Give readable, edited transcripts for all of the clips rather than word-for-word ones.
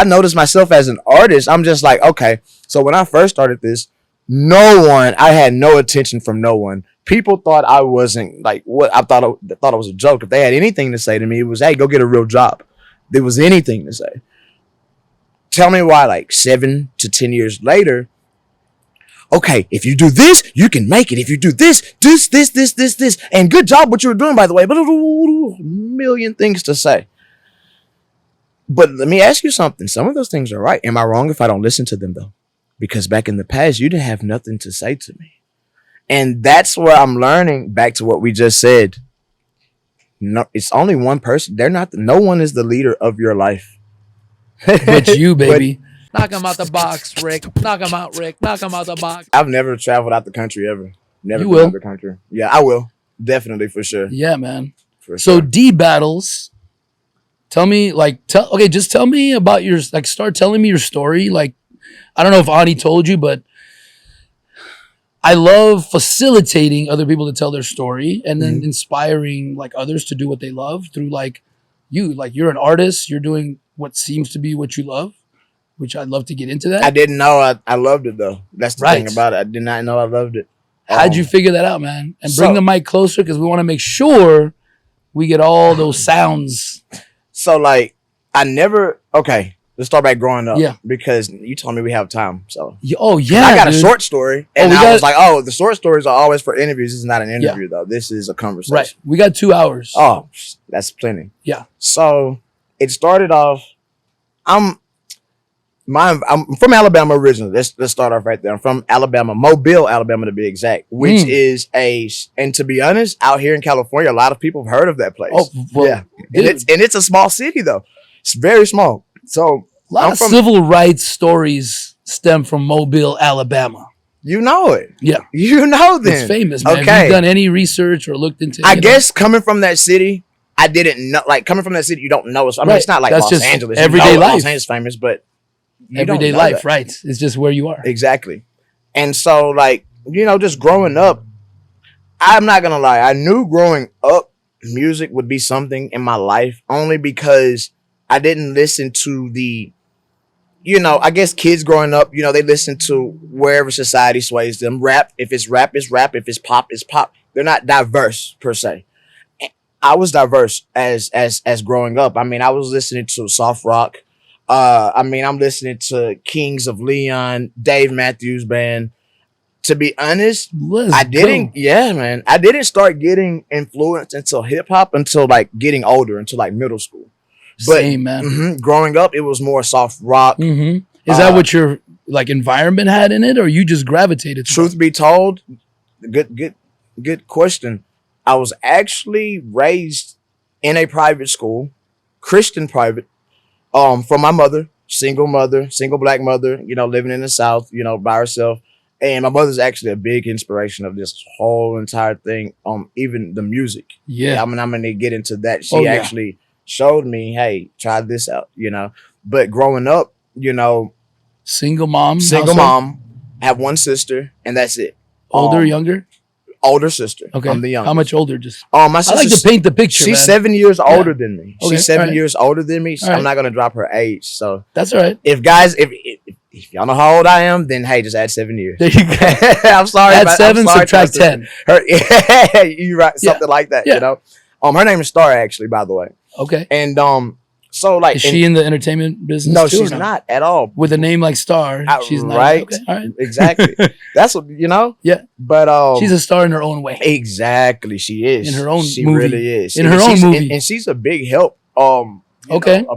I noticed myself as an artist. I'm just like, okay. So when I first started this, I had no attention from no one. People thought I wasn't like what I thought it was a joke. If they had anything to say to me, it was, hey, go get a real job. There was anything to say. Tell me why, like 7 to 10 years later, okay, if you do this, you can make it. If you do this, and good job what you were doing, by the way. But a million things to say. But let me ask you something. Some of those things are right. Am I wrong if I don't listen to them, though? Because back in the past, you didn't have nothing to say to me. And that's where I'm learning, back to what we just said. No, it's only one person. No one is the leader of your life. But you, baby. Knock him out the box, Rick. Knock him out, Rick. Knock him out the box. I've never traveled out the country ever. Never you been will. out the country. Yeah, I will. Definitely, for sure. Yeah, man. For so sure. DBattles. Tell me, just tell me about your, start telling me your story. Like, I don't know if Ani told you, but I love facilitating other people to tell their story and then inspiring like others to do what they love through you're an artist. You're doing what seems to be what you love, which I'd love to get into that. I didn't know I loved it, though. That's the thing about it. I did not know I loved it. How'd you figure that out, man? And bring the mic closer because we want to make sure we get all those sounds. So, like, okay, let's start back growing up. Yeah. Because you told me we have time, so. Oh, yeah, I got a short story, and I was like, the short stories are always for interviews. This is not an interview, though. This is a conversation. Right. We got 2 hours. Oh, that's plenty. Yeah. So, it started off, I'm from Alabama originally. Let's start off right there. I'm from Alabama, Mobile, Alabama to be exact, which is and to be honest, out here in California, a lot of people have heard of that place. Oh, well, yeah. And it's a small city, though. It's very small. So a lot of civil rights stories stem from Mobile, Alabama. You know it. Yeah. You know them. It's famous, man. Okay. Have you done any research or looked into it? I guess coming from that city, I didn't know. Like, coming from that city, you don't know. I mean, it's not like That's Los just Angeles. everyday life. Los Angeles famous, but everyday life, right? It's just where you are. Exactly. And so, like, just growing up, I'm not gonna lie, I knew growing up music would be something in my life only because I didn't listen to the, I guess kids growing up, they listen to wherever society sways them. Rap, if it's rap, it's rap. If it's pop, it's pop. They're not diverse per se. I was diverse as growing up. I mean, I was listening to soft rock. I'm listening to Kings of Leon, Dave Matthews Band. To be honest, I didn't start getting influenced until hip hop until like getting older, until like middle school. But same, man. Growing up, it was more soft rock. Is that what your like environment had in it, or you just gravitated to Truth be told, good question. I was actually raised in a private school, Christian private. From my mother, single black mother, living in the South, by herself. And my mother's actually a big inspiration of this whole entire thing. Even the music. Yeah. I'm going to get into that. She actually showed me, hey, try this out, But growing up, single mom, have one sister, and that's it. Older, younger? Older sister. Okay. I'm the youngest. How much older? Just my sister, I like to paint the picture. She's man. 7 years older than me. Okay. She's 7 years older than me. So All right. I'm not gonna drop her age. So that's all right. If y'all know how old I am, then hey, just add 7 years. There you go. I'm sorry. Add 7, subtract 10. You right, something like that. Yeah. Her name is Star, actually, by the way. Okay. And so like, is she in the entertainment business? No, too, she's not at all. With a name like Star, she's not. Right. Okay. All right. Exactly. That's what Yeah. But she's a star in her own way. Exactly, she is. In her own she movie. really is. In her own movie. And she's a big help. Okay. A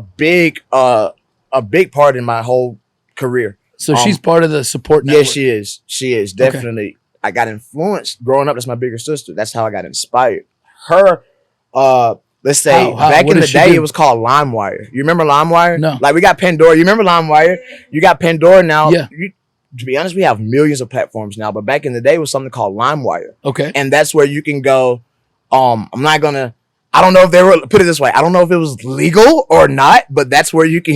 big part in my whole career. So she's part of the support network. Yeah, she is. She is definitely. Okay. I got influenced growing up. That's my bigger sister. That's how I got inspired. Her, let's say back in the day, it was called LimeWire. You remember LimeWire? No. Like we got Pandora. You remember LimeWire? You got Pandora now. Yeah. To be honest, we have millions of platforms now, but back in the day, it was something called LimeWire. Okay. And that's where you can go. I don't know if they were, put it this way, I don't know if it was legal or not, but that's where you can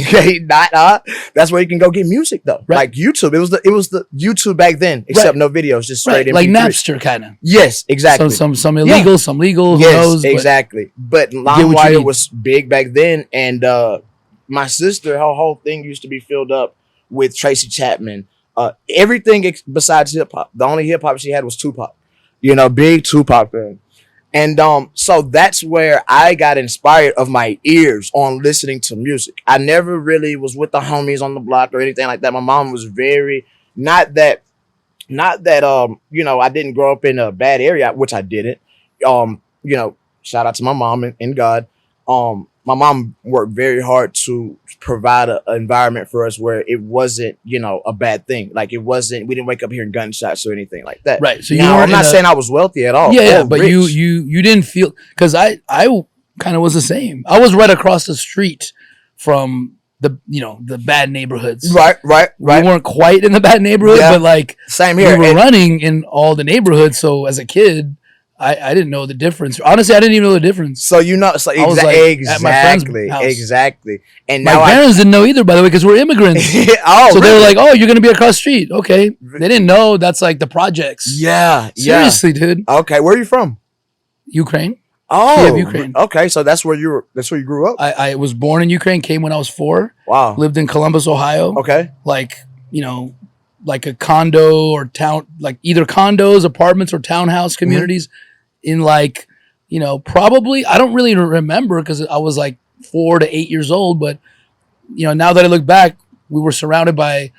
that's where you can go get music though. Right. Like YouTube. It was the YouTube back then, except no videos, just straight MP3. Like Napster kind of. Yes, exactly. Some illegal, some legal, who yes, knows? Exactly. But LimeWire was big back then, and my sister, her whole thing used to be filled up with Tracy Chapman. Everything besides hip hop. The only hip hop she had was Tupac. You know, big Tupac fan. And so that's where I got inspired of my ears on listening to music. I never really was with the homies on the block or anything like that. My mom was very not that you know, I didn't grow up in a bad area, which I didn't. You know, shout out to my mom and God. My mom worked very hard to provide an environment for us where it wasn't, you know, a bad thing. Like, it wasn't, we didn't wake up hearing gunshots or anything like that. Right. So I'm not saying I was wealthy at all. Yeah, but rich. you didn't feel, because I kind of was the same. I was right across the street from the bad neighborhoods. Right. We weren't quite in the bad neighborhood, but like same here. We were running in all the neighborhoods. So as a kid, I didn't know the difference. Honestly, I didn't even know the difference. So you know, so exactly. And my parents didn't know either, by the way, because we're immigrants. So really? They were like, "Oh, you're gonna be across the street." Okay, they didn't know that's like the projects. Yeah, seriously, dude. Okay, where are you from? Ukraine. Oh, Kiev, Ukraine. Okay, so that's where you grew up. I was born in Ukraine. Came when I was 4. Wow. Lived in Columbus, Ohio. Okay. Like, you know, like a condo or town, like either condos, apartments, or townhouse communities. In like, you know, probably, I don't really remember because I was like 4 to 8 years old. But, you know, now that I look back, we were surrounded by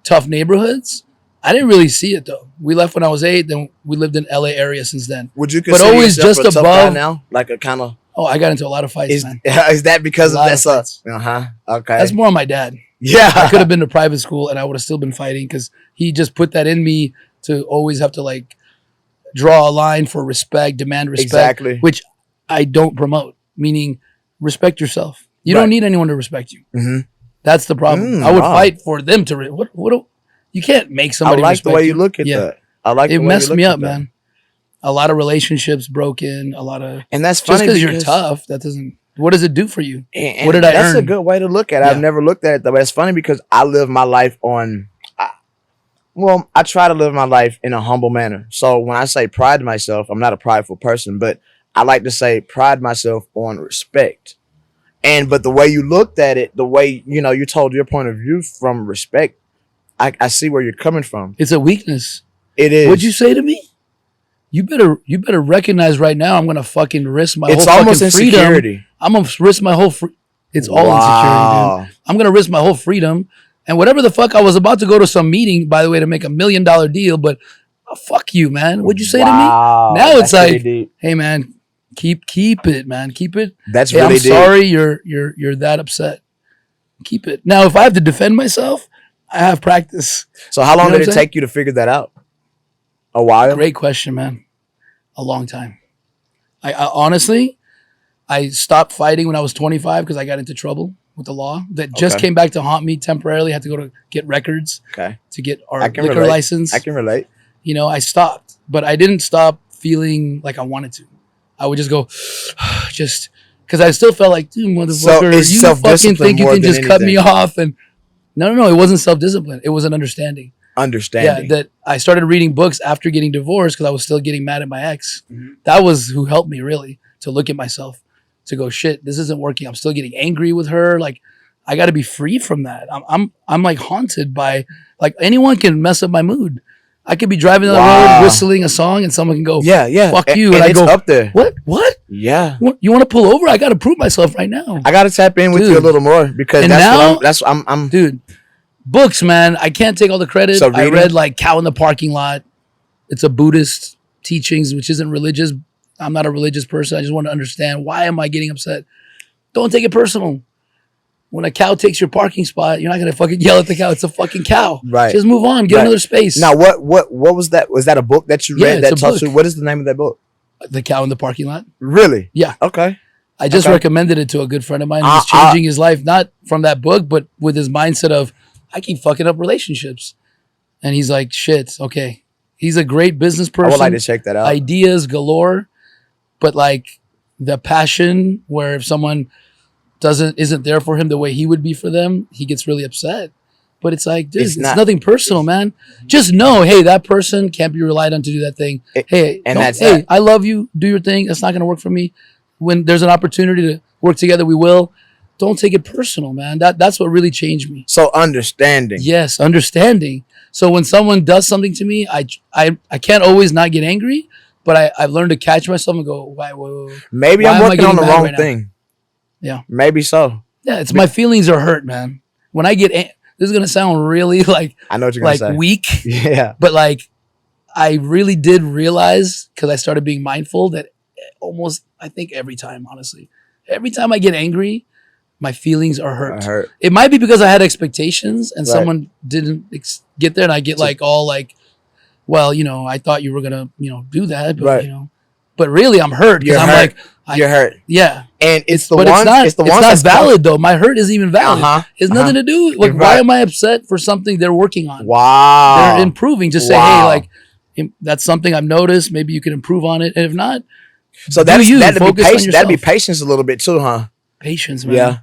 tough neighborhoods. I didn't really see it though. We left when I was 8. Then we lived in LA area since then. Would you consider always just a above guy now, like a kind of? Oh, I got into a lot of fights, man. Is that because of that? Okay. That's more on my dad. Yeah. I could have been to private school and I would have still been fighting because he just put that in me to always have to like draw a line for respect, demand respect, exactly, which I don't promote. Meaning, respect yourself. You don't need anyone to respect you. Mm-hmm. That's the problem. I would fight for them to. What? You can't make somebody. I like the way you look at that. I like it. Messed me up, man. A lot of relationships broken. A lot of, and that's funny just because you're tough. That doesn't. What does it do for you? And what did I earn? That's a good way to look at it. I've never looked at it that way. It's funny because I live my life on. Well, I try to live my life in a humble manner. So when I say pride myself, I'm not a prideful person, but I like to say pride myself on respect. But the way you looked at it, the way, you know, you told your point of view from respect, I see where you're coming from. It's a weakness. It is. What'd you say to me? You better recognize right now I'm gonna fucking risk my whole fucking freedom. It's almost insecurity. I'm gonna risk my whole It's all insecurity, dude. I'm gonna risk my whole freedom. And whatever the fuck, I was about to go to some meeting, by the way, to make $1 million deal, but fuck you, man. What'd you say to me? Now it's like, hey, man, keep it, man. Keep it. That's really deep. I'm sorry you're that upset. Keep it. Now, if I have to defend myself, I have practice. So how long did it take you to figure that out? A while? Great question, man. A long time. I honestly, I stopped fighting when I was 25 because I got into trouble with the law that just came back to haunt me temporarily. I had to go to get records to get our liquor license. I can relate. You know, I stopped, but I didn't stop feeling like I wanted to. I would just go, just because I still felt like, dude, motherfucker, you fucking think you can just cut me off. And no, it wasn't self-discipline. It was an understanding. Yeah, that I started reading books after getting divorced because I was still getting mad at my ex. Mm-hmm. That was who helped me really to look at myself. To go, shit, this isn't working. I'm still getting angry with her. Like, I got to be free from that. I'm like haunted by, like, anyone can mess up my mood. I could be driving down the road whistling a song and someone can go, fuck you. And I go, up there. What? Yeah. You want to pull over? I got to prove myself right now. I got to tap in with you a little more because I'm dude, books, man. I can't take all the credit. So I read like Cow in the Parking Lot. It's a Buddhist teachings, which isn't religious. I'm not a religious person. I just want to understand, why am I getting upset? Don't take it personal. When a cow takes your parking spot, you're not going to fucking yell at the cow. It's a fucking cow. Right. Just move on. Get another space. Now, what was that? Was that a book that you read that taught you? What is the name of that book? The Cow in the Parking Lot. Really? Yeah. Okay. I just recommended it to a good friend of mine who's changing his life, not from that book, but with his mindset of, I keep fucking up relationships. And he's like, shit, okay. He's a great business person. I would like to check that out. Ideas galore. But like the passion where if someone isn't there for him the way he would be for them, he gets really upset. But it's like, dude, it's nothing personal, man. Just know, hey, that person can't be relied on to do that thing. I love you. Do your thing. That's not going to work for me. When there's an opportunity to work together, we will. don't take it personal, man. That's what really changed me. So understanding. Yes, understanding. So when someone does something to me, I can't always not get angry, but I've learned to catch myself and go, why Maybe why I'm am I working on getting the mad wrong right now? thing. Yeah. Maybe so. Yeah, it's my feelings are hurt, man. When I get this is gonna sound really like I know what you're gonna like say. weak, Yeah. but like I really did realize because I started being mindful that almost I think every time, honestly, every time I get angry, my feelings are hurt. I hurt. It might be because I had expectations and Right. someone didn't get there, and I get like all like, well, I thought you were gonna, do that, but Right. but really I'm hurt because You're I'm hurt. like, You're hurt. yeah. And it's the But ones. it's the not ones that's valid though. My hurt isn't even valid. It's nothing to do. Like, You're why right. am I upset for something they're working on? Wow. They're improving. Just say, Wow. hey, like that's something I've noticed. Maybe you can improve on it. And if not, So do that'd you be focus on patience. That'd be yourself. patience a little bit too, huh? Patience, man. Yeah.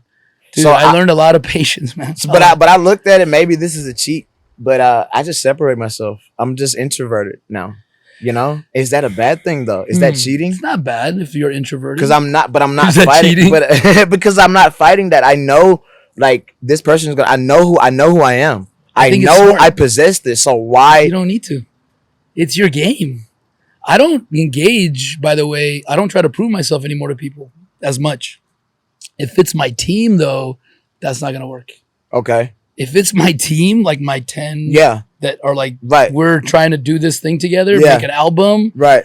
Dude, So I learned a lot of patience, man. But I looked at it. Maybe this is a cheat, but I just separate myself. I'm just introverted now. Is that a bad thing though? Is that cheating? It's not bad if you're introverted. Because I'm not Is that fighting. cheating? But because I'm not fighting that, I know like this person's gonna. I know who I am. I think it's know smart. I possess this. So why? You don't need to. It's your game. I don't engage, by the way. I don't try to prove myself anymore to people as much. If it's my team, though, that's not going to work. Okay. If it's my team, like my 10 Yeah. that are like, Right. we're trying to do this thing together, Yeah. make an album, Right.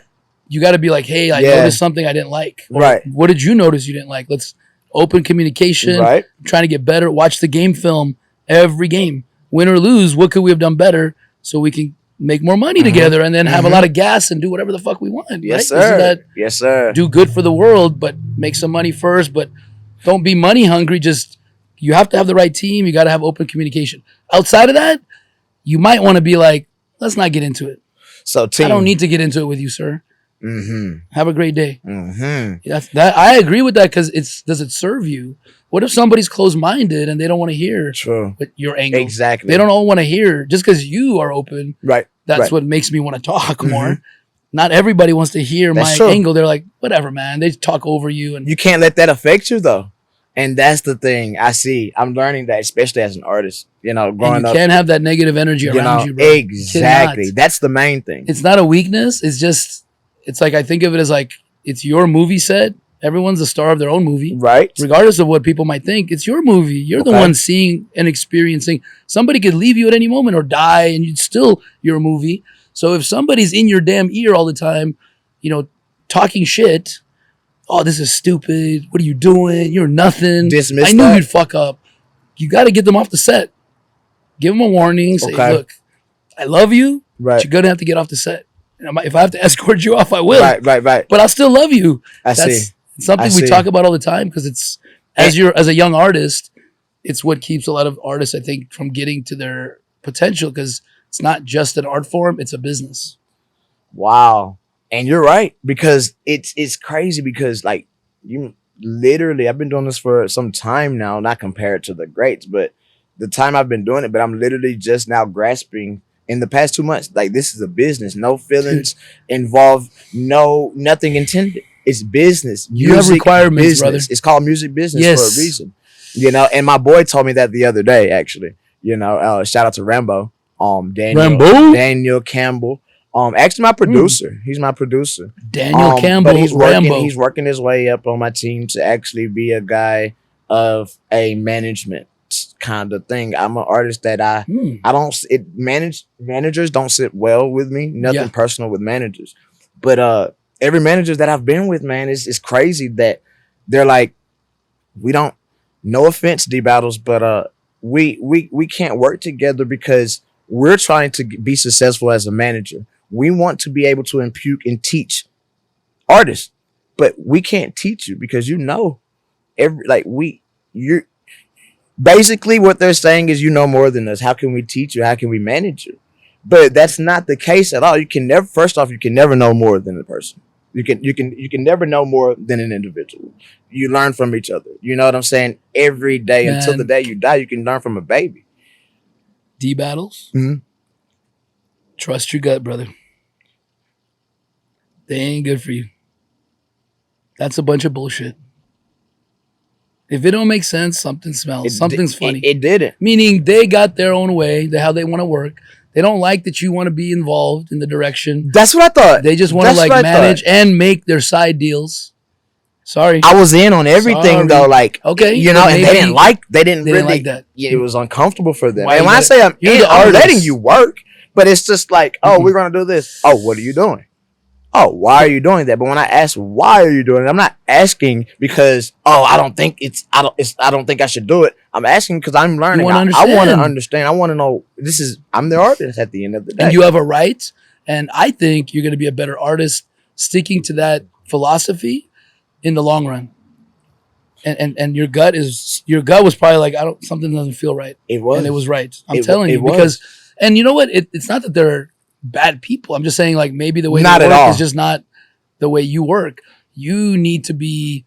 you got to be like, hey, I Yeah. noticed something I didn't like. Or, Right. what did you notice you didn't like? Let's open communication, Right. trying to get better. Watch the game film every game. Win or lose, what could we have done better so we can make more money together and then have a lot of gas and do whatever the fuck we want. Yes, right? Isn't sir. that Yes, sir. do good for the world, but make some money first, but don't be money hungry. Just you have to have the right team. You got to have open communication. Outside of that, you might want to be like, let's not get into it. So team. I don't need to get into it with you, sir. Mm-hmm. Have a great day. Mm-hmm. That I agree with that because does it serve you? What if somebody's closed minded and they don't want to hear True. what your angle? Exactly. They don't all want to hear just because you are open. Right. That's right. what makes me want to talk more. Not everybody wants to hear That's my true. angle. They're like, whatever, man. They talk over you, and You can't let that affect you though. And that's the thing I see. I'm learning that, especially as an artist, growing and you up. can't have that negative energy around you, bro. Exactly. You cannot. That's the main thing. It's not a weakness. It's like I think of it as like it's your movie set. Everyone's the star of their own movie. Right. Regardless of what people might think, it's your movie. You're the Okay. one seeing and experiencing. Somebody could leave you at any moment or die, and it's still your movie. So if somebody's in your damn ear all the time, talking shit, oh, this is stupid. What are you doing? You're nothing. Dismiss I knew that. you'd fuck up. You got to get them off the set. Give them a warning. Say, Okay. look, I love you, but Right. you're going to have to get off the set. If I have to escort you off, I will. Right. But I'll still love you. I see. It's something I we see. talk about all the time because it's as a young artist, it's what keeps a lot of artists, I think, from getting to their potential because it's not just an art form, it's a business. Wow. And you're right, because it's crazy because like you literally, I've been doing this for some time now, not compared to the greats, but the time I've been doing it, but I'm literally just now grasping in the past 2 months, like this is a business, no feelings involved, nothing intended. It's business. You have requirements, business. brother. It's called music business Yes. for a reason. And my boy told me that the other day, actually. Shout out to Rambo. Daniel Campbell. Actually my producer. He's my producer. Daniel Campbell, But Rambo. he's working his way up on my team to actually be a guy of a management kind of thing. I'm an artist that I don't managers don't sit well with me. Nothing personal with managers. But every manager that I've been with, man, is crazy that they're like, we don't, no offense, DBattles, but we can't work together because we're trying to be successful as a manager. We want to be able to impute and teach artists, but we can't teach you because you're basically what they're saying is more than us. How can we teach you? How can we manage you? But that's not the case at all. You can never know more than a person. You can never know more than an individual. You learn from each other. You know what I'm saying? Every day until the day you die, you can learn from a baby. DBattles. Mhm. Trust your gut, brother. They ain't good for you. That's a bunch of bullshit. If it don't make sense, something smells. Something's funny. It didn't. Meaning they got their own way, how they want to work. They don't like that you want to be involved in the direction. That's what I thought. They just want to like manage and make their side deals. Sorry, I was in on everything though. Like, okay, you know, and they didn't really like that. Yeah, it was uncomfortable for them. Why and when I say I'm letting you work, but it's just like, oh, we're gonna do this. Oh, what are you doing? Oh, why are you doing that? But when I ask why are you doing it, I'm not asking because I don't think I should do it. I'm asking because I'm learning. I want to understand. I want to know. I'm the artist at the end of the day. And you have a right. And I think you're going to be a better artist sticking to that philosophy in the long run. And your gut was probably like, something doesn't feel right. It was. And it was right. I'm telling you because, and you know what? It's not that they're bad people. I'm just saying like maybe the way they work is just not the way you work. You need to be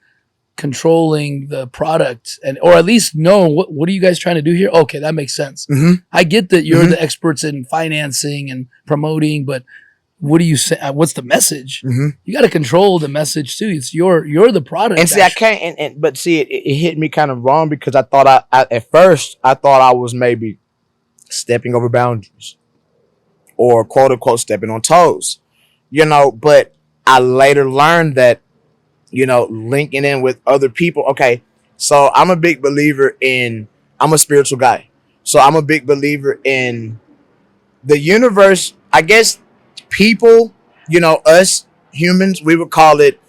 controlling the product or at least know what are you guys trying to do here? Okay, that makes sense. Mm-hmm. I get that you're the experts in financing and promoting, but what do you say? What's the message? Mm-hmm. You got to control the message too. It's you're the product. And see, I can't. But see, it hit me kind of wrong because I thought at first I thought I was maybe stepping over boundaries or quote unquote stepping on toes, you know. But I later learned that, you know, linking in with other people. Okay, so I'm a big believer I'm a spiritual guy, so I'm a big believer in the universe. I guess people, you know, us humans, we would call it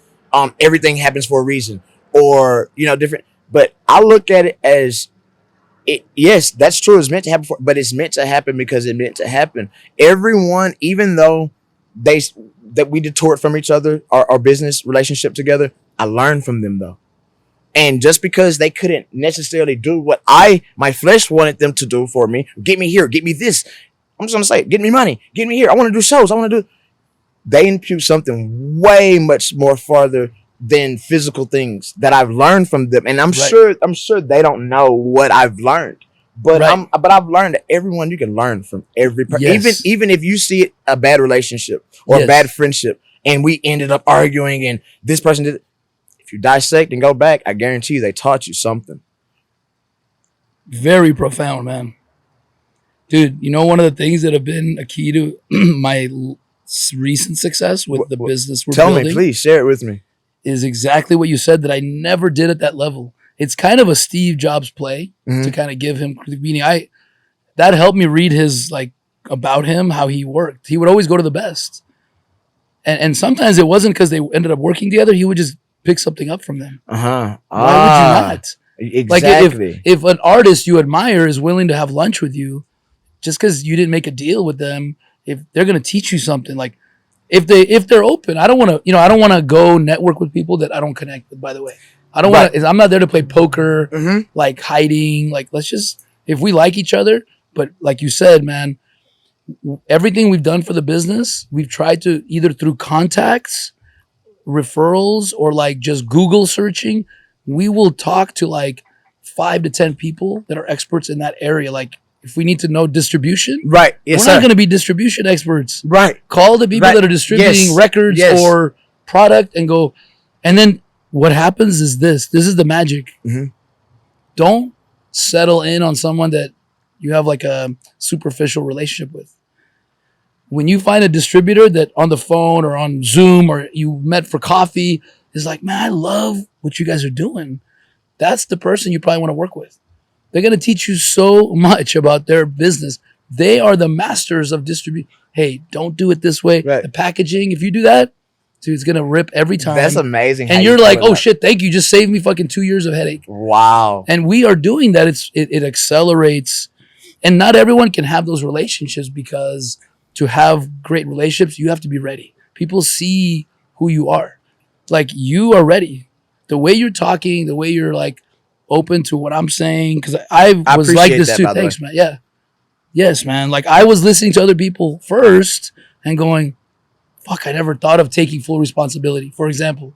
everything happens for a reason, or, you know, different. But I look at it as yes, that's true. It's meant to happen, but it's meant to happen because it meant to happen. Everyone, even though that we detoured from each other, our business relationship together, I learned from them though. And just because they couldn't necessarily do what my flesh wanted them to do for me, get me here, get me this. I'm just gonna say, get me money, get me here. I want to do shows. They impute something way much more farther than physical things that I've learned from them. And I'm sure they don't know what I've learned. But I've learned that everyone, you can learn from every person. Yes. Even if you see it, a bad relationship or a bad friendship, and we ended up arguing and this person did it. If you dissect and go back, I guarantee you they taught you something. Very profound, man. Dude, you know, one of the things that have been a key to my recent success with the business we're building. Tell me, please, share it with me. Is exactly what you said that I never did at that level. It's kind of a Steve Jobs play to kind of give him meaning. That helped me read his about him, how he worked. He would always go to the best. And sometimes it wasn't because they ended up working together. He would just pick something up from them. Uh-huh. Why would you not? Exactly. Like if an artist you admire is willing to have lunch with you, just because you didn't make a deal with them, if they're going to teach you something, like if they're open, I don't want to go network with people that I don't connect with, by the way. I'm not there to play poker, like hiding, like let's just, if we like each other, but like you said, man, everything we've done for the business, we've tried to either through contacts, referrals, or like just Google searching, we will talk to like 5 to 10 people that are experts in that area. Like if we need to know distribution, right? Yes, we're not going to be distribution experts, right? Call the people that are distributing records or product and go. And then what happens is this is the magic. Don't settle in on someone that you have like a superficial relationship with. When you find a distributor that on the phone or on Zoom or you met for coffee is like, man, I love what you guys are doing. That's the person you probably want to work with. They're going to teach you so much about their business. They are the masters of distribution. Hey, don't do it this way. Right. The packaging, if you do that, dude, it's going to rip every time. That's amazing. And you're like, oh shit, thank you. Just saved me fucking 2 years of headache. Wow. And we are doing that. It accelerates. And not everyone can have those relationships because to have great relationships, you have to be ready. People see who you are. Like you are ready. The way you're talking, the way you're like open to what I'm saying, because I was like this too. Thanks, man. Yeah. Yes, man. Like I was listening to other people first and going, fuck, I never thought of taking full responsibility. For example,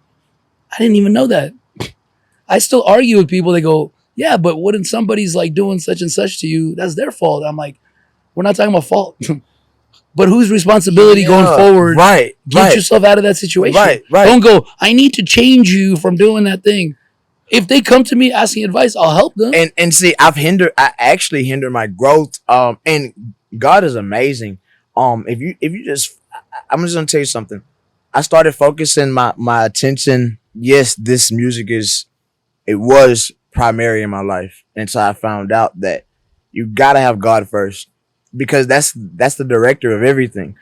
I didn't even know that. I still argue with people. They go, yeah, but wouldn't somebody's like doing such and such to you? That's their fault. I'm like, we're not talking about fault. But whose responsibility going forward? Right. Get yourself out of that situation. Right. Don't go, I need to change you from doing that thing. If they come to me asking advice, I'll help them. And see, I actually hinder my growth. And God is amazing. If you just, I'm just gonna tell you something. I started focusing my attention. Yes, this music it was primary in my life, and so I found out that you gotta have God first, because that's the director of everything.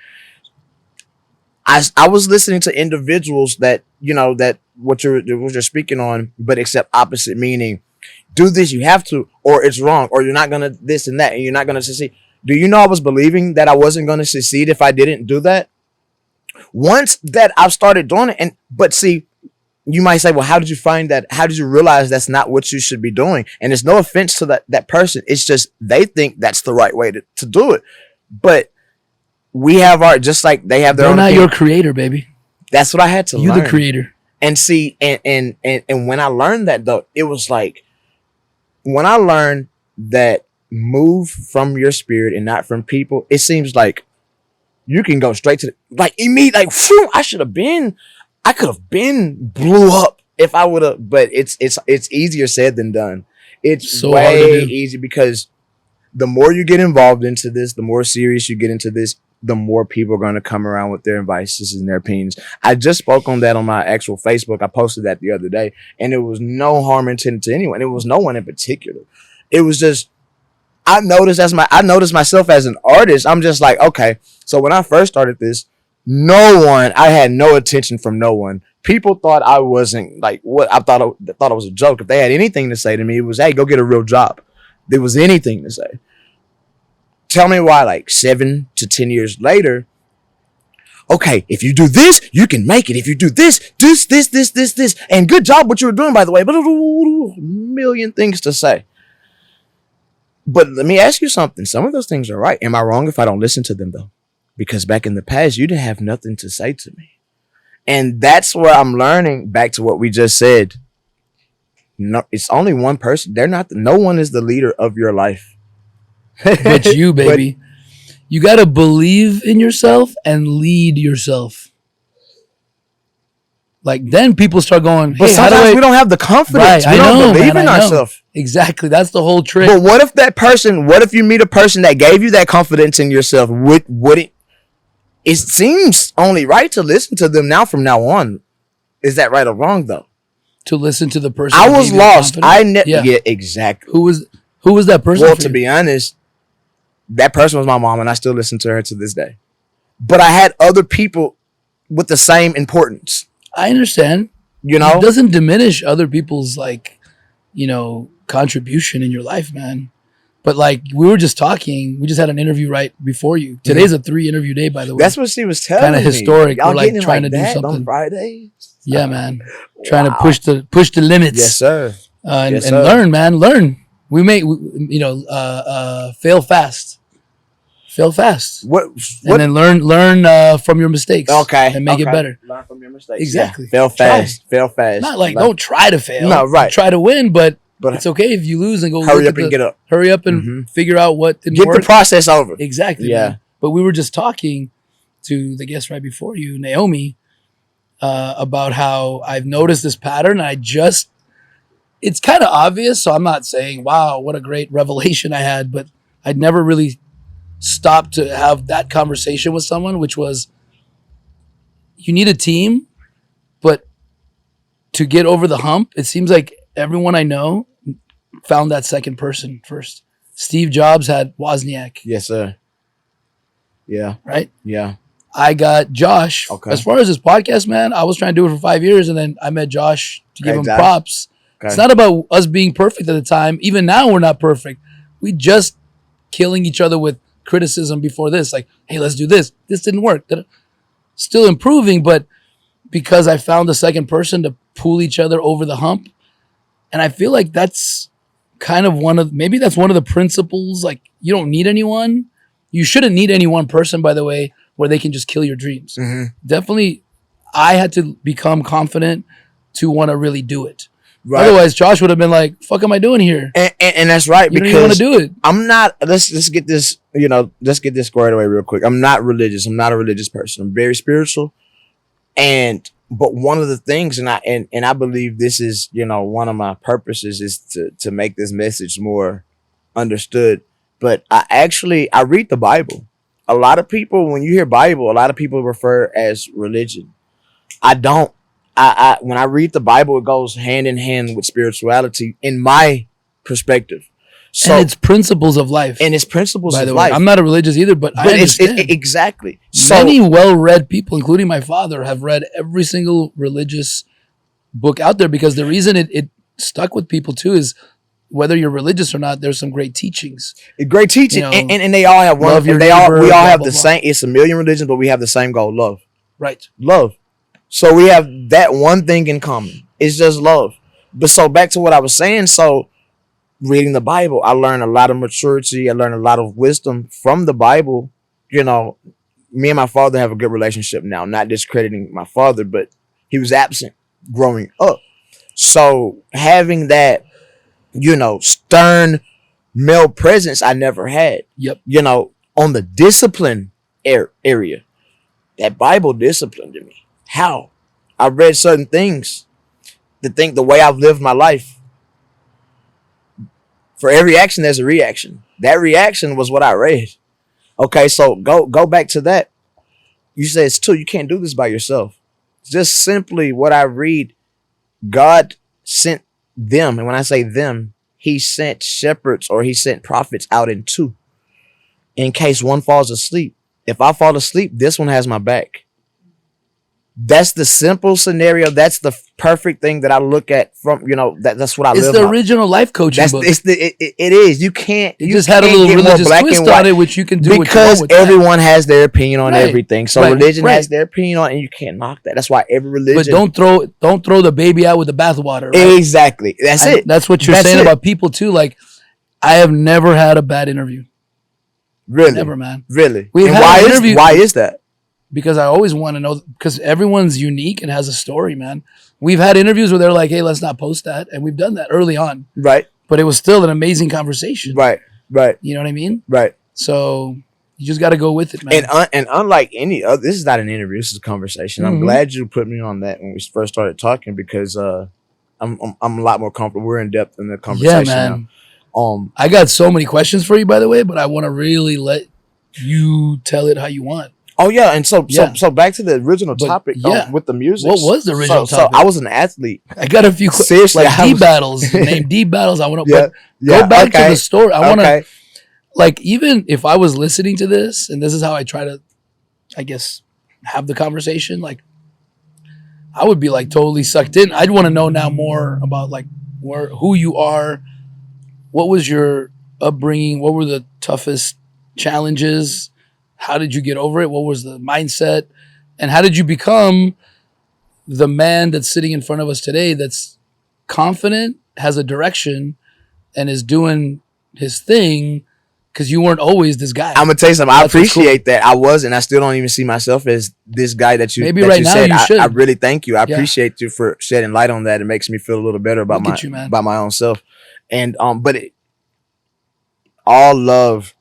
I was listening to individuals that, that what you're speaking on, but except opposite, meaning do this, you have to, or it's wrong, or you're not gonna this and that, and you're not gonna succeed. Do you know I was believing that I wasn't gonna succeed if I didn't do that? Once that I've started doing it, but see, you might say, well, how did you find that? How did you realize that's not what you should be doing? And it's no offense to that person. It's just they think that's the right way to do it. But we have just like they have their own. They're not opinion. your creator, baby. That's what I had to learn. You're the creator. And see, and when I learned that, though, it was like when I learned that move from your spirit and not from people, it seems like you can go straight to immediately, phew, I could have been blew up if I would have, but it's easier said than done. It's so way easier, because the more you get involved into this, the more serious you get into this, the more people are going to come around with their advices and their opinions. I just spoke on that on my actual Facebook. I posted that the other day, and it was no harm intended to anyone. It was no one in particular. It was just, I noticed myself as an artist. I'm just like, okay, so when I first started this, I had no attention from no one. People thought I wasn't what I thought it was a joke. If they had anything to say to me, it was, hey, go get a real job. There was anything to say. Tell me why, 7 to 10 years later, okay, if you do this, you can make it. If you do this, and good job what you were doing, by the way, but a million things to say. But let me ask you something. Some of those things are right. Am I wrong if I don't listen to them, though? Because back in the past, you didn't have nothing to say to me. And that's where I'm learning, back to what we just said. No, it's only one person. No one is the leader of your life. But you, baby. You got to believe in yourself and lead yourself. Then people start going, hey, but sometimes we don't have the confidence. Right, we don't believe in ourselves. Exactly. That's the whole trick. But what if you meet a person that gave you that confidence in yourself? It seems only right to listen to them from now on. Is that right or wrong, though? To listen to the person. I was lost. Yeah, exactly. Who was that person? Well, to be honest, that person was my mom, and I still listen to her to this day. But I had other people with the same importance. I understand. It doesn't diminish other people's contribution in your life, man. But we were just talking, we just had an interview right before you. Today's a 3-interview day, by the way. That's what she was telling me. Kind of historic. Y'all We're trying to do something on Friday. Yeah, man. Trying to push the limits. Yes, sir. And learn, man. Learn. We may fail fast. Fail fast. What? And then learn from your mistakes. Okay. And make it better. Learn from your mistakes. Exactly. Yeah. Fail fast. Fail fast. Not don't try to fail. No, right. Try to win, but it's okay if you lose and go hurry up and get up. Hurry up and figure out what didn't work. Get the process over. Exactly. Yeah. Man. But we were just talking to the guest right before you, Naomi, about how I've noticed this pattern. It's kind of obvious, so I'm not saying, wow, what a great revelation I had, but I'd never really stopped to have that conversation with someone, which was, you need a team, but to get over the hump, it seems like everyone I know found that second person first. Steve Jobs had Wozniak. Yes, sir. Yeah. Right? Yeah. I got Josh. Okay. As far as this podcast, man, I was trying to do it for 5 years, and then I met Josh to give him props. Okay. It's not about us being perfect at the time. Even now, we're not perfect. We just killing each other with criticism before this. Hey, let's do this. This didn't work. Still improving, but because I found a second person to pull each other over the hump. And I feel like that's kind of one of the principles. You don't need anyone. You shouldn't need any one person, by the way, where they can just kill your dreams. Mm-hmm. Definitely, I had to become confident to want to really do it. Right. Otherwise, Josh would have been like, "Fuck, am I doing here?" And that's right, you because don't want to do it. I'm not. Let's get this. Let's get this squared away real quick. I'm not religious. I'm not a religious person. I'm very spiritual. And but one of the things, and I believe this is, one of my purposes is to make this message more understood. But I read the Bible. A lot of people, when you hear Bible, a lot of people refer as religion. I don't. I when I read the Bible, it goes hand in hand with spirituality in my perspective. So and it's principles of life. And it's principles by of the life. way, I'm not a religious either, but I understand. Exactly. So many well-read people, including my father, have read every single religious book out there because the reason it stuck with people too is whether you're religious or not, there's some great teachings. Great teaching, and they all have one. We all have the same. It's a million religions, but we have the same goal: love. Right. Love. So we have that one thing in common. It's just love. But so back to what I was saying. So reading the Bible, I learned a lot of maturity. I learned a lot of wisdom from the Bible. Me and my father have a good relationship now. Not discrediting my father, but he was absent growing up. So having that, stern male presence I never had. Yep. On the discipline area, that Bible disciplined me. How? I read certain things, the way I've lived my life. For every action, there's a reaction. That reaction was what I read. Okay, so go back to that. You said it's two. You can't do this by yourself. Just simply what I read, God sent them. And when I say them, he sent shepherds or he sent prophets out in two. In case one falls asleep. If I fall asleep, this one has my back. That's the simple scenario. That's the perfect thing that I look at from, that's what I live by. It's the original life coaching book. It is. You can't. You just had a little religious twist on it, which you can do because everyone has their opinion on everything. So religion has their opinion on it, and you can't knock that. That's why every religion. But don't throw the baby out with the bathwater. Right? Exactly. That's it. That's what you're saying about people too. Like, I have never had a bad interview. Really? Never, man. Really? And why is that? Because I always want to know, because everyone's unique and has a story, man. We've had interviews where they're like, hey, let's not post that. And we've done that early on. Right. But it was still an amazing conversation. Right. You know what I mean? Right. So you just got to go with it, man. And unlike any other, this is not an interview, this is a conversation. I'm glad you put me on that when we first started talking because I'm a lot more comfortable. We're in depth in the conversation now. I got so many questions for you, by the way, but I want to really let you tell it how you want. Oh yeah, and so back to the original topic with the music. What was the original topic? So I was an athlete. I got a few seriously like DBattles. Name DBattles. I want to go back to the story. I want to like, even if I was listening to this, and this is how I try to, I guess, have the conversation. Like, I would be like totally sucked in. I'd want to know now more about like who you are. What was your upbringing? What were the toughest challenges? How did you get over it? What was the mindset? And how did you become the man that's sitting in front of us today that's confident, has a direction, and is doing his thing? Because you weren't always this guy. I'm going to tell you something. I appreciate that. I was, and I still don't even see myself as this guy that you, maybe right now said. You should. I really thank you. I appreciate you for shedding light on that. It makes me feel a little better about my own self. And but all love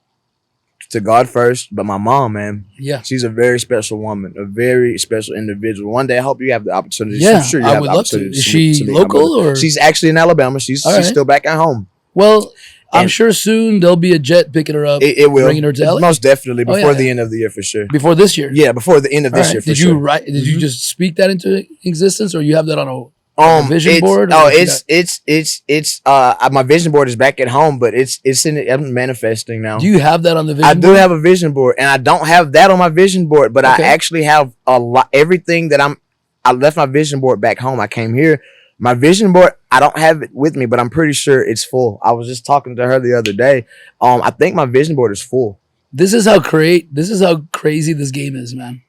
to God first, but my mom, man, she's a very special woman, a very special individual. One day, I hope you have the opportunity. Yeah, I'm sure you I have would the love to. opportunity. Is she local or? She's actually in Alabama. She's still back at home. Well, I'm sure soon there'll be a jet picking her up. It will, bringing her to LA. Most definitely before the end of the year for sure. Before this year, before the end of this year. For did you write? Did you just speak that into existence, or you have that on a vision board? It's my vision board is back at home, but I'm manifesting now. Do you have that on the vision board? I do have a vision board, and I don't have that on my vision board, but I actually have a lot, everything that I left my vision board back home. I came here. My vision board, I don't have it with me, but I'm pretty sure it's full. I was just talking to her the other day. I think my vision board is full. This is how crazy this game is, man.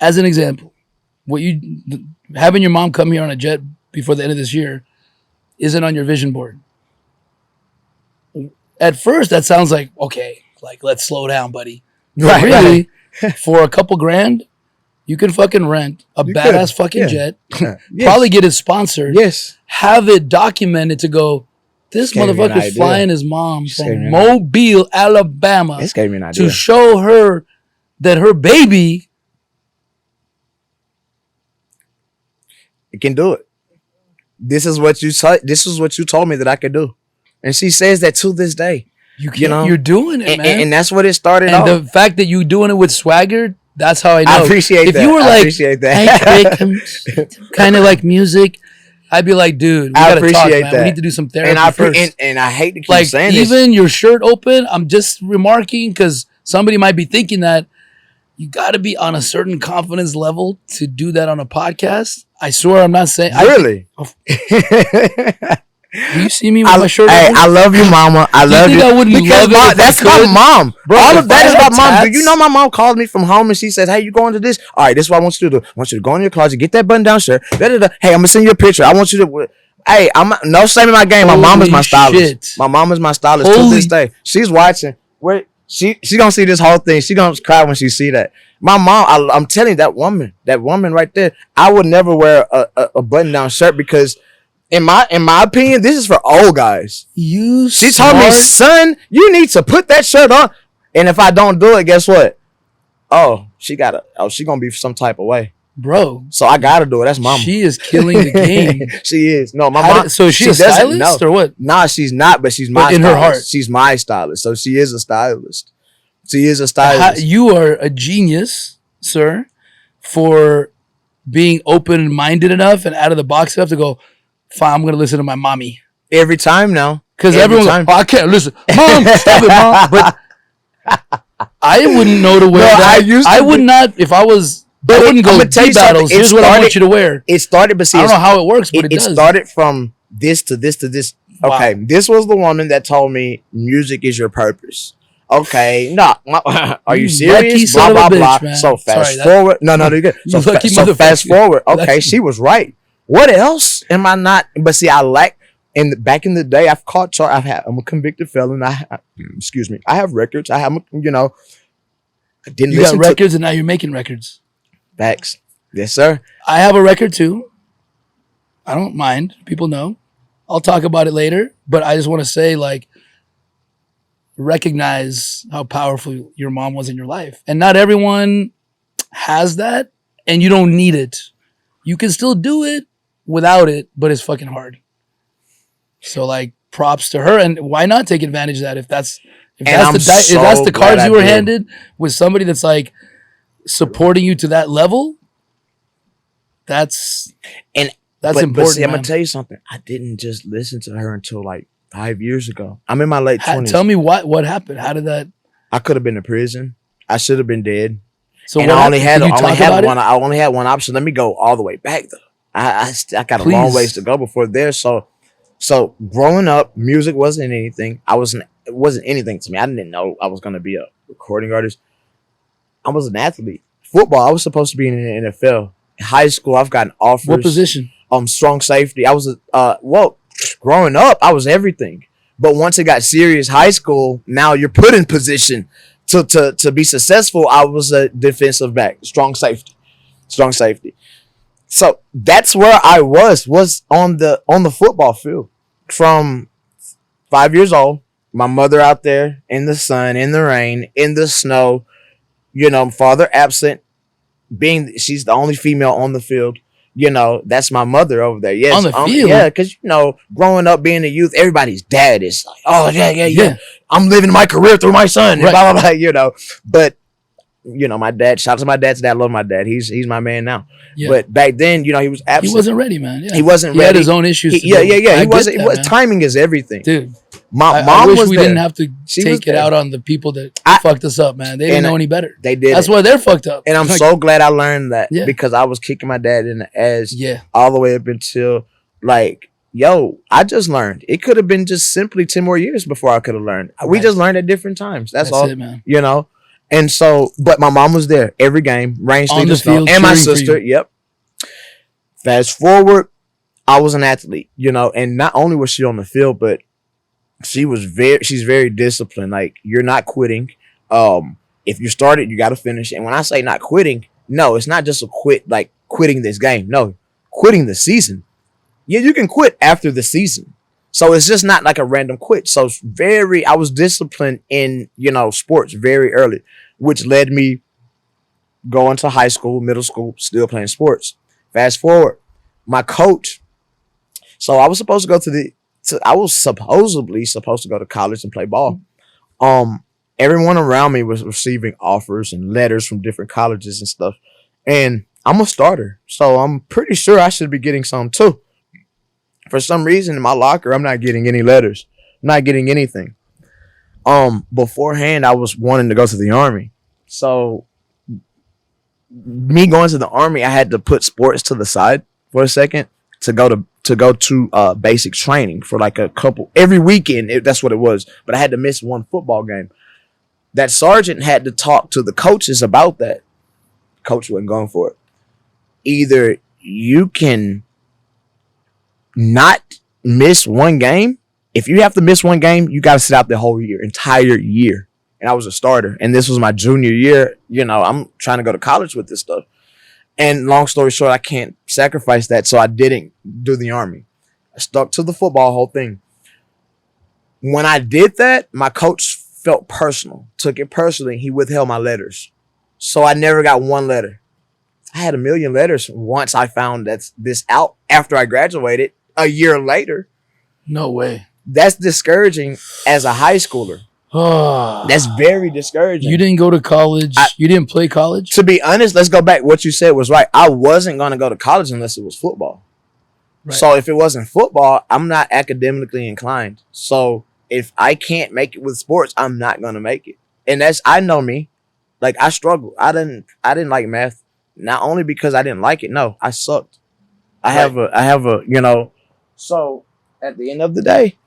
As an example, having your mom come here on a jet before the end of this year isn't on your vision board. At first, that sounds like, okay, like, let's slow down, buddy. But really, for a couple grand, you can fucking rent a badass fucking jet, probably get it sponsored, have it documented to go, this motherfucker's flying his mom from Mobile, Alabama to show her that her baby I can do it. This is what you told me that I could do. And she says that to this day. You know, you're doing it, man. And that's what it started and off. the fact that you doing it with swagger, that's how I know. I appreciate if that. If you were like, appreciate that. hey, Trick, kind of like music, I'd be like, dude, we gotta talk, man. We need to do some therapy first. And I hate to keep like, saying this. Even your shirt open, I'm just remarking because somebody might be thinking that you got to be on a certain confidence level to do that on a podcast. I swear I'm not saying. Really? Do you see me with my shirt open? I love you, mama. I love you. I wouldn't because love it that's my mom. Bro, all of that is my mom. Tats, Do you know my mom called me from home and she says, hey, you going to this? All right, this is what I want you to do. I want you to go in your closet, get that button down shirt. Hey, I'm going to send you a picture. I want you to... Hey, I'm no shame in my game. My mom is my stylist. Shit. My mom is my stylist to this day. She's watching. Wait, she gonna see this whole thing. She gonna cry when she see that. My mom, I'm telling you, that woman right there, I would never wear a button down shirt because in my opinion, this is for old guys. She told me, son, you need to put that shirt on. And if I don't do it, guess what? She gonna be some type of way. Bro. So I gotta do it. That's mama. She is killing the game. She is. No, my mom. So she a stylist or what? Nah, she's not, but she's my in stylist. Her heart. She's my stylist. So she is a stylist. She is a stylist. You are a genius, sir, for being open-minded enough and out of the box enough to go, fine, I'm gonna listen to my mommy. Every time now. Because everyone's like, I can't listen. Mom, stop it, mom. But I wouldn't know to wear that. I would not if I was. But I wouldn't go DBattles. Here's what I want you to wear. It started, but see, I don't know how it works, but it does. It started from this to this to this. Wow. Okay, this was the woman that told me music is your purpose. Okay, no, are you serious? Blah blah blah. Man. So fast forward. No, you're good. So fast forward. Okay, she was right. What else am I not? But see, I lack. And back in the day, I've caught charge. I'm a convicted felon. Excuse me. I have records. I have, I didn't. You got records, and now you're making records. Facts. Yes, sir. I have a record too. I don't mind. People know. I'll talk about it later. But I just want to say, like, recognize how powerful your mom was in your life. And not everyone has that. And you don't need it. You can still do it without it, but it's fucking hard. So, like, props to her. And why not take advantage of that if that's the cards you were handed with somebody that's like supporting you to that level? That's important. But see, I'm gonna tell you something. I didn't just listen to her until like 5 years ago. I'm in my late 20s. Tell me what happened. How did that? I could have been in prison. I should have been dead. So and I only had one option. Let me go all the way back though. I got a long ways to go before there. So growing up, music wasn't anything. It wasn't anything to me. I didn't know I was gonna be a recording artist. I was an athlete. Football, I was supposed to be in the NFL. In high school, I've gotten offers. What position? Strong safety. I was growing up, I was everything. But once it got serious, high school, now you're put in position to be successful. I was a defensive back, strong safety. So that's where I was on the football field from 5 years old. My mother out there in the sun, in the rain, in the snow, father absent, she's the only female on the field. That's my mother over there. Yes, on the field. Yeah, because growing up being a youth, everybody's dad is like, oh yeah. I'm living my career through my son. Right. Blah blah blah. But my dad. Shout out to my dad's dad. I love my dad. He's my man now. Yeah. But back then, he was absent. He wasn't ready, man. Yeah. He wasn't ready. He had his own issues. He wasn't. Timing is everything, dude. My mom wish was we there. didn't have to take it out on the people that fucked us up, man. They didn't know any better. They did. That's why they're fucked up. And I'm so glad I learned that because I was kicking my dad in the ass all the way up until I just learned. It could have been just simply 10 more years before I could have learned. Right. We just learned at different times. That's all, it, man. And so, but my mom was there every game, rain, sleet, and snow, and my sister. Yep. Fast forward, I was an athlete, and not only was she on the field, but she's very disciplined. Like, you're not quitting. If you started, you got to finish. And when I say not quitting, no, it's not just quitting this game. No, quitting the season. Yeah, you can quit after the season. So it's just not like a random quit. So I was disciplined in, sports very early, which led me going to high school, middle school, still playing sports. Fast forward, my coach. So I was supposed to go I was supposedly supposed to go to college and play ball. Everyone around me was receiving offers and letters from different colleges and stuff. And I'm a starter, so I'm pretty sure I should be getting some too. For some reason in my locker, I'm not getting any letters. I'm not getting anything. Beforehand, I was wanting to go to the Army. So me going to the Army, I had to put sports to the side for a second to go to basic training for like a couple every weekend. That's what it was. But I had to miss one football game. That sergeant had to talk to the coaches about that. Coach wasn't going for it. Either you can not miss one game. If you have to miss one game, you got to sit out the whole entire year. And I was a starter. And this was my junior year. You know, I'm trying to go to college with this stuff. And long story short, I can't sacrifice that. So I didn't do the Army. I stuck to the football whole thing. When I did that, my coach felt personal, took it personally. He withheld my letters. So I never got one letter. I had 1 million letters once I found this out after I graduated a year later. No way. That's discouraging as a high schooler. That's very discouraging. You didn't go to college. You didn't play college? To be honest, let's go back. What you said was right. I wasn't going to go to college unless it was football. Right. So if it wasn't football, I'm not academically inclined. So if I can't make it with sports, I'm not going to make it. And I know me. Like, I struggled. I didn't like math. Not only because I didn't like it. No, I sucked. I have a, you know. So at the end of the day,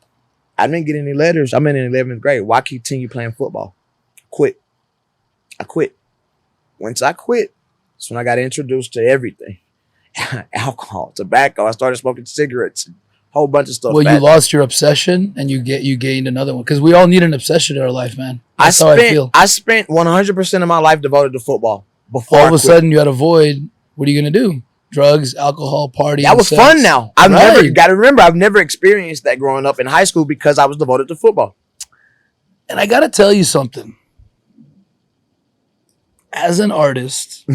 I didn't get any letters. I'm in 11th grade. Why continue playing football? I quit. Once I quit, that's when I got introduced to everything. Alcohol, tobacco. I started smoking cigarettes, a whole bunch of stuff. Well, you lost your obsession and you gained another one. Because we all need an obsession in our life, man. That's how I feel. I spent 100% of my life devoted to football. Before all of a sudden you had a void. What are you going to do? Drugs, alcohol, party. That was sex. Fun now. I've never experienced that growing up in high school because I was devoted to football. And I got to tell you something. As an artist,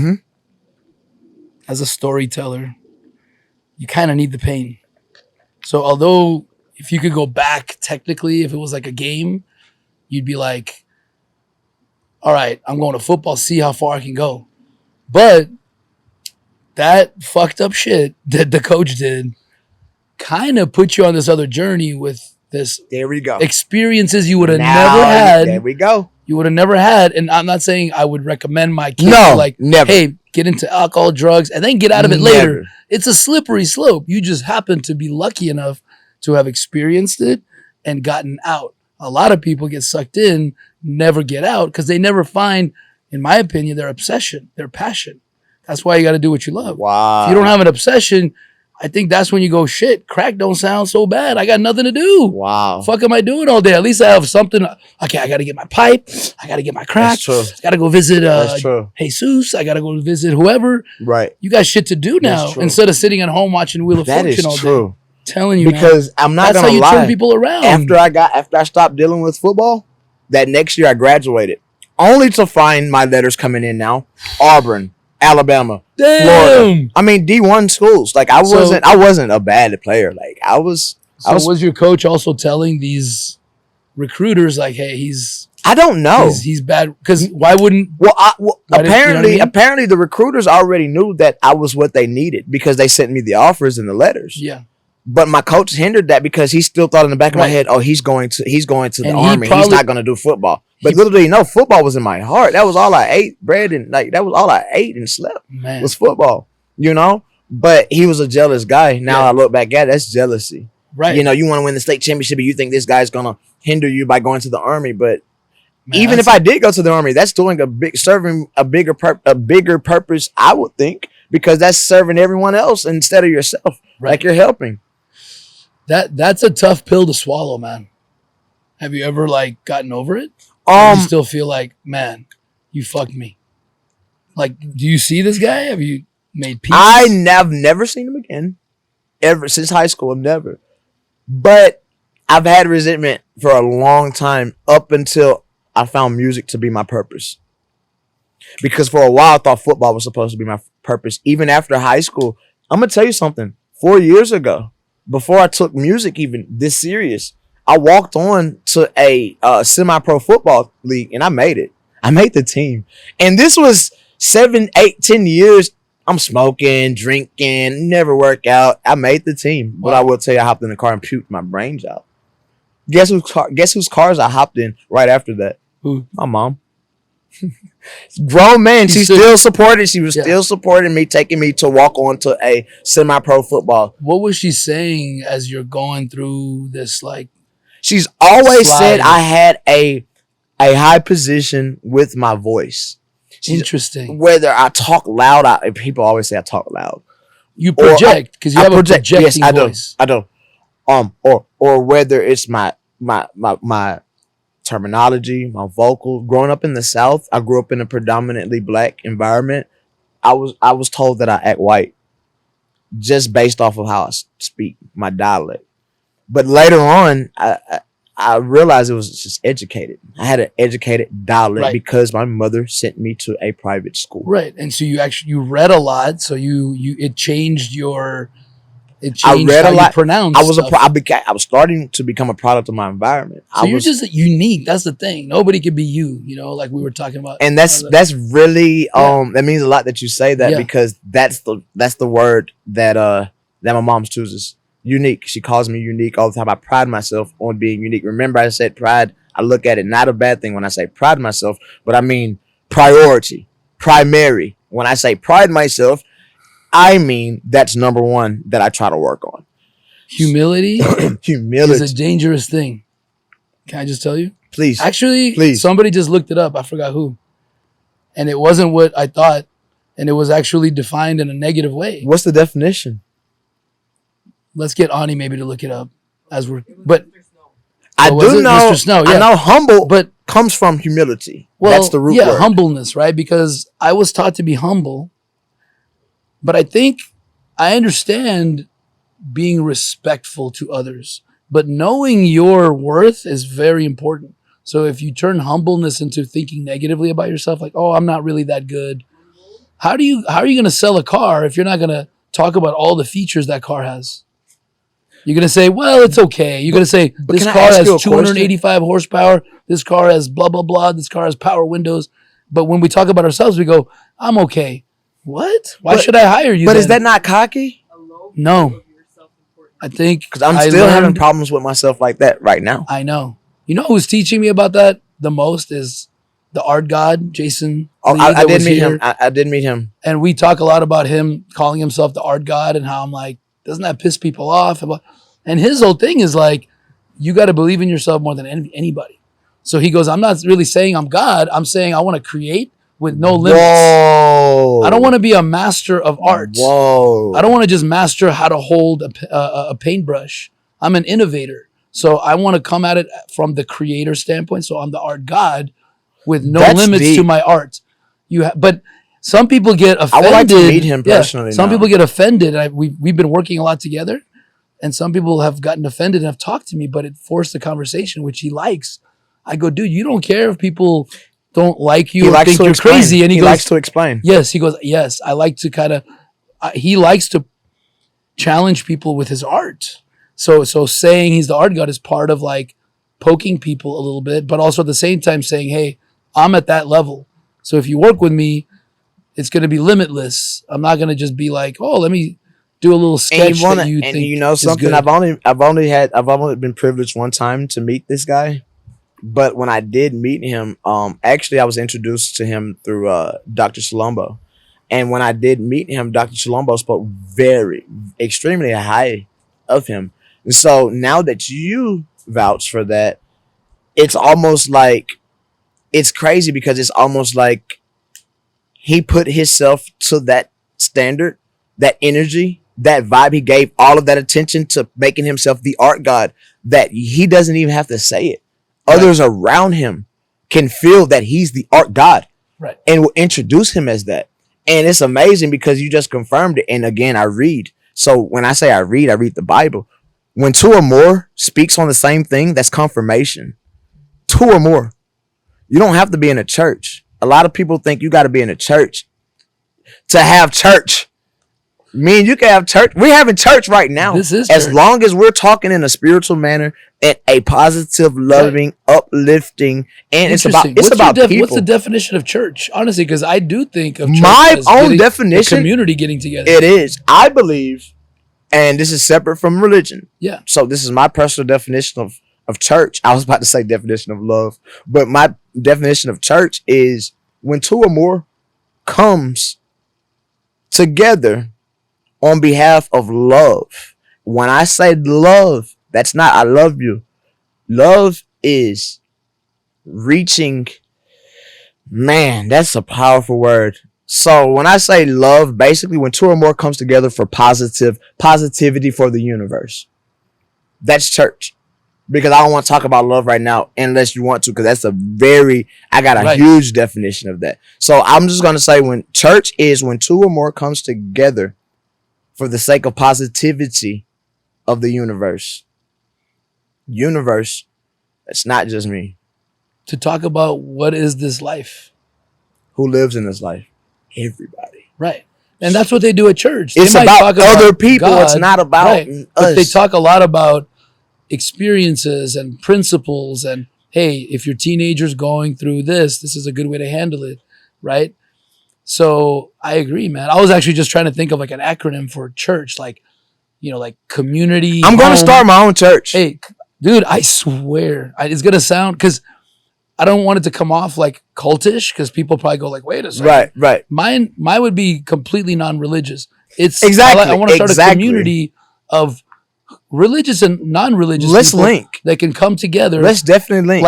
as a storyteller, you kind of need the pain. So although if you could go back technically, if it was like a game, you'd be like, all right, I'm going to football, see how far I can go. But that fucked up shit that the coach did kind of put you on this other journey with this. There we go. Experiences you would have never had. There we go. You would have never had. And I'm not saying I would recommend my kids never. Hey, get into alcohol, drugs, and then get out of it later. It's a slippery slope. You just happen to be lucky enough to have experienced it and gotten out. A lot of people get sucked in, never get out because they never find, in my opinion, their obsession, their passion. That's why you got to do what you love. Wow. If you don't have an obsession, I think that's when you go, shit, crack don't sound so bad. I got nothing to do. Wow. Fuck am I doing all day? At least I have something. Okay, I got to get my pipe. I got to get my crack. That's true. I got to go visit That's true. Jesus. I got to go visit whoever. Right. You got shit to do now instead of sitting at home watching Wheel of Fortune all day. True. Telling you, because man, I'm not going to lie. That's how you turn people around. After I stopped dealing with football, that next year I graduated, only to find my letters coming in now. Auburn, Alabama, Florida. I mean D1 schools. Like I wasn't a bad player. Like I was. Was your coach also telling these recruiters like, hey, I don't know. He's bad because why wouldn't? Apparently the recruiters already knew that I was what they needed because they sent me the offers and the letters. Yeah. But my coach hindered that because he still thought in the back of my head, oh, he's going to the Army. He's not going to do football. But little did he know, football was in my heart. That was all I ate, bread, and that was all I ate and slept. Man. Was football, you know. But he was a jealous guy. Now I look back at it, that's jealousy, right? You know, you want to win the state championship, but you think this guy's going to hinder you by going to the Army. But even if I did go to the Army, that's doing serving a bigger purpose, I would think, because that's serving everyone else instead of yourself. Right. Like you're helping. That's a tough pill to swallow, man. Have you ever gotten over it? Or do you still feel like, man, you fucked me? Like, do you see this guy? Have you made peace? I've never seen him again. Ever since high school, never. But I've had resentment for a long time up until I found music to be my purpose. Because for a while I thought football was supposed to be my purpose. Even after high school, I'm gonna tell you something. 4 years ago, before I took music even this serious, I walked on to a semi-pro football league and I made it. I made the team. And this was 7, 8, 10 years. I'm smoking, drinking, never work out. I made the team. But I will tell you, I hopped in the car and puked my brains out. Guess whose cars I hopped in right after that? Who? My mom. Grown man. She still supported. She was still supporting me, taking me to walk on to a semi-pro football. What was she saying as you're going through this, like? She's always said I had a high position with my voice. Interesting. Whether I talk loud, people always say I talk loud. You project because you have a projecting voice. I do. Or whether it's my terminology, my vocal. Growing up in the South, I grew up in a predominantly black environment. I was told that I act white just based off of how I speak, my dialect. But later on, I realized it was just educated. I had an educated dialect because my mother sent me to a private school. Right, and so you read a lot, so it changed your. I read a lot. Pronounced. I was starting to become a product of my environment. So you're just unique. That's the thing. Nobody could be you. Like we were talking about. And that's really that means a lot that you say that because that's the word that my mom chooses. Unique. She calls me unique all the time. I pride myself on being unique. Remember, I said pride. I look at it not a bad thing when I say pride myself, but I mean priority, primary. When I say pride myself, I mean that's number one that I try to work on. Humility. Humility is a dangerous thing. Can I just tell you? Please. Actually, please. Somebody just looked it up. I forgot who. And it wasn't what I thought. And it was actually defined in a negative way. What's the definition? Let's get Ani maybe to look it up as we're. But I do know. Mr. Snow, I know humble, but comes from humility. Well, that's the root word. Humbleness, right? Because I was taught to be humble, but I think I understand being respectful to others. But knowing your worth is very important. So if you turn humbleness into thinking negatively about yourself, like, oh, I'm not really that good. How are you going to sell a car if you're not going to talk about all the features that car has? You're going to say, well, it's okay. You're going to say, this car has 285 horsepower. This car has blah, blah, blah. This car has power windows. But when we talk about ourselves, we go, I'm okay. What? Why should I hire you? But then? Is that not cocky? No. I think. Because I'm still having problems with myself like that right now. I know. You know who's teaching me about that the most is the art god, Jason. Oh, I did meet him. I did meet him. And we talk a lot about him calling himself the art god and how I'm like, doesn't that piss people off? And his whole thing is like, you got to believe in yourself more than anybody. So he goes, I'm not really saying I'm God. I'm saying I want to create with no limits. Whoa. I don't want to be a master of art. Whoa. I don't want to just master how to hold a paintbrush. I'm an innovator. So I want to come at it from the creator standpoint. So I'm the art god with no limits to my art. But some people get offended. I would like to meet him personally. Some people get offended. We've been working a lot together, and some people have gotten offended and have talked to me, but it forced the conversation, which he likes. I go, dude, you don't care if people don't like you or think you're crazy. And he goes, likes to explain. Yes, he goes, yes, I like to kind of, he likes to challenge people with his art. So saying he's the art god is part of like poking people a little bit, but also at the same time saying, hey, I'm at that level. So if you work with me, it's going to be limitless. I'm not going to just be like, oh, let me do a little sketch that you think you know something. I've only been privileged one time to meet this guy, but when I did meet him, actually I was introduced to him through Dr. Shalombo, and when I did meet him, Dr. Shalombo spoke extremely high of him, and so now that you vouch for that, it's almost like it's crazy because it's almost like he put himself to that standard, that energy, that vibe. He gave all of that attention to making himself the art god that he doesn't even have to say it. Right. Others around him can feel that he's the art god, right, and will introduce him as that. And it's amazing because you just confirmed it. And again, I read. So when I say I read the Bible. When two or more speaks on the same thing, that's confirmation. Two or more. You don't have to be in a church. A lot of people think you got to be in a church to have church. Me and you can have church. We're having church right now. This is as church. long as we're talking in a spiritual manner and a positive, loving, uplifting, and it's about people. What's the definition of church? Honestly, because I do think of church My as own the definition. community getting together. It is. I believe, and this is separate from religion. Yeah. So this is my personal definition of church. I was about to say definition of love, but my definition of church is when two or more comes together on behalf of love. When I say love, that's not I love you. Love is reaching. Man, that's a powerful word. So when I say love, basically when two or more comes together for positivity for the universe, that's church. Because I don't want to talk about love right now unless you want to, because that's I got a huge definition of that. So I'm just going to say when church is when two or more comes together for the sake of positivity of the universe. Universe, that's not just me. To talk about what is this life? Who lives in this life? Everybody. Right. And that's what they do at church. It's about other people. God, it's not about us. But they talk a lot about experiences and principles and, hey, if your teenager's going through this is a good way to handle it, right? So I agree, man. I was actually just trying to think of like an acronym for church, like, like community. I'm going to start my own church. Hey, dude, I swear, it's going to sound, because I don't want it to come off like cultish, because people probably go like, wait a second. Right. Mine would be completely non-religious. It's exactly. I want to start a community of religious and non-religious. Let's people link. that can come together. Let's definitely link.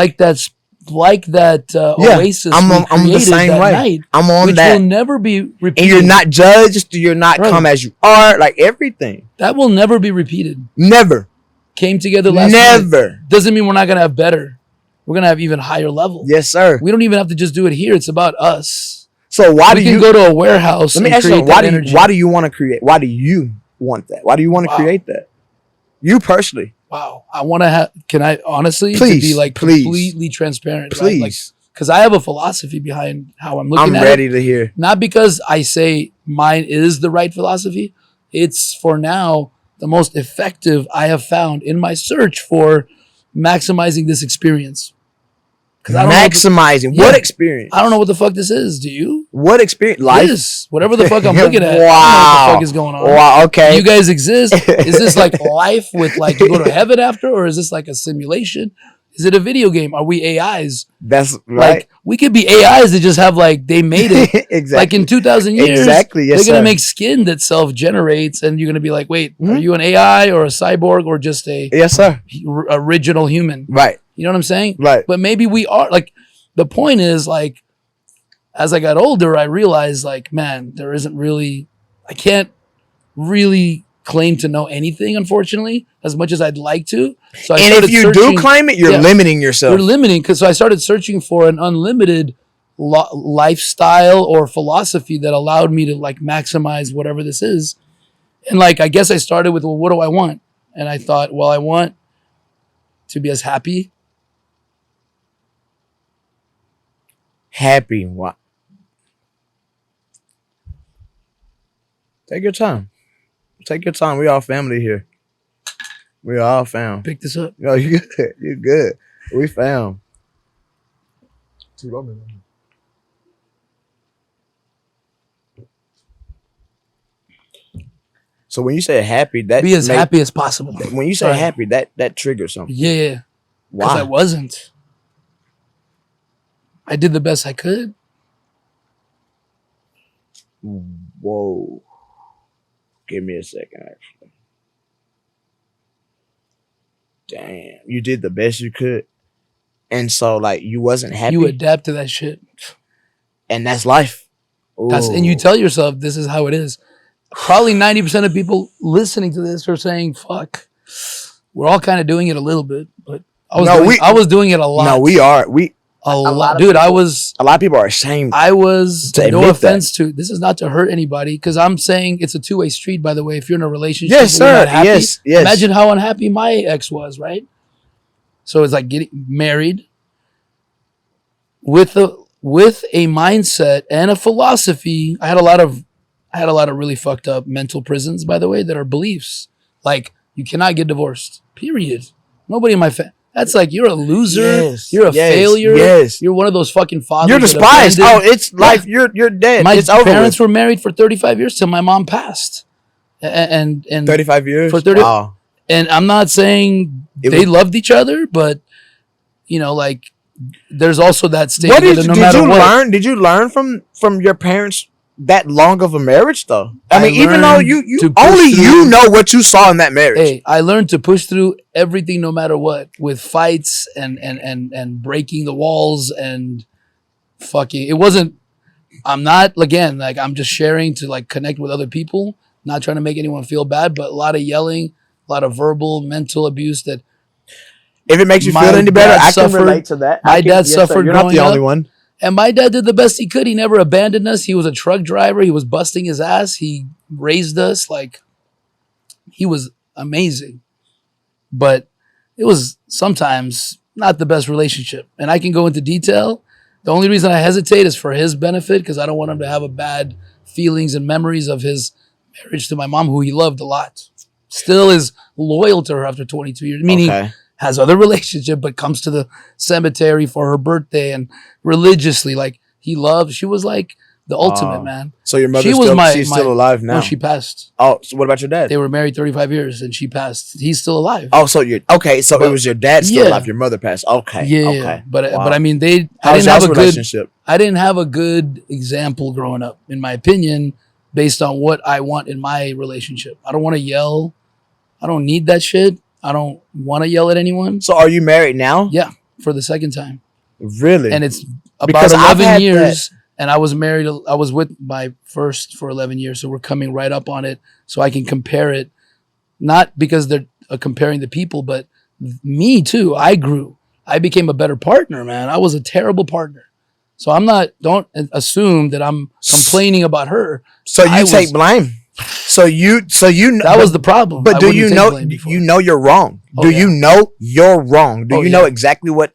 Like that oasis. I'm the same way. Night, I'm on which that. Will never be repeated. And you're not judged. You're not come as you are. Like everything. That will never be repeated. Never. Came together last Never. Night. Doesn't mean we're not gonna have better. We're gonna have even higher level. Yes, sir. We don't even have to just do it here. It's about us. So why do you go to a warehouse? Let me ask you, why do you want to create? Why do you want that? Why do you want to create that? You personally. Wow. I want to have, can I honestly please, to be like completely transparent? Please. Right? Like, because I have a philosophy behind how I'm looking at it. I'm ready to hear. Not because I say mine is the right philosophy. It's for now the most effective I have found in my search for maximizing this experience. Maximizing what experience? I don't know what the fuck this is. Do you? What experience? Life? This, whatever the fuck I'm looking at. Wow. I don't know what the fuck is going on. Wow. Okay. You guys exist. Is this like life with like you go to heaven after, or is this like a simulation? Is it a video game? Are we AIs? That's right. Like we could be AIs that just have like they made it. Exactly. Like in 2,000 years, exactly. Yes, they're gonna make skin that self-generates, and you're gonna be like, wait, are you an AI or a cyborg or just a yes, sir, original human? Right. You know what I'm saying? Right. But maybe we are like. The point is, like, as I got older, I realized, like, man, I can't really claim to know anything, unfortunately, as much as I'd like to. So I and if you do claim it, you're limiting yourself. You're limiting, so I started searching for an unlimited lifestyle or philosophy that allowed me to, like, maximize whatever this is. And, like, I guess I started with, well, what do I want? And I thought, well, I want to be as happy. Happy. What? Take your time. Take your time. We all family here. We all fam. Pick this up. Yo, you good. You good. We fam. So when you say happy, that be as happy as possible. When you say happy, that triggers something. Yeah. Because I wasn't. I did the best I could. Whoa. Give me a second, actually. Damn. You did the best you could. And so, like, you wasn't happy. You adapt to that shit. And that's life. And you tell yourself, this is how it is. Probably 90% of people listening to this are saying, fuck. We're all kind of doing it a little bit. But I was doing it a lot. No, we are. A lot. Dude, a lot of people are ashamed. I was, no offense to, this is not to hurt anybody, because I'm saying it's a two-way street, by the way. If you're in a relationship, yes, sir. Not happy, yes. Imagine how unhappy my ex was, right? So it's like getting married with a mindset and a philosophy. I had a lot of I had a lot of really fucked up mental prisons, by the way, that are beliefs. Like, you cannot get divorced. Period. Nobody in my family. That's like, you're a loser. Yes, You're a failure. Yes. You're one of those fucking fathers. You're despised. that abandoned- It's life. You're dead. My it's over parents with. were married for 35 years till my mom passed. And 35 years? For 30 Wow. And I'm not saying It they was- loved each other, but, you know, like, there's also that state. What Did you learn? Did you learn from your parents that long of a marriage though? I mean, even though you to only push you through- know what you saw in that marriage. Hey, I learned to push through everything no matter what, with fights and breaking the walls and fucking. It wasn't. I'm not, again, like, I'm just sharing to like connect with other people, not trying to make anyone feel bad, but a lot of yelling, a lot of verbal, mental abuse that If it makes you My feel any better, dad I can suffered- relate to that. my I can- dad yes, sir. suffered You're not the growing only up. one. And my dad did the best he could. He never abandoned us. He was a truck driver. He was busting his ass. He raised us. Like, he was amazing. But it was sometimes not the best relationship. And I can go into detail. The only reason I hesitate is for his benefit, because I don't want him to have a bad feelings and memories of his marriage to my mom, who he loved a lot. Still is loyal to her after 22 years. Meaning, Okay. has other relationship, but comes to the cemetery for her birthday and religiously, like, he loves. She was like the ultimate, man. So your mother She was she's my- still alive now. No, she passed. Oh, so what about your dad? They were married 35 years and she passed. He's still alive. Oh, so you're okay. So But- it was your dad still yeah. alive. Your mother passed. Okay. Yeah, Okay. but Wow. but I mean, I How's didn't have y'all's a good. relationship? I didn't have a good example growing up, in my opinion, based on what I want in my relationship. I don't want to yell. I don't need that shit. I don't want to yell at anyone. So are you married now? Yeah, for the second time. Really? And it's about Because I've 11 had years, and I was married. I was with my first for 11 years, so we're coming right up on it, so I can compare it. Not because they're comparing the people, but me too. I grew. I became a better partner, man. I was a terrible partner, so I'm not. Don't assume that I'm complaining about her. So you I take was- blame. So you That was the problem. But I do wouldn't you take know blame before. you know you're wrong? Oh, Do yeah. you know you're wrong? Do Oh, you know yeah. exactly what?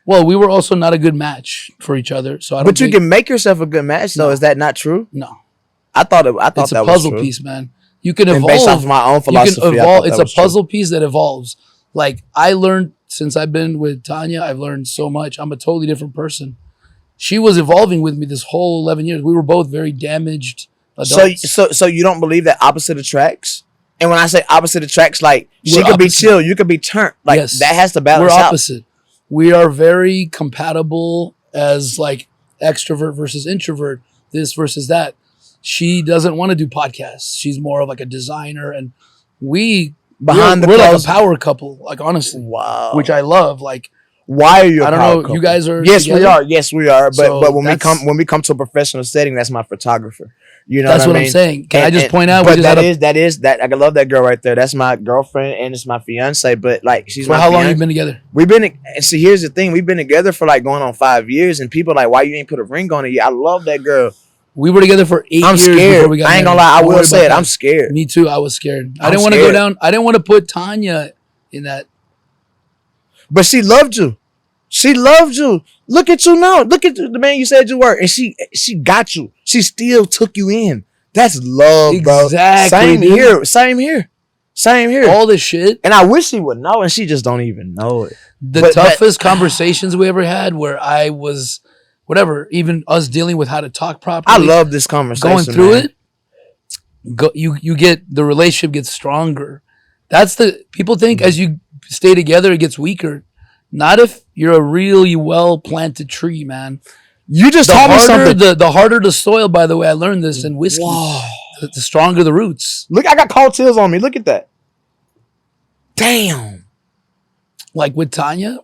Well, we were also not a good match for each other, so I don't. But you think- can make yourself a good match. So No. is that not true? no. I thought It's that a puzzle was true. piece, man. You can And evolve. based off of my own philosophy, You can I evolve. thought It's that a was true. puzzle piece that evolves. Like, I learned since I've been with Tanya, I've learned so much. I'm a totally different person. She was evolving with me this whole 11 years. We were both very damaged adults. So you don't believe that opposite attracts? And when I say opposite attracts, like she We're could be opposite. chill, you could be turned. Like Yes. that has to We're balance out. opposite. We are very compatible as like extrovert versus introvert, this versus that. She doesn't want to do podcasts. She's more of like a designer, and we're like a closed- power couple, like, honestly, Wow. which I love. Like, Why are you? I don't know. You guys are. Yes, we together? are. Yes, we are. But So but when that's- we come to a professional setting, that's my photographer. You know That's what what I mean? I'm saying. Can I just And- point out? But We just had that is I love that girl right there. That's my girlfriend and it's my fiance. But like she's for my how long fiance. you been together? We've been and see here's the thing. We've been together for like going on 5 years, and people are like, why you ain't put a ring on it yet? I love that girl. We were together for 8 I'm years scared. before we got I ain't gonna married. lie. I Don't worry will say about it. that. I'm scared. Me too. I was scared. I I'm didn't want to go scared. down. I didn't want to put Tanya in that. But she loved you. She loved you. Look at you now. Look at the man you said you were, and she got you. She still took you in. That's love, bro. Exactly, Same dude. here. Same here. Same here. All this shit. And I wish she would know, and she just don't even know it. The But toughest conversations we ever had, where I was, whatever, even us dealing with how to talk properly. I love this conversation. going through man. it. You get the relationship gets stronger. That's the people think as you stay together it gets weaker. Not if you're a really well planted tree, man. You just The told me harder something. the harder the soil. By the way, I learned this in whiskey. Whoa. The stronger the roots. Look, I got cold chills on me. Look at that. Damn. Like with Tanya,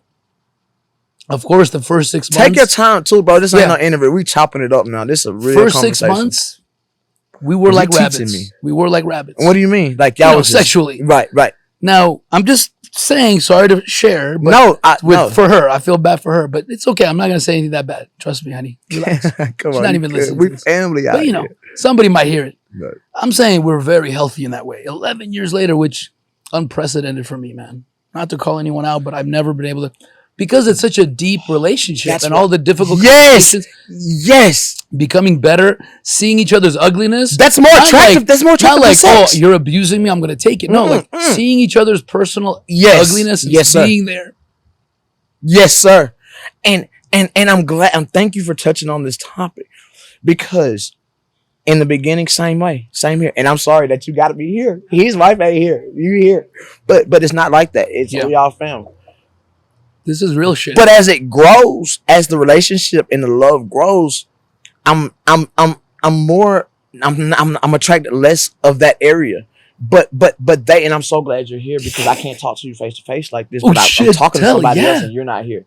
of course, the first 6 months. Take your time too, bro. This ain't Yeah. no interview. We chopping it up now. This is a real First 6 conversation. months, we were You like teaching rabbits. me. We were like rabbits. What do you mean? Like You y'all know, was just- sexually. Right. Now, I'm just saying, sorry to share, but No, for her, I feel bad for her, but it's okay. I'm not gonna say anything that bad. Trust me, honey. Relax. Come She's on, not you even good. listening We to this. family out But you know, here. somebody might hear it. Right. I'm saying we're very healthy in that way. 11 years later, which unprecedented for me, man. Not to call anyone out, but I've never been able to because it's such a deep relationship That's and what- all the difficult Yes. conversations, Yes. becoming better, seeing each other's ugliness. That's more Not attractive. like- That's more Not attractive like, than sex. oh, you're abusing me, I'm going to take it. No, like seeing each other's personal Yes. ugliness and Yes, sir. being there. Yes, sir. And I'm glad. Thank you for touching on this topic, because in the beginning, same way, same here. And I'm sorry that you got to be here. His wife ain't here. You here, but it's not like that. It's we all family. This is real shit. But as it grows, as the relationship and the love grows, I'm attracted less of that area. But they, and I'm so glad you're here, because I can't talk to you face to face like this. Oh, But I'm shit, talking to tell, somebody yeah. else, and you're not here.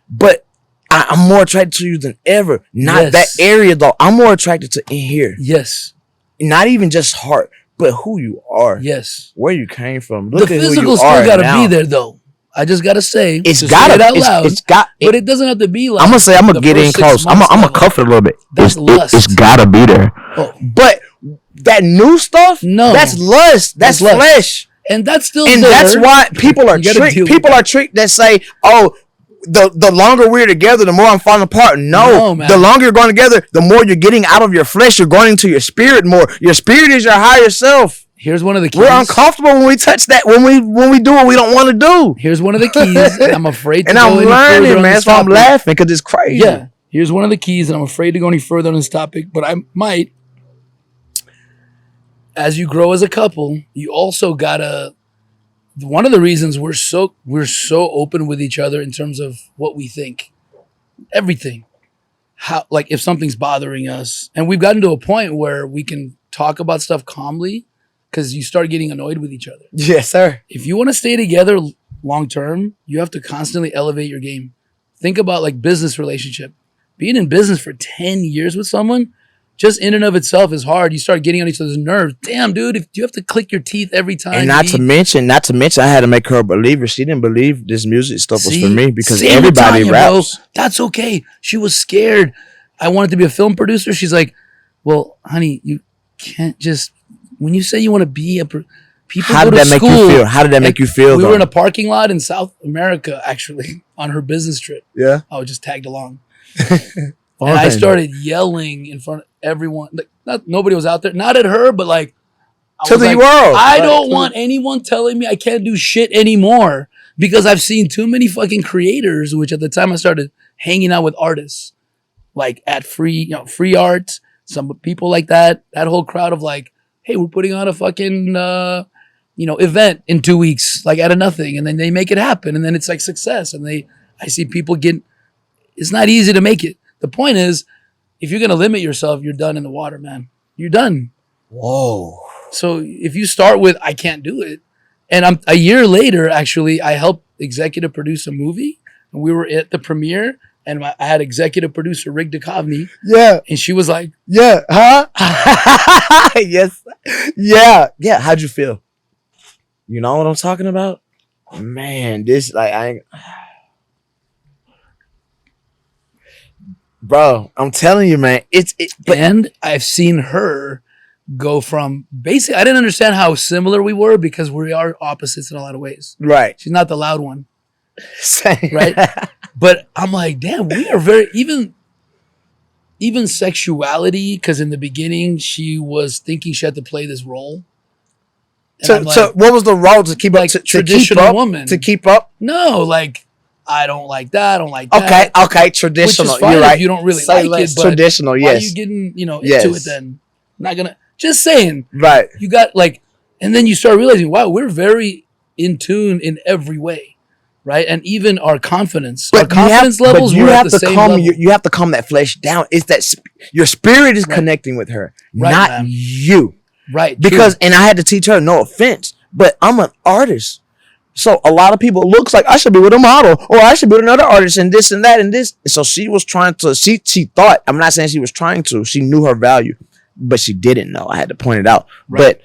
But I'm more attracted to you than ever. Not Yes. that area though. I'm more attracted to in here. Yes. Not even just heart, but who you are. Yes. Where you came from. The Look at who physical you still are gotta now. be there though. I just gotta say, It's to gotta. say it out It's, loud. it's got. But it doesn't have to be like. I'm gonna the get in first 6 close. I'm months gonna level. cuff it a little bit. That's lust. It's gotta be there. Oh. But that new stuff, No. that's lust. That's That's lust. flesh. And that's still And there. that's why people are You gotta deal with tricked that say, oh, the longer we're together, the more I'm falling apart. No, man. the longer you're going together, the more you're getting out of your flesh. You're going into your spirit more. Your spirit is your higher self. Here's one of the keys. We're uncomfortable when we touch that. When we do what we don't want to do. Here's one of the keys. And I'm afraid to And go I'm any further learning, on man. this So I'm topic. laughing because it's crazy. Yeah. Here's one of the keys, and I'm afraid to go any further on this topic, but I might. As you grow as a couple, you also gotta. One of the reasons we're so open with each other in terms of what we think, everything, how, like if something's bothering us, and we've gotten to a point where we can talk about stuff calmly, because you start getting annoyed with each other. Yes, sir. If you want to stay together long term, you have to constantly elevate your game. Think about like business relationship. Being in business for 10 years with someone, just in and of itself is hard. You start getting on each other's nerves. Damn, dude, if you have to click your teeth every time. And not to mention, I had to make her a believer. She didn't believe this music stuff was See? for me, because Same everybody with Tanya, raps. bro. That's okay. She was scared. I wanted to be a film producer. She's like, well, honey, you can't just, when you say you want to be people How go did to that make you school. feel? How did that make you feel? We though? were in a parking lot in South America, actually, on her business trip. Yeah. I was just tagged along. And I started yelling in front of everyone. Like, nobody was out there. Not at her, but like, To the world. I Like, don't want anyone telling me I can't do shit anymore, because I've seen too many fucking creators, which at the time I started hanging out with artists, like at free art, some people like that whole crowd of like, hey, we're putting on a fucking, event in 2 weeks, like out of nothing. And then they make it happen. And then it's like success. And I see people it's not easy to make it. The point is, if you're going to limit yourself, you're done in the water, man. You're done. Whoa. So if you start with, I can't do it. And a year later, actually, I helped executive produce a movie. And we were at the premiere. And I had executive producer Rick Dukhovny. Yeah. And she was like, Yeah. Huh? Yes. Yeah. Yeah. How'd you feel? You know what I'm talking about? Man, this Bro, I'm telling you, man. and I've seen her go from basically, I didn't understand how similar we were, because we are opposites in a lot of ways. Right. She's not the loud one, Same. right? But I'm like, damn, we are very, even sexuality, because in the beginning, she was thinking she had to play this role. And I'm like, So what was the role to keep up? like To traditional keep up, woman. To keep up? no, like, I don't like that, I don't like that. Okay. Which Traditional. is fine You're if right. you don't really Say like less. it, but Traditional, why yes. are you getting, Yes. into it then? Not gonna, just saying. Right. You got like, and then you start realizing, wow, we're very in tune in every way, right? And even our confidence levels you were have at the to same calm. level. You have to calm that flesh down. It's that your spirit is Right. connecting with her, Right, not man. you. Right. Because, true. and I had to teach her, no offense, but I'm an artist. So a lot of people looks like I should be with a model, or I should be with another artist, and this and that and this. And so she was trying to. She thought. I'm not saying she was trying to. She knew her value, but she didn't know. I had to point it out. Right. But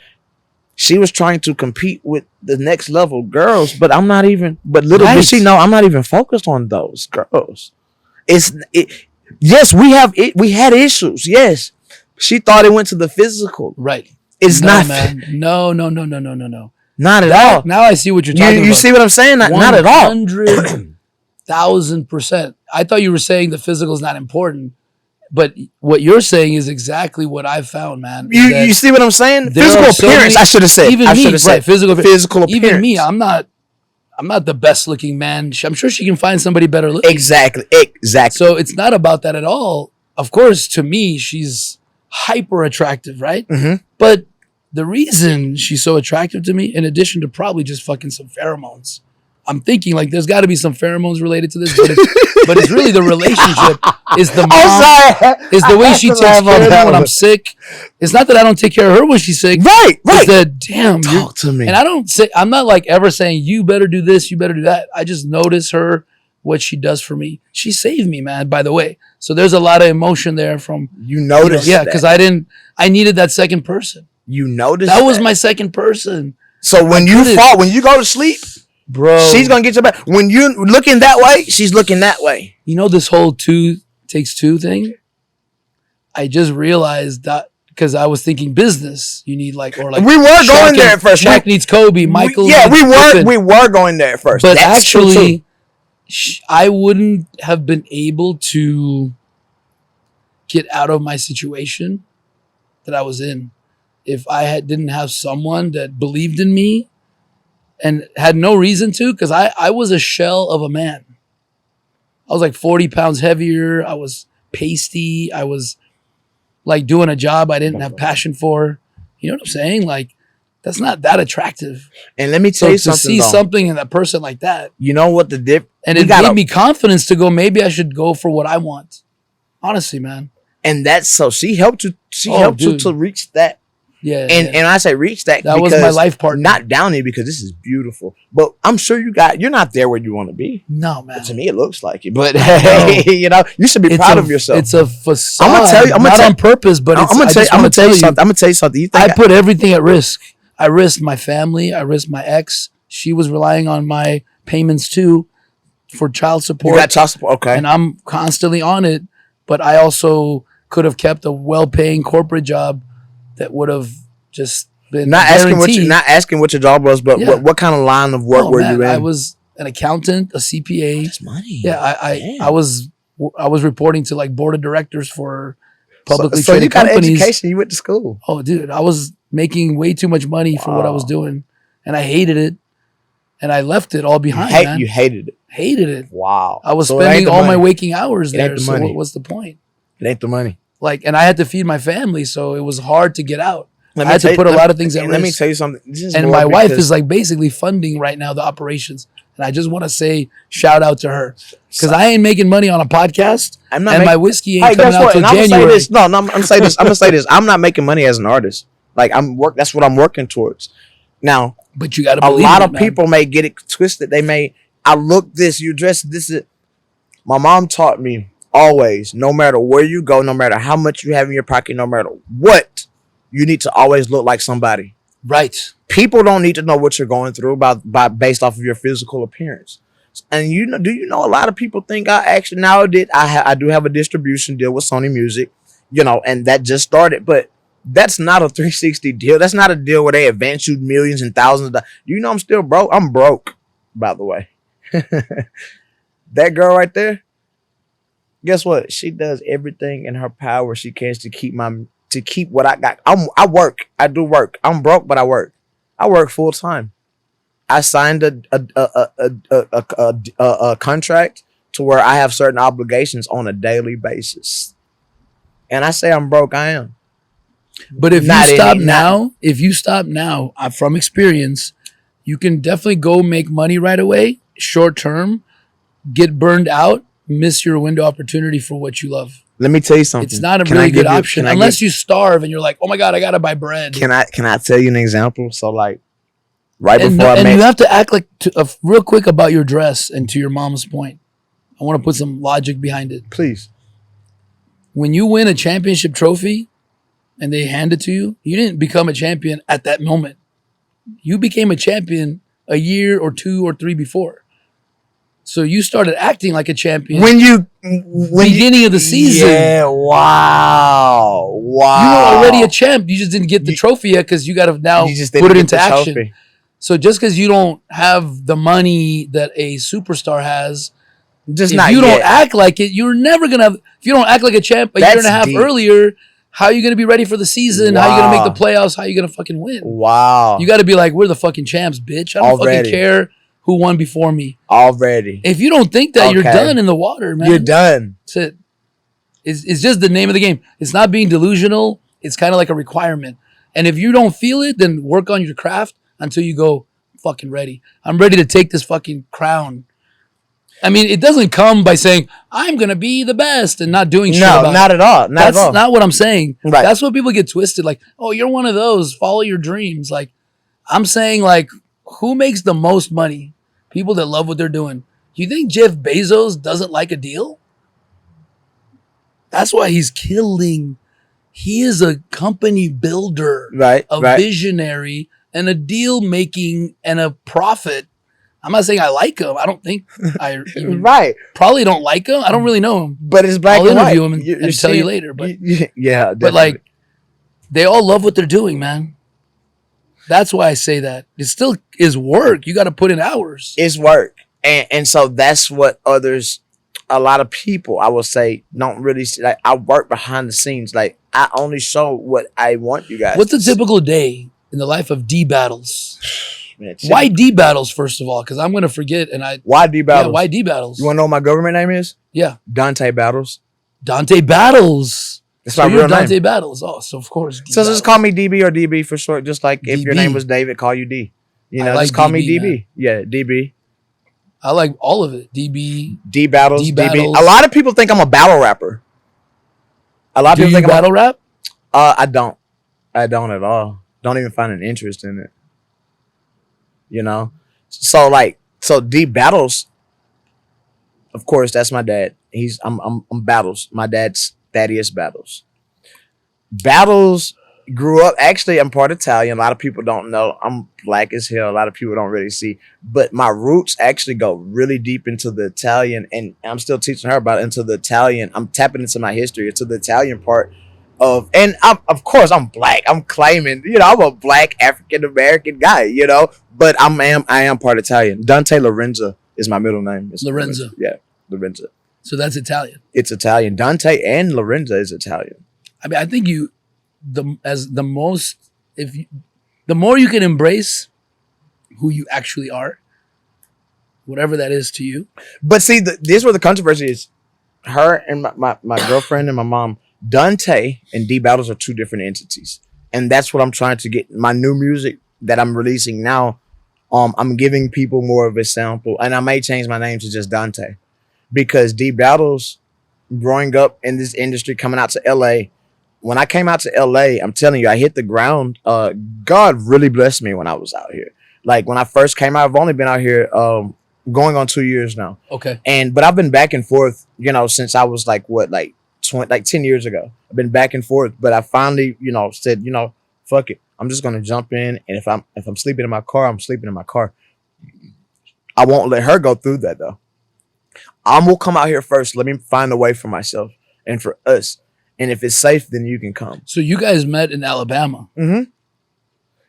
she was trying to compete with the next level girls. But I'm not even. But little Right. did she know, I'm not even focused on those girls. Yes, we had issues. Yes, she thought it went to the physical. Right. It's No, not. man. No. Not at all. Now I see what you're talking about. You see what I'm saying? Not at all. 100%. 1,000%. I thought you were saying the physical is not important, but what you're saying is exactly what I've found, man. You see what I'm saying? There Physical are so appearance. many- I should have said. Even I me, should have said right, physical appearance. Even me, I'm not the best looking man. I'm sure she can find somebody better looking. Exactly. So it's not about that at all. Of course, to me, she's hyper attractive, right? Mhm. But the reason she's so attractive to me, in addition to probably just fucking some pheromones, I'm thinking like there's got to be some pheromones related to this, but it's really the relationship. Is the mom, is the way she takes care of me when I'm sick. It's not that I don't take care of her when she's sick. Right. It's that damn. Talk to me. And I'm not like ever saying you better do this, you better do that. I just notice her, what she does for me. She saved me, man, by the way. So there's a lot of emotion there from You noticed yeah, because I needed that second person. You noticed That was my second person. So when you fall, when you go to sleep, bro, she's gonna get you back. When you're looking that way, she's looking that way. You know this whole 2 takes 2 thing? I just realized that because I was thinking business. You need like We were going there at first. Shaq needs Kobe. Michael. Yeah, needs Pippen. we were going there at first. But That's true, too. actually, I wouldn't have been able to get out of my situation that I was in if I didn't have someone that believed in me and had no reason to, because I was a shell of a man. I was like 40 pounds heavier. I was pasty. I was like doing a job I didn't have passion for. You know what I'm saying? Like, that's not that attractive. And let me tell you something. To see something in a person like that, you know what the dip, and it gave me confidence to go. Maybe I should go for what I want. Honestly, man. And that's so she helped you. She helped you to reach that. Yeah. And I say reach that. That was my life partner. Not downing because this is beautiful, but I'm sure you're not there where you want to be. No, man. But to me, it looks like it. But hey, you know, you should be proud of yourself. It's a facade. I'm gonna tell you. Not on purpose, but I'm gonna tell you something. I'm gonna tell you something. You think I put everything at risk. I risked my family. I risked my ex. She was relying on my payments too for child support. You got child support, okay? And I'm constantly on it. But I also could have kept a well-paying corporate job that would have just been not asking what your job was, but what kind of line of work were you in? I was an accountant, a CPA. That's money. Yeah, I was reporting to like board of directors for publicly traded companies. So you got education. You went to school. Oh, dude, I was making way too much money for what I was doing, and I hated it, and I left it all behind. You hated it. Hated it. Wow. I was spending all my waking hours there. So what was the point? It ain't the money. Like, and I had to feed my family, so it was hard to get out. I had to put a lot of things at risk. Let me tell you something. And my wife is like basically funding right now the operations. And I just want to say shout out to her. Because I ain't making money on a podcast. My whiskey ain't coming out till January. I'm gonna say this. I'm gonna say this. I'm not making money as an artist. Like that's what I'm working towards. Now, but you gotta a lot of people may get it twisted. They may, I look this, you dress this. My mom taught me always, no matter where you go, no matter how much you have in your pocket, no matter what, you need to always look like somebody. Right. People don't need to know what you're going through based off of your physical appearance. And do you know a lot of people think I do have a distribution deal with Sony Music, and that just started, but that's not a 360 deal. That's not a deal where they advance you millions and thousands of dollars. I'm still broke. I'm broke, by the way. That girl right there, guess what? She does everything in her power she can to keep what I got. I work. I do work. I'm broke, but I work. I work full time. I signed a contract to where I have certain obligations on a daily basis. And I say I'm broke. I am. But if you stop now, from experience, you can definitely go make money right away, short term, get burned out, miss your window opportunity for what you love. Let me tell you something. It's not a really good option unless you starve and you're like, oh my God, I got to buy bread. Can I tell you an example? So like you have to act like real quick about your dress and to your mom's point. I want to put some logic behind it. Please. When you win a championship trophy and they hand it to you, you didn't become a champion at that moment. You became a champion a year or 2 or 3 before. So you started acting like a champion beginning of the season. Yeah, wow. You were already a champ. You just didn't get the trophy yet because you got to now put it into action. Trophy. So just because you don't have the money that a superstar has, Just if not you don't yet. act like it, you're never gonna have. If you don't act like a champ a year That's and a half deep. earlier, how are you gonna be ready for the season? How are you gonna Wow. make the playoffs? How are you gonna fucking win? Wow. You got to be like, we're the fucking champs, bitch. I don't Already. fucking care who won before me. Already. If you don't think that, you're Okay. done in the water, man. You're done. That's it. It's just the name of the game. It's not being delusional. It's kind of like a requirement. And if you don't feel it, then work on your craft until you go fucking ready. I'm ready to take this fucking crown. I mean, it doesn't come by saying, I'm going to be the best and not doing shit No, about not it. at all. Not That's at all. not what I'm saying. Right. That's what people get twisted. Like, oh, you're one of those. Follow your dreams. Like, I'm saying, like, who makes the most money? People that love what they're doing. You think Jeff Bezos doesn't like a deal? That's why he's killing. He is a company builder, Right. a Right. visionary, and a deal making and a prophet. I'm not saying I like him. I don't think I even Right. probably don't like him. I don't really know him. But it's black I'll and white. interview him and You're tell you seeing- later. But yeah, but like, they all love what they're doing, man. That's why I say that. It still is work. You got to put in hours. it's work, and so that's what others, a lot of people, I would say, don't really see. Like, I work behind the scenes. Like, I only show what I want you guys. What's a to see. typical day in the life of DBattles? Man, Why DBattles, first of all? Because I'm going to forget. And Why DBattles? Yeah, why DBattles? You want to know what my government name is? Yeah. Dante Battles. Dante Battles. That's So my you're real Dante name. Battles. Oh, so of course. So D-Battles. just call me DB or DB for short. Just like if your DB. name was David, call you D. You I know, like just call me DB, DB. man. Yeah, DB. I like all of it. DB. D Battles. DB. D-Battles. A lot of people think I'm a battle rapper. A lot of Do people you think battle rap? I don't. I don't at all. Don't even find an interest in it. You know? So D Battles, of course, that's my dad. I'm Battles. My dad's Thaddeus Battles. Battles grew up, actually, I'm part Italian. A lot of people don't know. I'm black as hell. A lot of people don't really see. But my roots actually go really deep into the Italian, and I'm still teaching her about it, into the Italian. I'm tapping into my history, into the Italian part of, and of course, I'm black. I'm claiming, I'm a black African American guy, but I am part Italian. Dante Lorenzo is my middle name. It's Lorenzo. Yeah, Lorenzo. So that's Italian. It's Italian. Dante and Lorenzo is Italian. I mean, I think the more you can embrace who you actually are, whatever that is to you. But see, this is where the controversy is. Her and my girlfriend and my mom, Dante and DBattles are two different entities. And that's what I'm trying to get. My new music that I'm releasing now, I'm giving people more of a sample. And I may change my name to just Dante. Because DBattles, growing up in this industry, coming out to LA, when I came out to LA, I'm telling you, I hit the ground. God really blessed me when I was out here. Like, when I first came out, I've only been out here going on 2 years now. Okay. But I've been back and forth, since I was 10 years ago. I've been back and forth, but I finally, said, fuck it. I'm just gonna jump in, and if I'm sleeping in my car, I'm sleeping in my car. I won't let her go through that though. I'm gonna come out here first. Let me find a way for myself and for us. And if it's safe, then you can come. So you guys met in Alabama. Mm-hmm.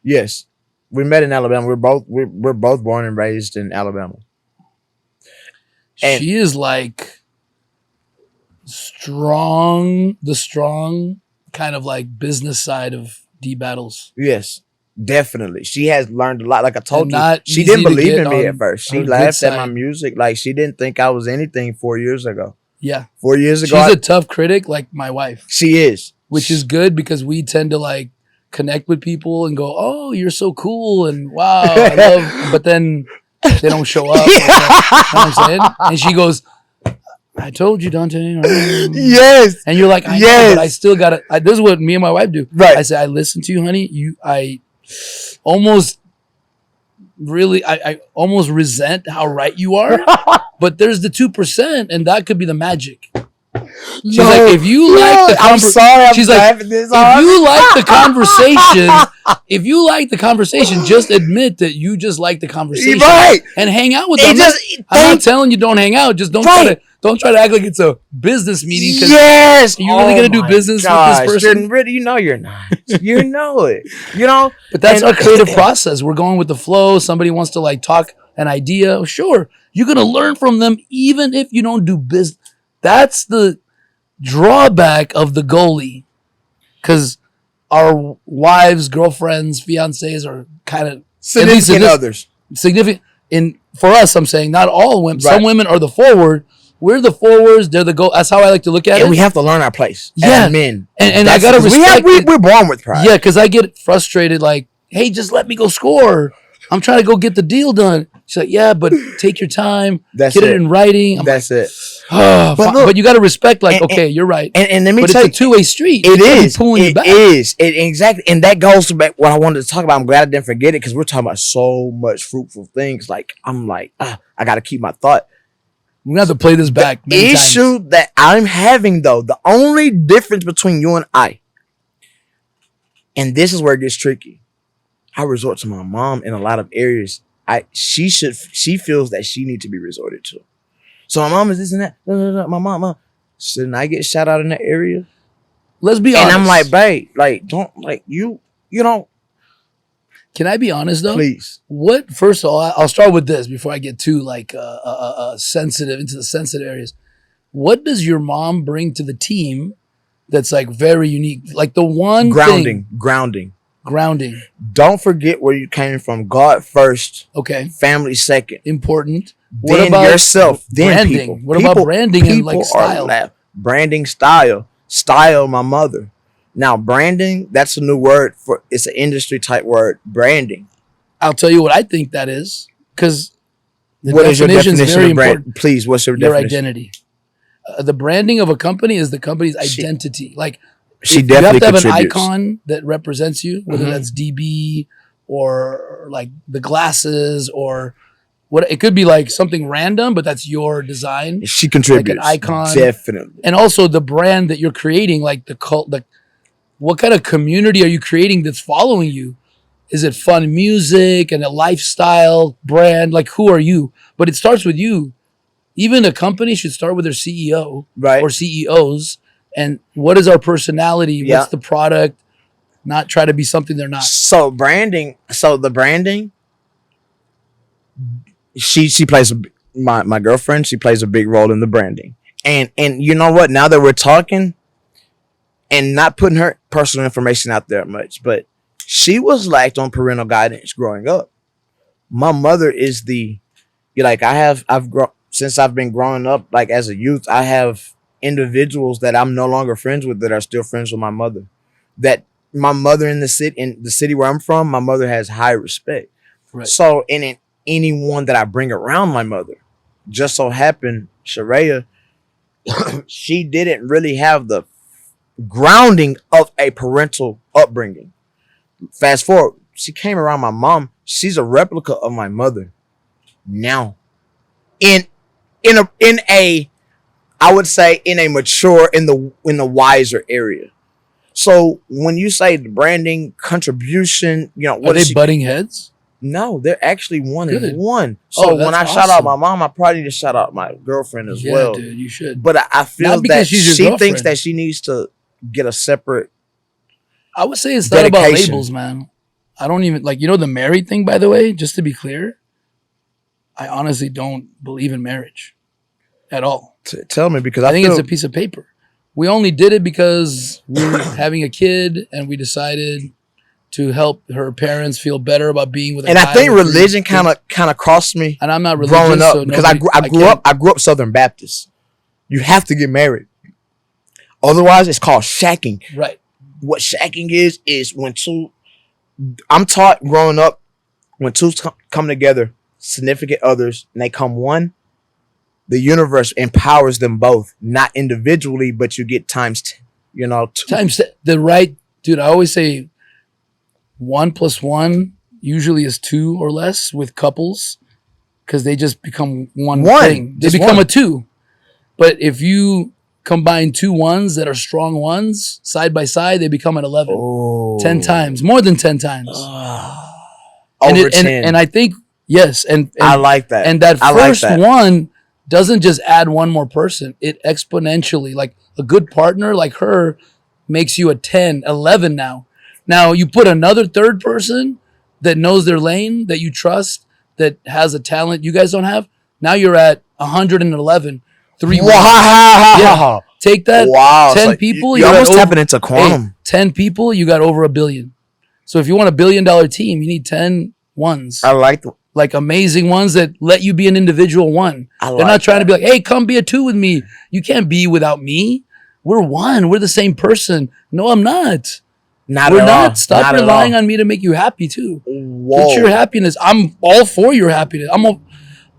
Yes, we met in Alabama. We're both born and raised in Alabama. And she is like the strong kind of like business side of DBattles. Yes, definitely. She has learned a lot. Like I told And you, not she easy didn't to believe get in me on at first. She her good laughed at my side. music. Like, she didn't think I was anything 4 years ago. Yeah. 4 years She's ago, a tough critic like my wife, she is. which is good because we tend to like connect with people and go, oh, you're so cool and wow, I love, but then they don't show up. You know what I'm saying? And she goes, I told you, Dante. Yes. And you're like, I know, Yes. but I still got to, this is what me and my wife do. Right. I say, I listen to you, honey. I almost really, I almost resent how right you are, but there's the 2% and that could be the magic. She's like, if you like the I'm sorry, I'm she's like, laughing this if hard. you like the conversation, if you like the conversation, just admit that you just like the conversation, Right. and hang out with It them. just- I'm not telling you don't hang out. Just don't Right. try to act like it's a business meeting. 'Cause Yes. you really gonna do my business with this gosh. person? You're really, you're not. You know it. But that's And- our creative process. We're going with the flow. Somebody wants to like talk an idea, sure, you're gonna learn from them even if you don't do business. That's the drawback of the goalie, because our wives, girlfriends, fiancés are kind of Significant others. significant in for us. I'm saying not all women. Right. Some women are the forward. We're the forwards. They're the goal. That's how I like to look at it. And we have to learn our place. Yeah. As men. And I gotta respect. We're born with pride. Yeah, because I get frustrated. Like, hey, just let me go score. I'm trying to go get the deal done. She's like, yeah, but take your time. Get it in writing. That's it. Oh, but you got to respect. Like, okay, you're right. And let me but tell you, it's a two-way street. It is. Pulling you back. It is. Exactly. And that goes to back what I wanted to talk about. I'm glad I didn't forget it because we're talking about so much fruitful things. Like, I'm like, I got to keep my thought. We're going to have to play this back. The issue that I'm having, though, the only difference between you and I, and this is where it gets tricky. I resort to my mom in a lot of areas. She feels that she needs to be resorted to. So my mom is this and that. My mom. Shouldn't I get shot out in that area? Let's be honest. And I'm like, babe, like, don't, like, you don't. Can I be honest, though? Please. First of all, I'll start with this before I get too, like, sensitive, into the sensitive areas. What does your mom bring to the team that's, like, very unique? Like, the one Grounding. Don't forget where you came from. God first. Okay. Family second. Important. What then about yourself? Then branding? people. What about branding and like style? Branding, style. Style, my mother. Now, branding, that's a new word it's an industry type word. Branding. I'll tell you what I think that is. Because what is your definition very of brand? important. Please, what's your definition? Your identity. The branding of a company is the company's identity. Like, she you definitely have to have contributes. an icon that represents you, whether that's DB or like the glasses or what. It could be like something random, but that's your design. She contributes. Like an icon. Definitely. And also the brand that you're creating, like the cult, like what kind of community are you creating that's following you? Is it fun music and a lifestyle brand? Like, who are you? But it starts with you. Even a company should start with their CEO or CEOs. And what is our personality? Yeah. What's the product? Not try to be something they're not. So the branding, she plays my girlfriend. She plays a big role in the branding. And you know what? Now that we're talking, and not putting her personal information out there much, but she was lacked on parental guidance growing up. My mother is since I've been growing up, like as a youth, I have individuals that I'm no longer friends with that are still friends with my mother. That my mother in the city where I'm from, my mother has high respect. Right. So in anyone that I bring around my mother, just so happened, Sharia, she didn't really have the grounding of a parental upbringing. Fast forward, she came around my mom. She's a replica of my mother. Now, in a I would say in a mature, in the wiser area. So when you say the branding contribution, are they butting heads? No, they're actually one and one. So when I awesome. shout out my mom, I probably need to shout out my girlfriend as well. Yeah, dude, you should. But I feel that she girlfriend. thinks that she needs to get a separate. I would say it's not about labels, man. I don't even the married thing. By the way, just to be clear, I honestly don't believe in marriage at all. Tell me, because I think it's a piece of paper. We only did it because we were having a kid and we decided to help her parents feel better about being with a and guy. I think religion kind of crossed me. And I'm not religious. Growing up, so because I grew up Southern Baptist. You have to get married. Otherwise, it's called shacking. Right. What shacking is when two, I'm taught growing up, when two come together, significant others, and they come one, the universe empowers them both, not individually, but you get times, two. Times the right, dude. I always say 1 + 1 usually is 2 or less with couples, because they just become one thing. They become a 2. But if you combine 2 ones that are strong ones side by side, they become an 11. Oh. 10 times, more than 10 times. Over 10. And I think, yes. And I like that. And that first one doesn't just add one more person. It exponentially, like a good partner like her makes you a 10, 11 now. Now you put another third person that knows their lane, that you trust, that has a talent you guys don't have. Now you're at 111. 3 wins. Wow. Yeah. Take that. Wow. 10 So people. You're almost got tapping into quantum. Hey, 10 people, you got over $1 billion. So if you want $1 billion team, you need 10 ones. I like amazing ones that let you be an individual one. They're not trying to be like, hey, come be a 2 with me. You can't be without me. We're one. We're the same person. No, I'm not. We're not. Stop relying on me to make you happy too. Whoa. Get your happiness. I'm all for your happiness.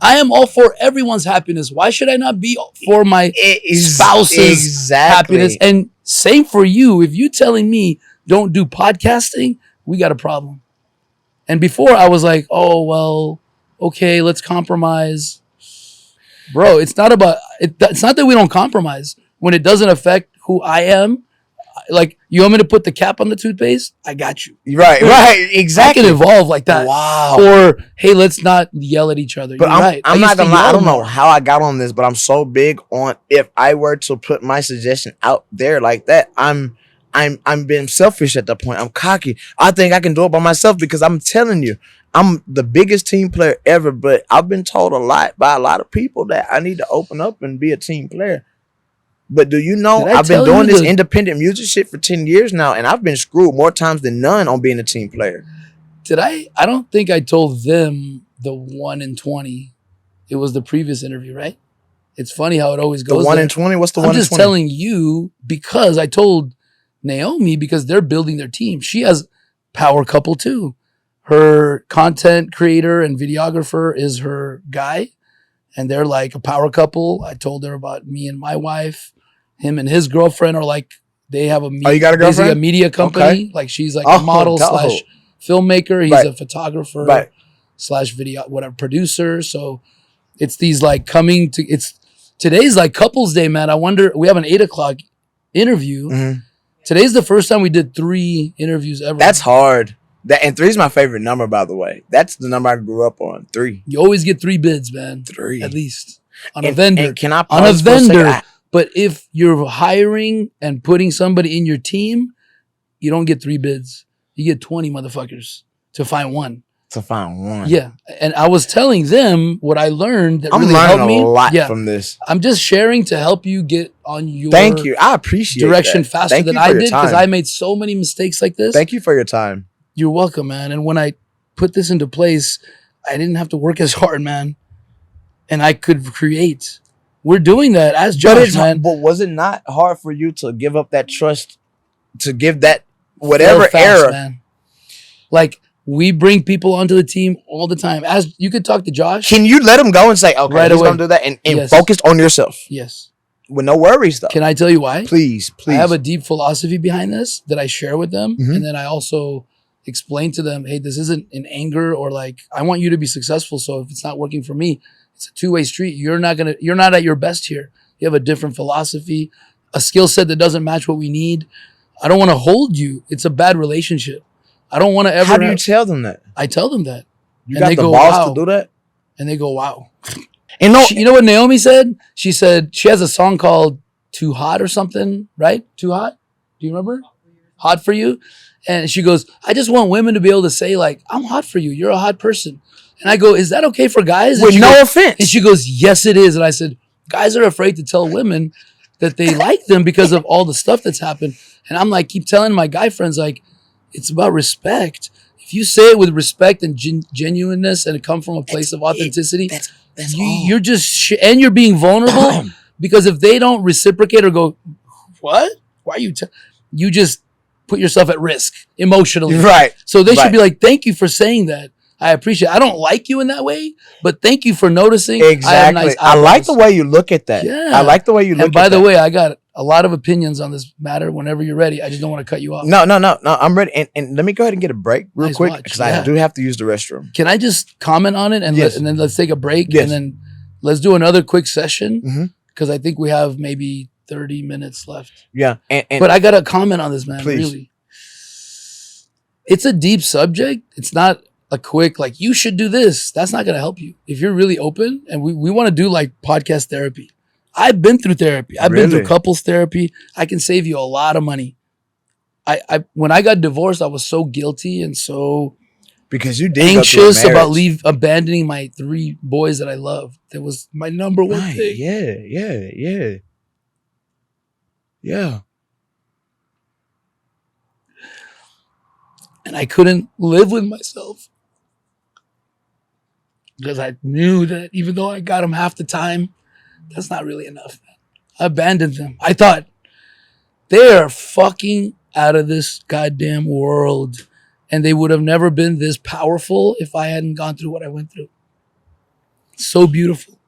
I am all for everyone's happiness. Why should I not be for my spouse's happiness? And same for you. If you telling me don't do podcasting, we got a problem. And before I was like, oh, well, okay, let's compromise. Bro, it's not about, it's not that we don't compromise. When it doesn't affect who I am, like, you want me to put the cap on the toothpaste? I got you. Right, exactly. I can evolve like that. Wow. Or, hey, let's not yell at each other. But I'm not gonna lie. I don't know more. how I got on this, but I'm so big on, if I were to put my suggestion out there like that, I'm being selfish at that point. I'm cocky. I think I can do it by myself, because I'm telling you, I'm the biggest team player ever, but I've been told a lot by a lot of people that I need to open up and be a team player. But do you know, I've been doing this independent music shit for 10 years now, and I've been screwed more times than none on being a team player. Did I? I don't think I told them the 1 in 20. It was the previous interview, right? It's funny how it always goes. The 1 in 20? What's the 1 in 20? I'm just telling you, because I told Naomi, because they're building their team. She has power couple too. Her content creator and videographer is her guy, and they're like a power couple. I told her about me and my wife. Him and his girlfriend are like, they have a you got a girlfriend? a media company. Okay. Like, she's like a model slash filmmaker. He's a photographer slash video, whatever, producer. So it's these like today's like couples day, man. I wonder, we have an 8 o'clock interview. Mm-hmm. Today's the first time we did 3 interviews ever. That's hard. And 3 is my favorite number, by the way. That's the number I grew up on. 3. You always get 3 bids, man. 3 at least on a vendor. And can I on a vendor? But if you're hiring and putting somebody in your team, you don't get 3 bids. You get 20 motherfuckers to find one. Yeah. And I was telling them what I learned that really helped me. I'm learning a lot from this. I'm just sharing to help you get on your Thank you. I appreciate direction faster than I did, because I made so many mistakes like this. Thank you for your time. You're welcome, man. And when I put this into place, I didn't have to work as hard, man. And I could create. We're doing that as Josh, man. But was it not hard for you to give up that trust, to give that whatever error? Man. Like, we bring people onto the team all the time. As you could talk to Josh. Can you let him go and say, okay, right, he's going to do that, and focus on yourself? Yes. With no worries, though. Can I tell you why? Please. I have a deep philosophy behind this that I share with them. Mm-hmm. And then I also explain to them, hey, this isn't in anger, or like, I want you to be successful. So if it's not working for me, it's a 2-way street. You're not at your best here. You have a different philosophy, a skill set that doesn't match what we need. I don't want to hold you. It's a bad relationship. I don't want to ever. How do you tell them that? I tell them that. You got the balls to do that? And they go, wow. And you know what Naomi said? She said she has a song called Too Hot or something, right? Too Hot? Do you remember? Hot for You? And she goes, I just want women to be able to say, like, I'm hot for you. You're a hot person. And I go, is that okay for guys? With no offense. And she goes, yes, it is. And I said, guys are afraid to tell women that they like them because of all the stuff that's happened. And I'm like, keep telling my guy friends, like, it's about respect. If you say it with respect and genuineness, and it comes from a place of authenticity, you're just and you're being vulnerable. Because if they don't reciprocate or go, what? Why are you? You just put yourself at risk emotionally. Right. So they should be like, thank you for saying that. I appreciate it. I don't like you in that way, but thank you for noticing. Exactly. I like the way you look at that. Yeah. I like the way you look at that. And by the way, I got a lot of opinions on this matter. Whenever you're ready, I just don't want to cut you off. No. I'm ready. And let me go ahead and get a break real quick, because I do have to use the restroom. Can I just comment on it and then let's take a break and then let's do another quick session, because I think we have maybe 30 minutes left. Yeah. But I got to comment on this, man. Please. Really. It's a deep subject. It's not a quick, like, you should do this. That's not going to help you. If you're really open, and we want to do like podcast therapy. I've been through therapy. I've been through couples therapy. I can save you a lot of money. I when I got divorced, I was so guilty and so Because you did anxious go about through a abandoning my 3 boys that I loved. That was my number one marriage. thing. Yeah. And I couldn't live with myself. Because I knew that even though I got them half the time, that's not really enough. I abandoned them. I thought, they are fucking out of this goddamn world. And they would have never been this powerful if I hadn't gone through what I went through. So beautiful.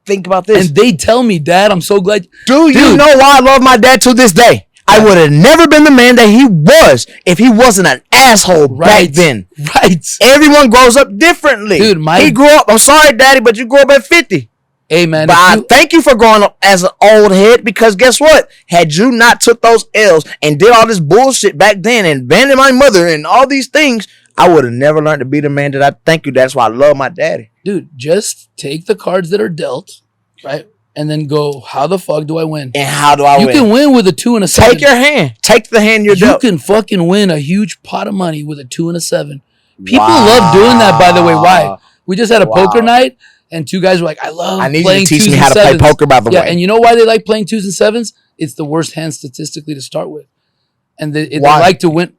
Think about this. And they tell me, Dad, I'm so glad. Do you know why I love my dad to this day? I would have never been the man that he was if he wasn't an asshole back then. Right. Everyone grows up differently. Dude, he grew up, I'm sorry, Daddy, but you grew up at 50. Hey, man. But I thank you for growing up as an old head, because guess what? Had you not took those L's and did all this bullshit back then and abandoned my mother and all these things, I would have never learned to be the man that I thank you. That's why I love my daddy. Dude, just take the cards that are dealt, right? And then go, how the fuck do I win? And how do I win? You can win with a 2 and a 7. Take your hand. Take the hand you're dealt. You can fucking win a huge pot of money with a 2 and a 7. People love doing that, by the way. Why? We just had a poker night, and 2 guys were like, I need you to teach me how to play poker, by the way. And you know why they like playing 2s and 7s? It's the worst hand statistically to start with. And they like to win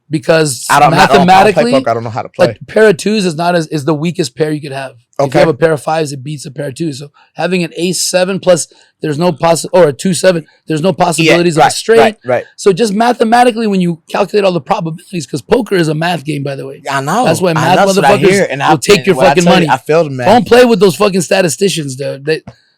because mathematically, I don't know how to play. A pair of 2s is the weakest pair you could have. Okay. If you have a pair of 5s, it beats a pair of 2s. So having an ace 7 plus, there's no or a 2-7, there's no possibilities of a straight. Right. So just mathematically, when you calculate all the probabilities, because poker is a math game, by the way. I know. That's why math motherfuckers will take your fucking money. I failed math. Don't play with those fucking statisticians, dude.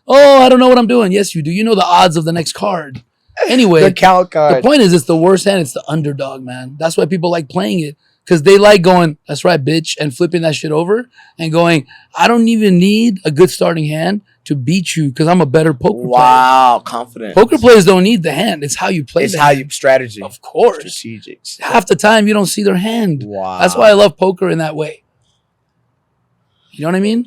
I don't know what I'm doing. Yes, you do. You know the odds of the next card. Anyway, the point is, it's the worst hand. It's the underdog, man. That's why people like playing it. Because they like going, that's right, bitch, and flipping that shit over and going, I don't even need a good starting hand to beat you because I'm a better poker player. Wow, confident. Poker players don't need the hand. It's how you play It's how you strategy. Of course. Strategics. Half the time, you don't see their hand. Wow. That's why I love poker in that way. You know what I mean?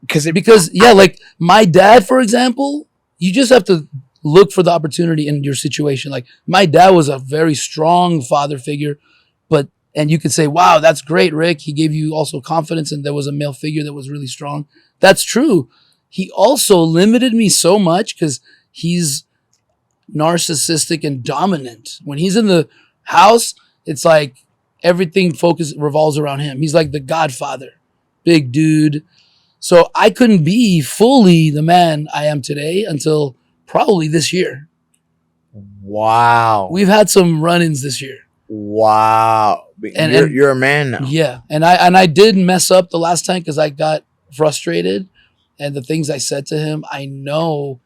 Because like my dad, for example, you just have to look for the opportunity in your situation. Like my dad was a very strong father figure, and you could say, wow, that's great, Rick. He gave you also confidence and there was a male figure that was really strong. That's true. He also limited me so much because he's narcissistic and dominant. When he's in the house, it's like everything revolves around him. He's like the godfather, big dude. So I couldn't be fully the man I am today until probably this year. Wow. We've had some run-ins this year. Wow. And you're a man now. Yeah. And I did mess up the last time because I got frustrated, and the things I said to him, I know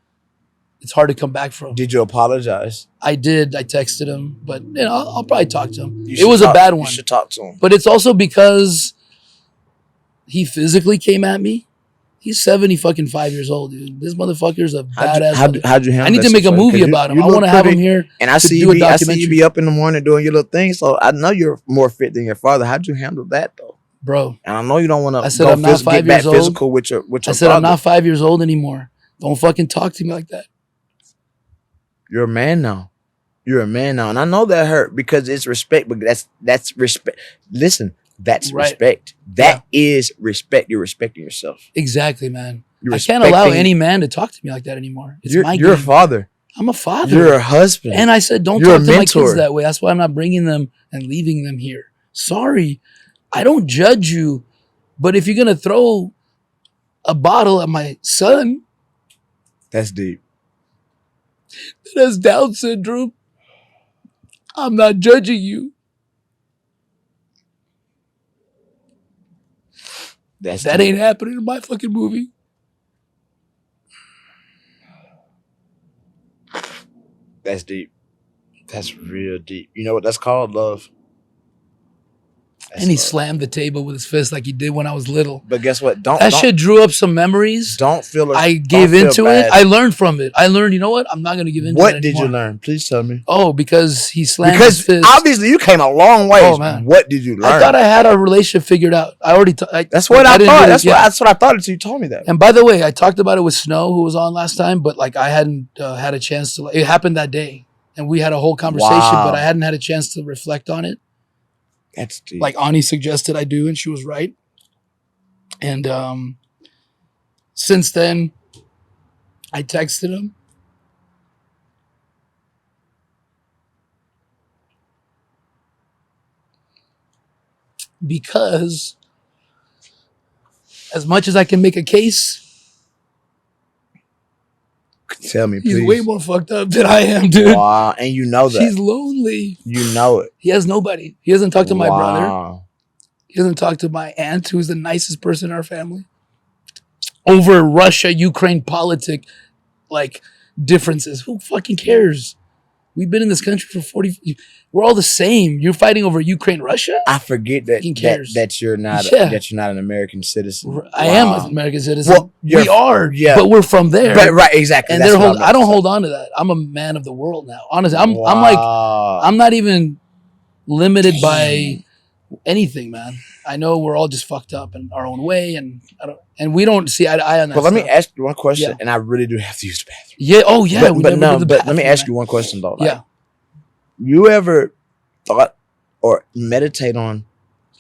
it's hard to come back from. Did you apologize? I did. I texted him, but I'll probably talk to him. It was a bad one. You should talk to him. But it's also because he physically came at me. He's 75 years old, dude. This motherfucker's a badass. How'd you handle I need to make a movie about him. I want to have him here. And I see you be up in the morning doing your little thing. So I know you're more fit than your father. How'd you handle that though, bro? And I know you don't want to. I said I'm not 5 years old. Physical with your I said father. I'm not 5 years old anymore. Don't fucking talk to me like that. You're a man now. You're a man now, and I know that hurt because it's respect. But that's respect. Listen, that's respect. That is respect. You're respecting yourself. Exactly, man. I can't allow any man to talk to me like that anymore. You're a father. I'm a father. You're a husband. And I said, don't talk to my kids that way. That's why I'm not bringing them and leaving them here. Sorry. I don't judge you. But if you're going to throw a bottle at my son. That's deep. That has Down syndrome. I'm not judging you. That ain't happening in my fucking movie. That's deep. That's real deep. You know what that's called? Love. And he slammed the table with his fist like he did when I was little. But guess what? That shit drew up some memories. I gave into it. I learned from it. I learned, you know what? I'm not going to give into it anymore. What did you learn? Please tell me. Oh, because he slammed his fist. Obviously you came a long way. Oh, man. What did you learn? I thought I had our relationship figured out. I already That's what I thought. That's what I thought until you told me that. And by the way, I talked about it with Snow, who was on last time, but like I hadn't had a chance to. It happened that day. And we had a whole conversation, but I hadn't had a chance to reflect on it. That's deep. Like Ani suggested I do, and she was right. And since then, I texted him. Because as much as I can make a case, Tell me, please. he's way more fucked up than I am, dude. Wow, and you know that. She's lonely. You know it. He has nobody. He hasn't talked to my brother. Wow. He hasn't talked to my aunt, who's the nicest person in our family. Over Russia-Ukraine politic, like, differences. Who fucking cares? We've been in this country for 40... We're all the same. You're fighting over Ukraine, Russia? I forget that that you're not that you're not an American citizen. I am an American citizen. Well, we are, yeah. but we're from there. But, right, exactly. And I don't hold on to that. I'm a man of the world now. Honestly, I'm not even limited by anything, man. I know we're all just fucked up in our own way, and we don't see eye to eye on that. But let me ask you one question, and I really do have to use the bathroom. Yeah. Oh, yeah. But let me ask you one question though. Like, yeah. You ever thought or meditate on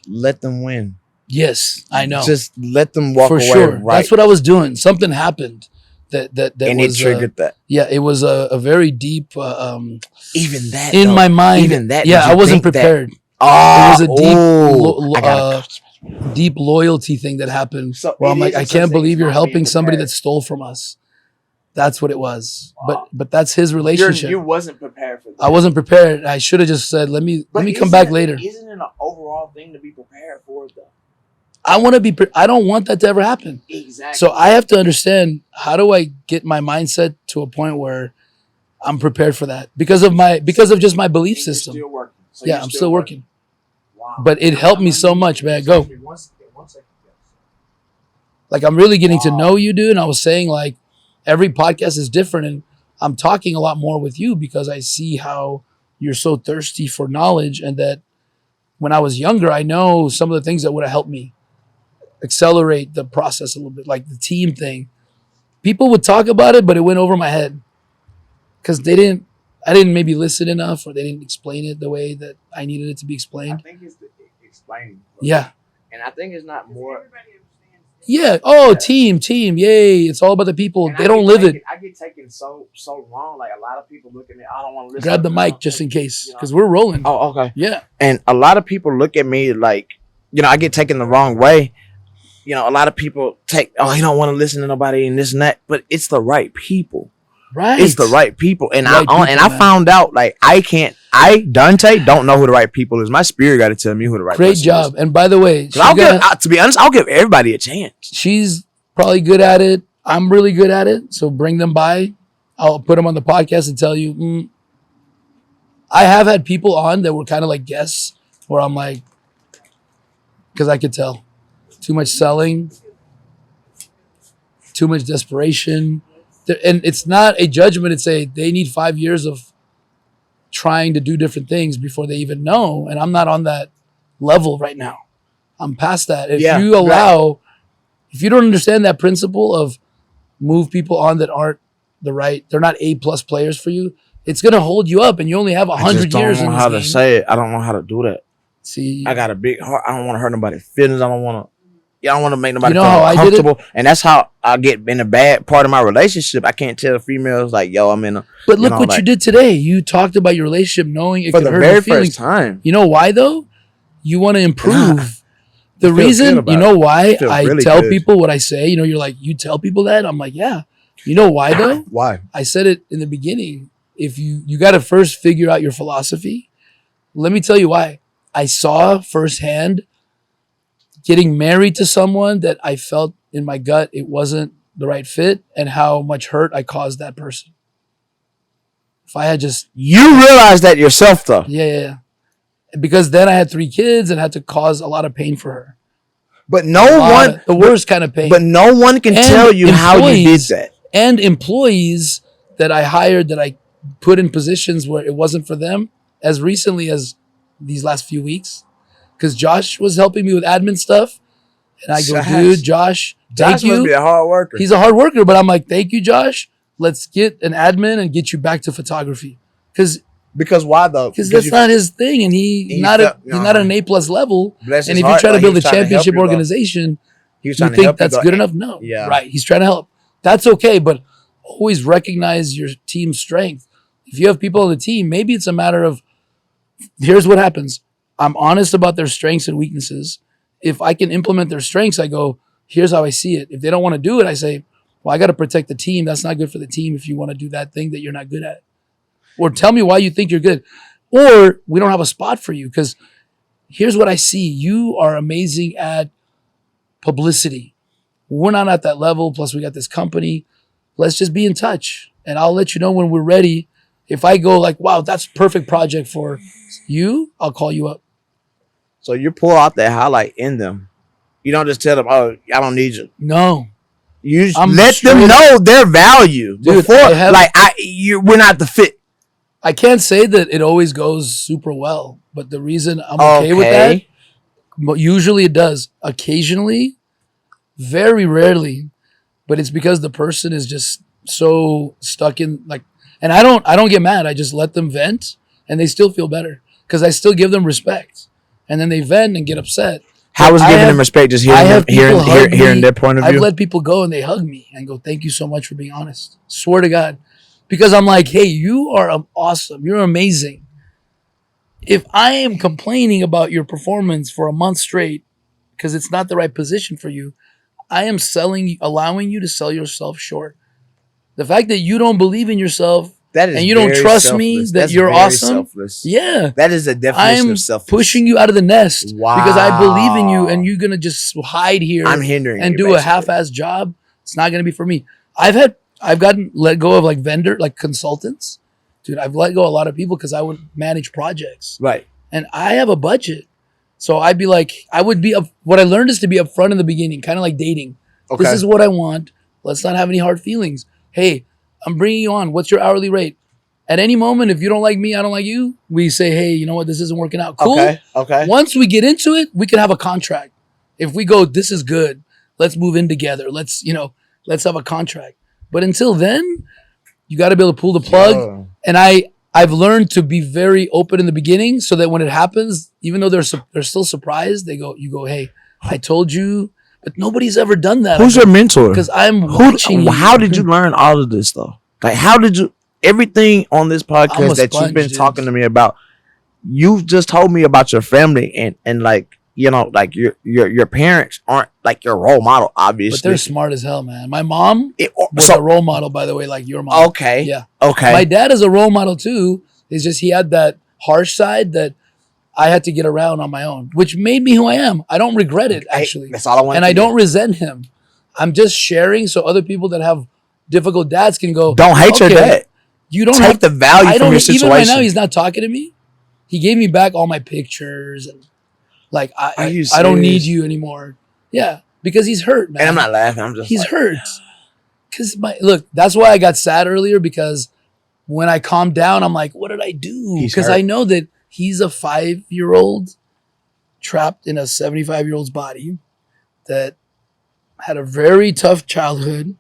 let them win? Yes, I know. Just let them walk away. Sure. Right. That's what I was doing. Something happened that and was, it triggered that. Yeah, it was a very deep. Even that in though, my mind. Even that. Yeah, I wasn't prepared. It was a deep loyalty thing that happened. So where I'm like, I can't believe you're helping somebody that stole from us. That's what it was. But that's his relationship. You wasn't prepared for that. I wasn't prepared. I should have just said, let me come back later. Isn't it an overall thing to be prepared for though? I want to be. I don't want that to ever happen. Exactly. So I have to understand, how do I get my mindset to a point where I'm prepared for that because of just my belief system. Still working. So yeah, I'm still working. Wow. But it helped me so much, man. Go. Like, I'm really getting to know you, dude. And I was saying, like, every podcast is different, and I'm talking a lot more with you because I see how you're so thirsty for knowledge, and that when I was younger, I know some of the things that would have helped me accelerate the process a little bit, like the team thing. People would talk about it, but it went over my head because I didn't maybe listen enough, or they didn't explain it the way that I needed it to be explained. I think it's the explaining. Yeah. And I think it's not more. Yeah. Oh, team. Yay. It's all about the people. And they don't live it. I get taken so wrong. Like, a lot of people look at me, I don't want to listen. Grab the mic just in case, because we're rolling. Oh, okay. Yeah. And a lot of people look at me like, I get taken the wrong way. A lot of people you don't want to listen to nobody and this and that, but it's the right people. Right. It's the right people. And I found out, like, Dante, don't know who the right people is. My spirit got to tell me who the right Great person job. is. And by the way, to be honest, I'll give everybody a chance. She's probably good at it. I'm really good at it. So bring them by. I'll put them on the podcast and tell you. I have had people on that were kind of like guests where I'm like, because I could tell. Too much selling. Too much desperation. And it's not a judgment. It's they need 5 years of trying to do different things before they even know. And I'm not on that level right now. I'm past that. If you don't understand that principle of move people on that aren't they're not A+ players for you, it's going to hold you up, and you only have 100 years. I don't know how to say it. I don't know how to do that. See, I got a big heart. I don't want to hurt nobody's feelings. I don't want to make nobody feel how uncomfortable. And that's how I get in a bad part of my relationship. I can't tell the females like, yo, I'm in a. But look what you did today. You talked about your relationship knowing it for could the hurt very your feelings. first time. You know why though? You want to improve. The reason, you know why I really tell people what I say? You're like, you tell people that? I'm like, yeah. You know why though? Why? I said it in the beginning. If you got to first figure out your philosophy. Let me tell you why. I saw firsthand getting married to someone that I felt in my gut it wasn't the right fit, and how much hurt I caused that person. If I had just... You realize that yourself though. Yeah. Because then I had 3 kids and had to cause a lot of pain for her. But the worst kind of pain. But no one can tell you how you did that. And employees that I hired that I put in positions where it wasn't for them as recently as these last few weeks. Because Josh was helping me with admin stuff. And I go, dude, Josh, thank you. Must be a hard worker. He's a hard worker, but I'm like, thank you, Josh. Let's get an admin and get you back to photography. Because Because why though? Because that's not his thing, and he's not at an A+ level. Bless And his if you heart, try to like, build he a was trying to help championship you, though. organization, He was you trying to think help that's you, good enough? No. Yeah. Right. He's trying to help. That's okay, but always recognize your team's strength. If you have people on the team, maybe it's a matter of, here's what happens. I'm honest about their strengths and weaknesses. If I can implement their strengths, I go, here's how I see it. If they don't want to do it, I say, well, I got to protect the team. That's not good for the team if you want to do that thing that you're not good at. Or tell me why you think you're good. Or we don't have a spot for you, because here's what I see. You are amazing at publicity. We're not at that level. Plus, we got this company. Let's just be in touch. And I'll let you know when we're ready. If I go like, wow, that's a perfect project for you, I'll call you up. So you pull out that highlight in them. You don't just tell them, oh, I don't need you. No. You let them know their value. Dude, before, we're not the fit. I can't say that it always goes super well, but the reason I'm okay with that, but usually it does. Occasionally, very rarely, but it's because the person is just so stuck in like, and I don't get mad. I just let them vent, and they still feel better because I still give them respect, and then they vent and get upset. How was giving them respect? Just hearing their point of view. I've let people go and they hug me and go, "Thank you so much for being honest." Swear to God, because I'm like, "Hey, you are awesome. You're amazing." If I am complaining about your performance for a month straight because it's not the right position for you, I am allowing you to sell yourself short. The fact that you don't believe in yourself and you don't trust me that you're awesome. Selfless. Yeah. That is a definition of selfless. I'm pushing you out of the nest because I believe in you, and you're going to just hide here and do a half-ass job. It's not going to be for me. I've gotten let go of like consultants. Dude, I've let go of a lot of people because I would manage projects. Right. And I have a budget. So I'd be like, what I learned is to be upfront in the beginning, kind of like dating. Okay. This is what I want. Let's not have any hard feelings. Hey, I'm bringing you on. What's your hourly rate? At any moment, if you don't like me, I don't like you, we say, hey, you know what? This isn't working out. Cool. Okay. Once we get into it, we can have a contract. If we go, this is good. Let's move in together. Let's have a contract. But until then, you got to be able to pull the plug. Yeah. And I've learned to be very open in the beginning so that when it happens, even though they're still surprised, you go, hey, I told you. But nobody's ever done that. Who's your mentor? Because I'm watching you. How did you learn all of this though? Like, how did you everything on this podcast that you've been talking to me about? You've just told me about your family and like, you know, like your parents aren't like your role model, obviously. But they're smart as hell, man. My mom was a role model, by the way, like your mom. Okay. Yeah. Okay. My dad is a role model too. It's just he had that harsh side that I had to get around on my own, which made me who I am. I don't regret it, actually. That's all I want. And I don't resent him. I'm just sharing so other people that have difficult dads can go, don't hate your dad. You don't take the value from your situation. Even right now, he's not talking to me. He gave me back all my pictures and like, I don't need you anymore. Yeah, because he's hurt, man. And I'm not laughing. He's hurt. Because that's why I got sad earlier, because when I calmed down, I'm like, what did I do? Because I know that he's a 5-year-old trapped in a 75-year-old's body that had a very tough childhood,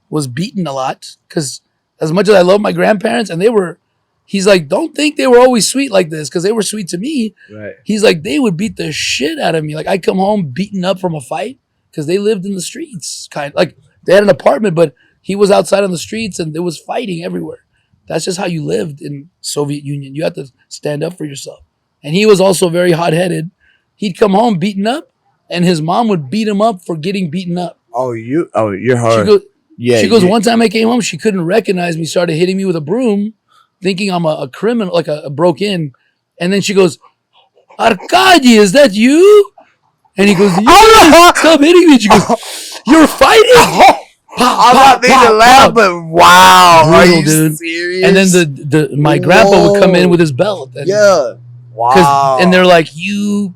was beaten a lot. Because as much as I love my grandparents, and he's like, don't think they were always sweet like this, because they were sweet to me. Right. He's like, they would beat the shit out of me. Like, I'd come home beaten up from a fight because they lived in the streets. Kind of like they had an apartment, but he was outside on the streets and there was fighting everywhere. That's just how you lived in Soviet Union. You had to stand up for yourself. And he was also very hot-headed. He'd come home beaten up, and his mom would beat him up for getting beaten up. You're hard. She goes, one time I came home, she couldn't recognize me, started hitting me with a broom, thinking I'm a criminal, like a broke in. And then she goes, Arkady, is that you? And he goes, stop hitting me. She goes, you're fighting. I'm not being to laugh, but wow, brutal, are you dude. serious? And then my grandpa would come in with his belt. And, yeah, wow. And they're like, you,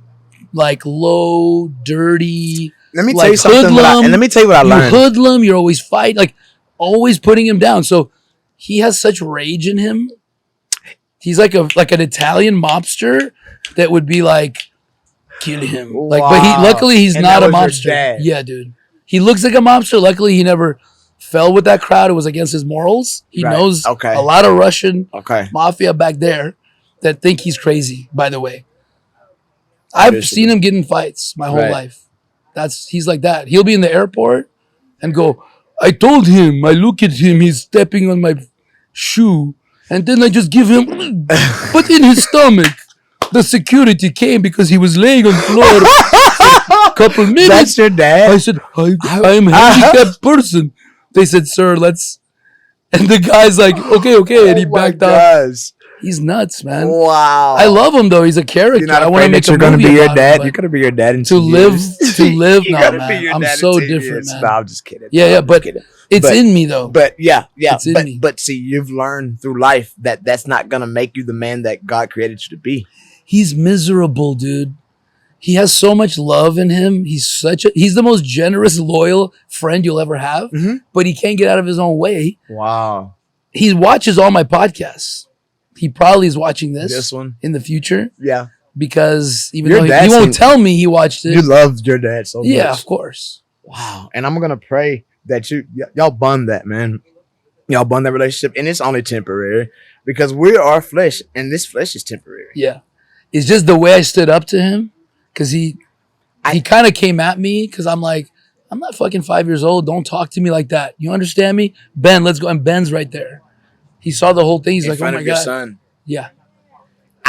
like low, dirty. Let me tell you something. Let me tell you what I learned. You hoodlum. You're always fighting, like always putting him down. So he has such rage in him. He's like an Italian mobster that would be like, kill him. Like, wow. But luckily he's not a mobster. Yeah, dude. He looks like a mobster. Luckily, he never fell with that crowd. It was against his morals. He knows a lot of Russian mafia back there. that think he's crazy, by the way. I've seen him get in fights my whole life. He's like that. He'll be in the airport and go, I told him, I look at him, he's stepping on my shoe. And then I just give him, but in his stomach, the security came because he was laying on the floor for a couple minutes. That's your dad? I said, I'm a handicapped person. They said, sir, let's. And the guy's like, okay. And he backed up. He's nuts, man. Wow. I love him, though. He's a character. I want to make a movie about your dad. You're going to be your dad in 2 years. To live now, man. I'm so different, man. No, I'm just kidding. Yeah, but it's in me, though. But yeah. It's in me. But see, you've learned through life that that's not going to make you the man that God created you to be. He's miserable, dude. He has so much love in him. He's the most generous, loyal friend you'll ever have, but he can't get out of his own way. Wow. He watches all my podcasts. He probably is watching this one in the future. Yeah. Because even though he won't tell me he watched it. You love your dad so much. Yeah, of course. Wow. And I'm going to pray that y'all bond that, man. Y'all bond that relationship. And it's only temporary because we are flesh and this flesh is temporary. Yeah. It's just the way I stood up to him. Because he kind of came at me because I'm like, I'm not fucking 5 years old. Don't talk to me like that. You understand me? Ben, let's go. And Ben's right there. He saw the whole thing. He's like, oh my God. Son. Yeah.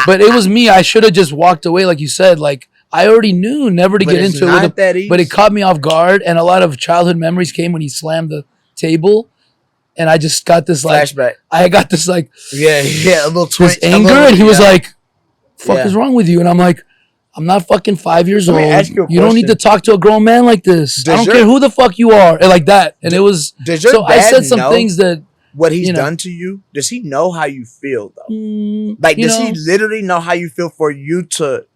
But it was me. I should have just walked away, like you said. Like, I already knew never to get into it. But it caught me off guard. And a lot of childhood memories came when he slammed the table. And I just got this like flashback. I got this like a little twitch, anger. And he was like, fuck is wrong with you? And I'm like, I'm not fucking 5 years old. You don't need to talk to a grown man like this. I don't care who the fuck you are. And like that. And it was so I said some things that what he's done to you. Does he know how you feel though? Like does he literally know how you feel for you to?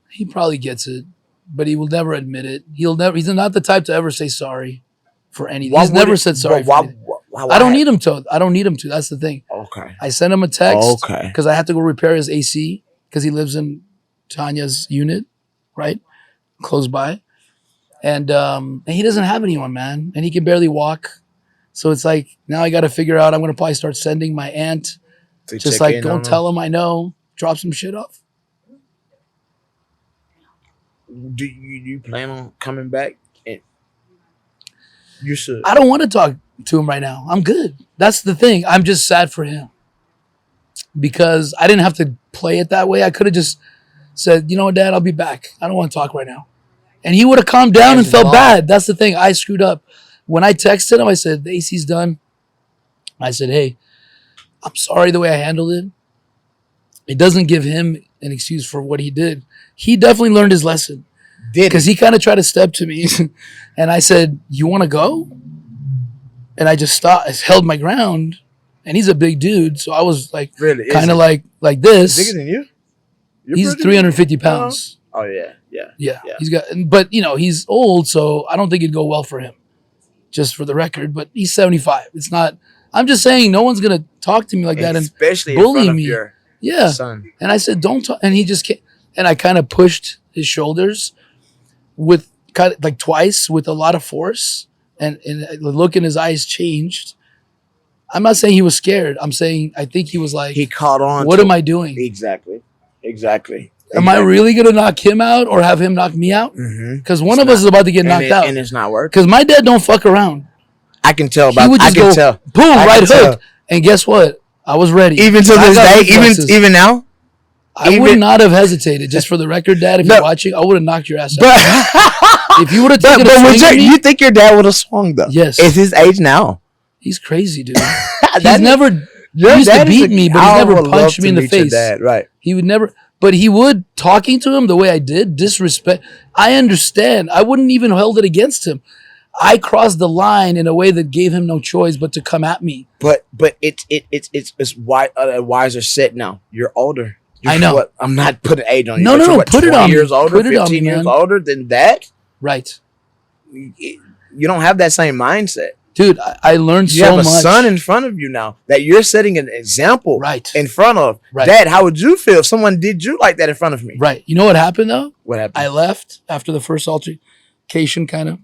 He probably gets it, but he will never admit it. He's not the type to ever say sorry for anything. He's never said sorry for anything. I don't need him to. That's the thing. Okay. I sent him a text because I had to go repair his AC because he lives in Tanya's unit, right? Close by. And he doesn't have anyone, man. And he can barely walk. So it's like, now I got to figure out, I'm going to probably start sending my aunt. Just like, don't tell him I know. Drop some shit off. Do you plan on coming back? You should. I don't want to talk to him right now. I'm good. That's the thing. I'm just sad for him. Because I didn't have to play it that way. I could have just said, you know what, Dad, I'll be back. I don't want to talk right now. And he would have calmed down and felt bad. That's the thing. I screwed up. When I texted him, I said, the AC's done. I said, hey, I'm sorry the way I handled it. It doesn't give him an excuse for what he did. He definitely learned his lesson. Because he kind of tried to step to me. And I said, you want to go? And I just stopped. I held my ground. And he's a big dude. So I was like, really? Kind of like this. Bigger than you? He's 350 pounds. Oh, yeah. He's got, but he's old, so I don't think it'd go well for him. Just for the record, but he's 75. It's not. I'm just saying, no one's gonna talk to me like that and especially bully me. Your son. And I said, don't talk. And he just came, and I kind of pushed his shoulders with kind of like twice with a lot of force, and the look in his eyes changed. I'm not saying he was scared. I'm saying I think he was like, he caught on. What am I doing? Exactly. Am I really going to knock him out or have him knock me out? Because one of us is about to get knocked out. And it's not working. Because my dad don't fuck around. I can tell. He would just go, boom, right hook. And guess what? I was ready. Even to this day, even now? I would not have hesitated. Just for the record, Dad, if you're watching, I would have knocked your ass out. If you would have taken a swing at me, you think your dad would have swung, though? Yes. It's his age now. He's crazy, dude. He's never... He used to beat me, but he's never punched me in the face. Right. He would never... But he would, talking to him the way I did, disrespect. I understand. I wouldn't even held it against him. I crossed the line in a way that gave him no choice but to come at me. But it's wiser set now. You're older. I know. What, I'm not putting age on you. No. Put it on me. Years older, put it 15 years older than that. Right. You don't have that same mindset. Dude, I learned so much. You have a son in front of you now that you're setting an example in front of. Right. Dad, how would you feel if someone did you like that in front of me? Right. You know what happened, though? What happened? I left after the first altercation, kind of.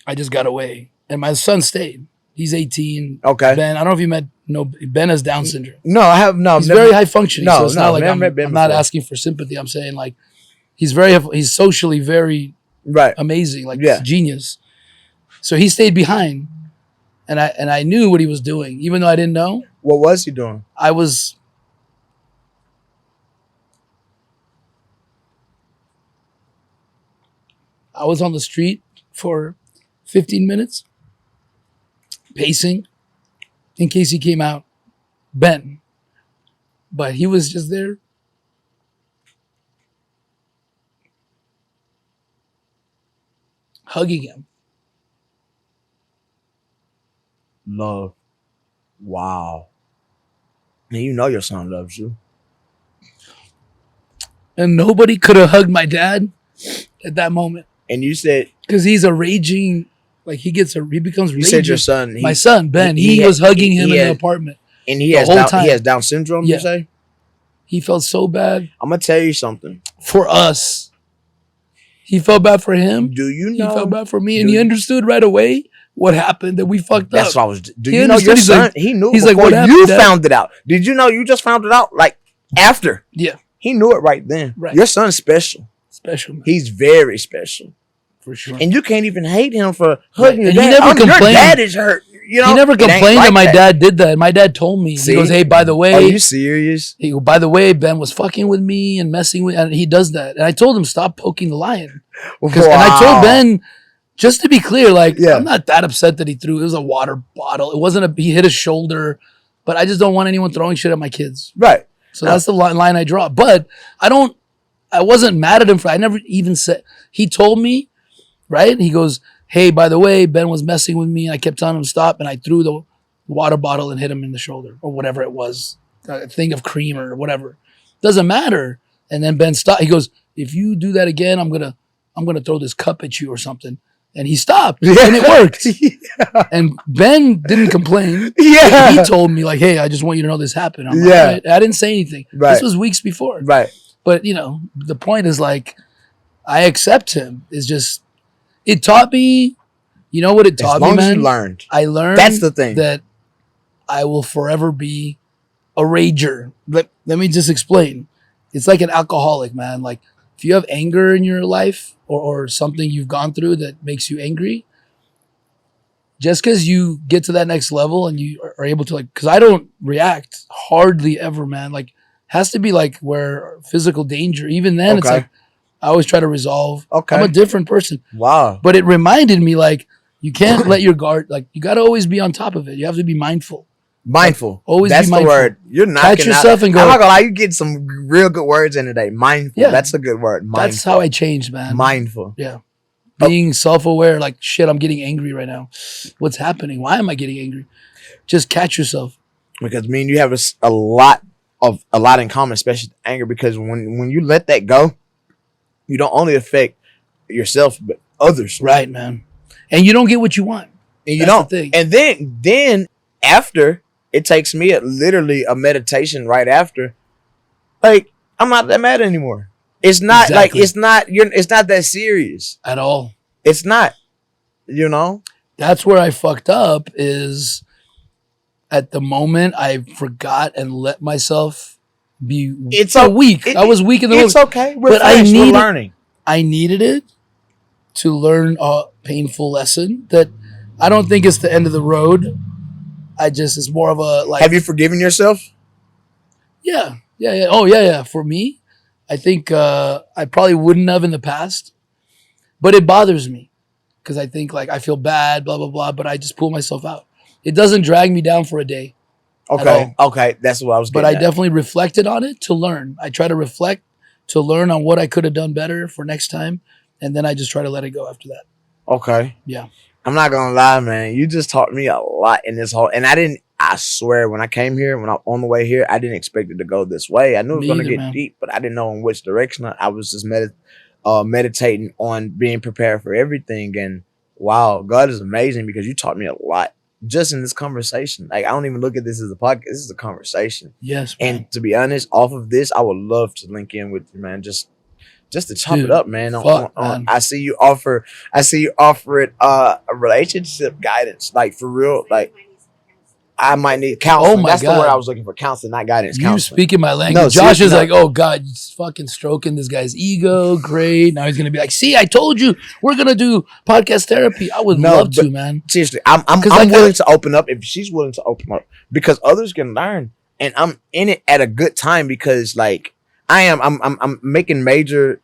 I just got away. And my son stayed. He's 18. Okay. Ben, I don't know if you met No, Ben has Down syndrome. No, I have no. He's never, very high functioning. No, So it's no, not like never met Ben I'm not before. asking for sympathy. I'm saying like he's socially very right. amazing, like Yeah. genius. So he stayed behind, and I knew what he was doing, even though I didn't know. What was he doing? I was on the street for 15 minutes, pacing, in case he came out, Ben. But he was just there. Hugging him. Love. Wow. And you know your son loves you. And nobody could have hugged my dad at that moment. And you said, because he's a raging, like he becomes raging. You said your son. My son, Ben, he was hugging him in the apartment. And he the has whole Down, time. he has Down syndrome, Yeah. you say? He felt so bad I'm going to tell you something. for us. He felt bad for him. Do you He know? felt bad for me. And he understood right away what happened, that we fucked That's up. what I was. Do He you know your understood. He's son? like- he knew he's like, before "What happened, you Dad?" found it out. Did you know you just found it out like after? Yeah. He knew it right then. Right. Your son's special. Special, man. He's very special. For sure. And you can't even hate him for hugging your And he dad. never Your complained. dad is hurt. You know, He never it ain't complained like that my dad did that. My dad told me. See? He goes, hey, by the way. Are you serious? He go, by the way, Ben was fucking with me and messing with, and he does that. And I told him, stop poking the lion. And I told Ben, just to be clear, like, Yeah. I'm not that upset that he threw, it was a water bottle. It wasn't he hit his shoulder, but I just don't want anyone throwing shit at my kids. Right. So that's the line I draw. But I wasn't mad at him I never even said, he told me, right? He goes, hey, by the way, Ben was messing with me. And I kept telling him stop. And I threw the water bottle and hit him in the shoulder or whatever it was, a thing of cream or whatever. Doesn't matter. And then Ben stopped. He goes, if you do that again, I'm gonna throw this cup at you or something. And he stopped, and it worked. Yeah. And Ben didn't complain. Yeah. He told me like, hey, I just want you to know this happened. I'm Yeah. like, all right. I didn't say anything. Right. This was weeks before. Right. But the point is like, I accept him. It's just, it taught me, you know what it taught As long me, as man? you learned. I learned That's the thing. that I will forever be a rager. Let me just explain. It's like an alcoholic, man. Like if you have anger in your life or something you've gone through that makes you angry, just because you get to that next level and you are able to like, because I don't react hardly ever, man. Like has to be like where physical danger, even then it's Okay. like, I always try to resolve. Okay. I'm a different person. Wow. But it reminded me like, you can't let your guard, like you got to always be on top of it. You have to be mindful. Mindful. Always That's be the mindful. word. You're knocking Catch yourself out. and go. I'm not gonna lie, you get some real good words in today. Mindful. Yeah. That's a good word. Mindful. That's how I changed, man. Mindful. Yeah. Being self-aware, like shit, I'm getting angry right now. What's happening? Why am I getting angry? Just catch yourself. Because me and you have a lot in common, especially anger. Because when you let that go, you don't only affect yourself but others. Right, man. And you don't get what you want. And you That's don't. the thing. And then after, it takes me literally a meditation right after. Like, I'm not that mad anymore. It's not Exactly. like it's not that serious. At all. It's not. You know? That's where I fucked up is at the moment I forgot and let myself be weak. I was weak in the It's moment. okay. We're But fresh. We're needed- learning. I needed it to learn a painful lesson that I don't think it's the end of the road. It's more of a like. Have you forgiven yourself? Yeah. Oh, yeah. For me, I think I probably wouldn't have in the past, but it bothers me because I think like I feel bad, blah, blah, blah, but I just pull myself out. It doesn't drag me down for a day. Okay. That's what I was But getting I at. definitely reflected on it to learn. I try to reflect to learn on what I could have done better for next time. And then I just try to let it go after that. Okay. Yeah. I'm not gonna lie, man. You just taught me a lot in this whole, and I swear, when I came here, when I on the way here, I didn't expect it to go this way. I knew it was Me gonna either, get man. deep, but I didn't know in which direction. I was just meditating on being prepared for everything. And wow, God is amazing because you taught me a lot just in this conversation. Like, I don't even look at this as a podcast. This is a conversation. Yes, man. And to be honest, off of this, I would love to link in with you, man. Just to chop Dude, it up, man. man. I see you offer it a relationship guidance, like for real, like I might need counseling. Oh my That's God. the word I was looking for. Counseling, not guidance. You Counseling. speaking my language. No, Josh seriously, is no. like, oh God, he's fucking stroking this guy's ego. Great. Now he's gonna be like, see, I told you we're gonna do podcast therapy. I would love to, man. Seriously, I'm like, willing to open up if she's willing to open up because others can learn, and I'm in it at a good time because like I'm making major.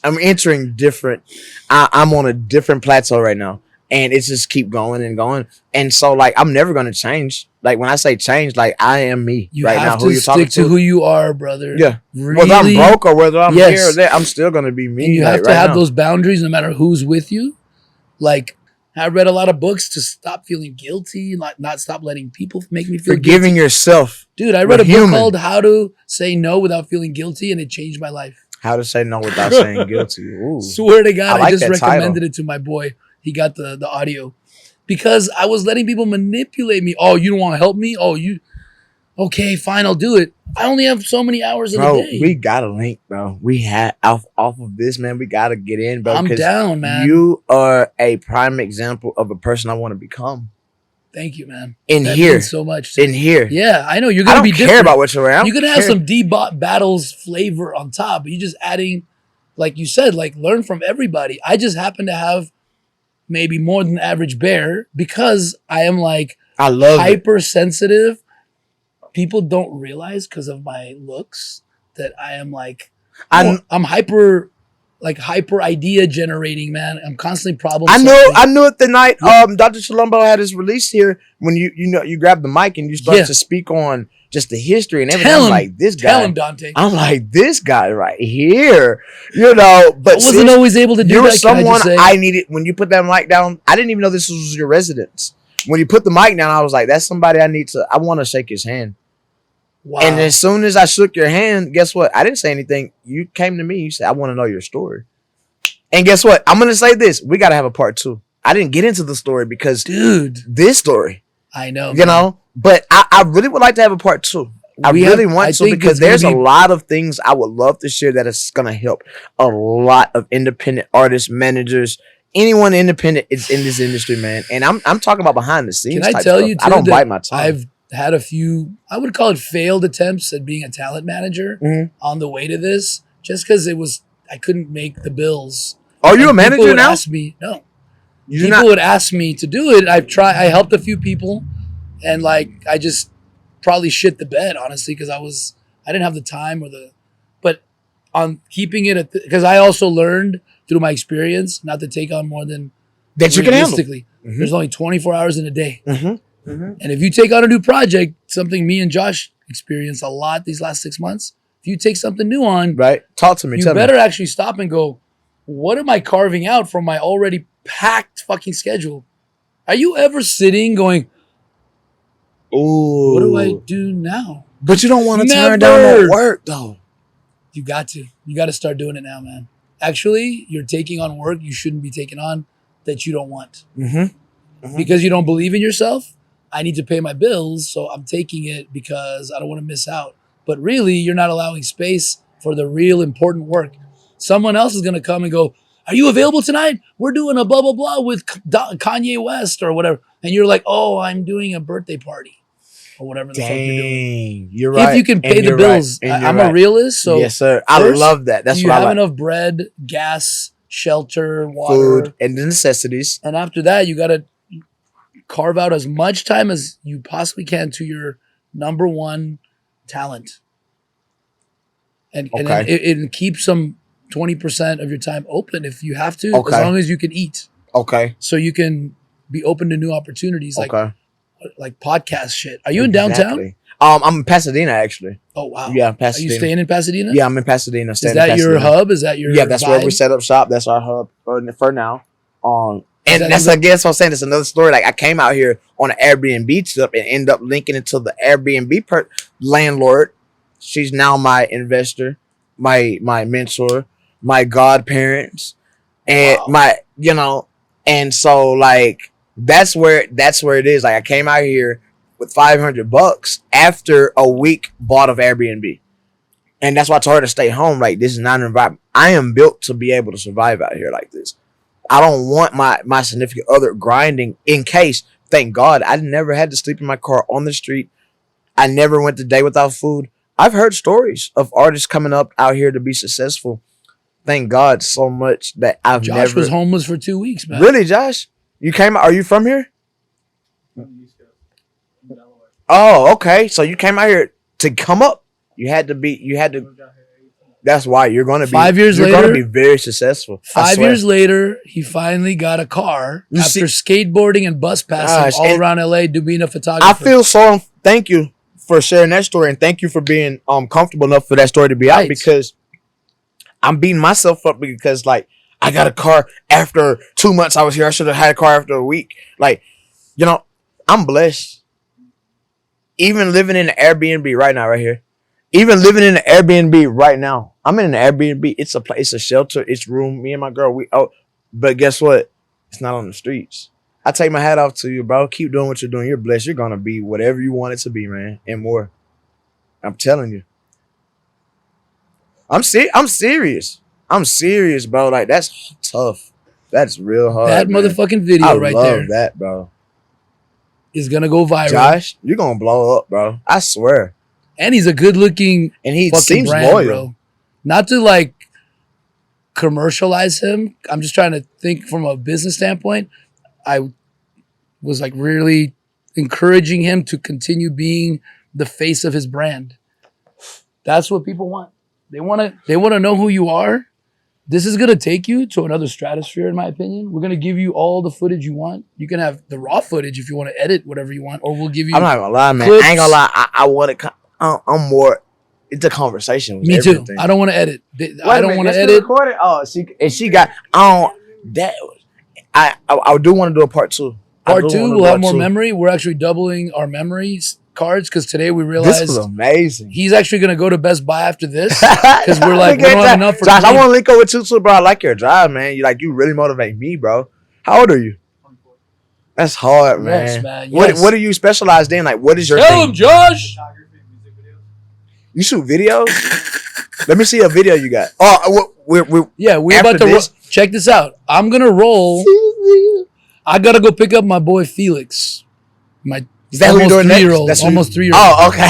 I'm entering different. I'm on a different plateau right now, and it's just keep going and going. And so, like, I'm never gonna change. Like when I say change, like I am me You right have now. to Who you're talking stick to who you are, brother. Yeah. Really? Whether I'm broke or whether I'm Yes. here or there, I'm still gonna be me. And you like, have to right have now. those boundaries no matter who's with you. Like, I read a lot of books to stop feeling guilty, like not stop letting people make me feel Forgiving guilty. yourself. Dude, I read We're a book human. called How to Say No Without Feeling Guilty, and it changed my life. How to say no without saying guilty. Ooh. Swear to God, I I, like just that recommended title. it to my boy. He got the audio. Because I was letting people manipulate me. Oh, you don't want to help me? Oh, you... Okay, fine, I'll do it. I only have so many hours in a Bro, day. we gotta link, bro. We had off of this, man. We gotta get in, bro. I'm 'cause down, man. You are a prime example of a person I want to become. Thank you, man. In That here. means so much. to In me. here. Yeah, I know. You're I going to don't be care different. about what you're wearing. You're going to have some DBattles flavor on top, but you're just adding, like you said, like learn from everybody. I just happen to have maybe more than average bear because I am like I love it. hypersensitive. People don't realize because of my looks that I am like, I'm hyper idea generating, man. I'm constantly problem solving. I knew it the night Dr. Chalumbo had his release here when you grab the mic and you start to speak on just the history and everything. I'm like, this guy. Tell him, Dante. I'm like, this guy right here. You know, but I wasn't always able to do you that. were someone I needed when you put that mic down. I didn't even know this was your residence. When you put the mic down, I was like, that's somebody I want to shake his hand. Wow. And as soon as I shook your hand, guess what? I didn't say anything. You came to me. You said, I want to know your story. And guess what? I'm going to say this. We got to have a part 2. I didn't get into the story because, dude, this story. I know. You know? But I really would like to have a part 2. I really want to because there's a lot of things I would love to share that is going to help a lot of independent artists, managers, anyone independent is in this industry, man. And I'm talking about behind the scenes. Can I tell you, too, I don't bite my tongue. I've had a few, I would call it failed attempts at being a talent manager on the way to this, just because I couldn't make the bills. Are you a manager now? Ask me, no. People would ask me to do it. I helped a few people, and like I just probably shit the bed, honestly, because I didn't have the time but on keeping it because I also learned through my experience not to take on more than that you can handle. There's only 24 hours in a day. And if you take on a new project, something me and Josh experienced a lot these last 6 months, if you take something new on, right? Talk to me. You better actually stop and go, what am I carving out from my already packed fucking schedule? Are you ever sitting going, ooh, what do I do now? But you don't want to turn down that work, though. You got to. You got to start doing it now, man. Actually, you're taking on work you shouldn't be taking on that you don't want. Because you don't believe in yourself. I need to pay my bills, so I'm taking it because I don't want to miss out. But really, you're not allowing space for the real important work. Someone else is going to come and go, are you available tonight? We're doing a blah, blah, blah with Kanye West or whatever. And you're like, oh, I'm doing a birthday party or whatever the fuck you're doing. You're right. If you can pay the bills. I'm a realist, so yes, sir. I love that. That's what I like. You have enough bread, gas, shelter, water. Food, and the necessities. And after that, you got to carve out as much time as you possibly can to your number one talent. And keep some 20% of your time open if you have to, as long as you can eat. Okay. So you can be open to new opportunities like podcast shit. Are you in downtown? I'm in Pasadena, actually. Oh, wow. Yeah, Pasadena. Are you staying in Pasadena? Yeah, I'm in Pasadena. Is that your hub? Is that your that's where we set up shop. That's our hub for now. And that's what I'm saying. It's another story. Like I came out here on an Airbnb trip and end up linking into the Airbnb landlord. She's now my investor, my mentor, my godparents, and and so like that's where it is. Like I came out here with $500 after a week bought of Airbnb. And that's why I told her to stay home. Like, this is not an environment. I am built to be able to survive out here like this. I don't want my significant other grinding in case thank God I never had to sleep in my car on the street. I never went a day without food. I've heard stories of artists coming up out here to be successful. Thank God so much that I've Josh never was homeless for 2 weeks, man. Really, Josh? You came out? Are you from here? Oh, okay. So you came out here to come up. You had to. That's why you're going to be 5 years later. You're going to be very successful. 5 years later, he finally got a car after skateboarding and bus passing all around LA to being a photographer. I feel so. Thank you for sharing that story, and thank you for being comfortable enough for that story to be out, because I'm beating myself up because like I got a car after 2 months I was here. I should have had a car after a week. Like, you know, I'm blessed. Even living in an Airbnb right now, right here. Even living in an Airbnb right now. I'm in an Airbnb. It's a place, it's a shelter, it's room. Me and my girl, but guess what? It's not on the streets. I take my hat off to you, bro. Keep doing what you're doing. You're blessed. You're gonna be whatever you want it to be, man, and more. I'm telling you. I'm serious. I'm serious, bro. Like, that's tough. That's real hard. That motherfucking video I right love there that, bro. is gonna go viral. Josh, you're gonna blow up, bro. I swear. And he's a good looking and he fucking seems brand, loyal. bro. Not to like commercialize him. I'm just trying to think from a business standpoint. I was like really encouraging him to continue being the face of his brand. That's what people want. They want to know who you are. This is going to take you to another stratosphere, in my opinion. We're going to give you all the footage you want. You can have the raw footage if you want to edit whatever you want, or we'll give you. I'm not going to lie, man. Clips. I ain't going to lie. I want to, I'm more, it's a conversation with Me everything. too. I don't want to edit. I don't want to edit. Recorded? Oh, she got, I do want to do a part two. Part two, we'll have more memory. We're actually doubling our memories cards because today we realized this was amazing. He's actually going to go to Best Buy after this because we're like, we don't have enough for Josh, I want to link up with you too, bro. I like your drive, man. You really motivate me, bro. How old are you? 24. That's hard, man. Yes, man. Yes. What are you specialized in? Like, what is your Tell him, Josh. You shoot videos? Let me see a video you got. Oh, we're about to check this out. I'm going to roll. I got to go pick up my boy Felix. Is that who you're doing next? That's almost 3 years. Oh, okay.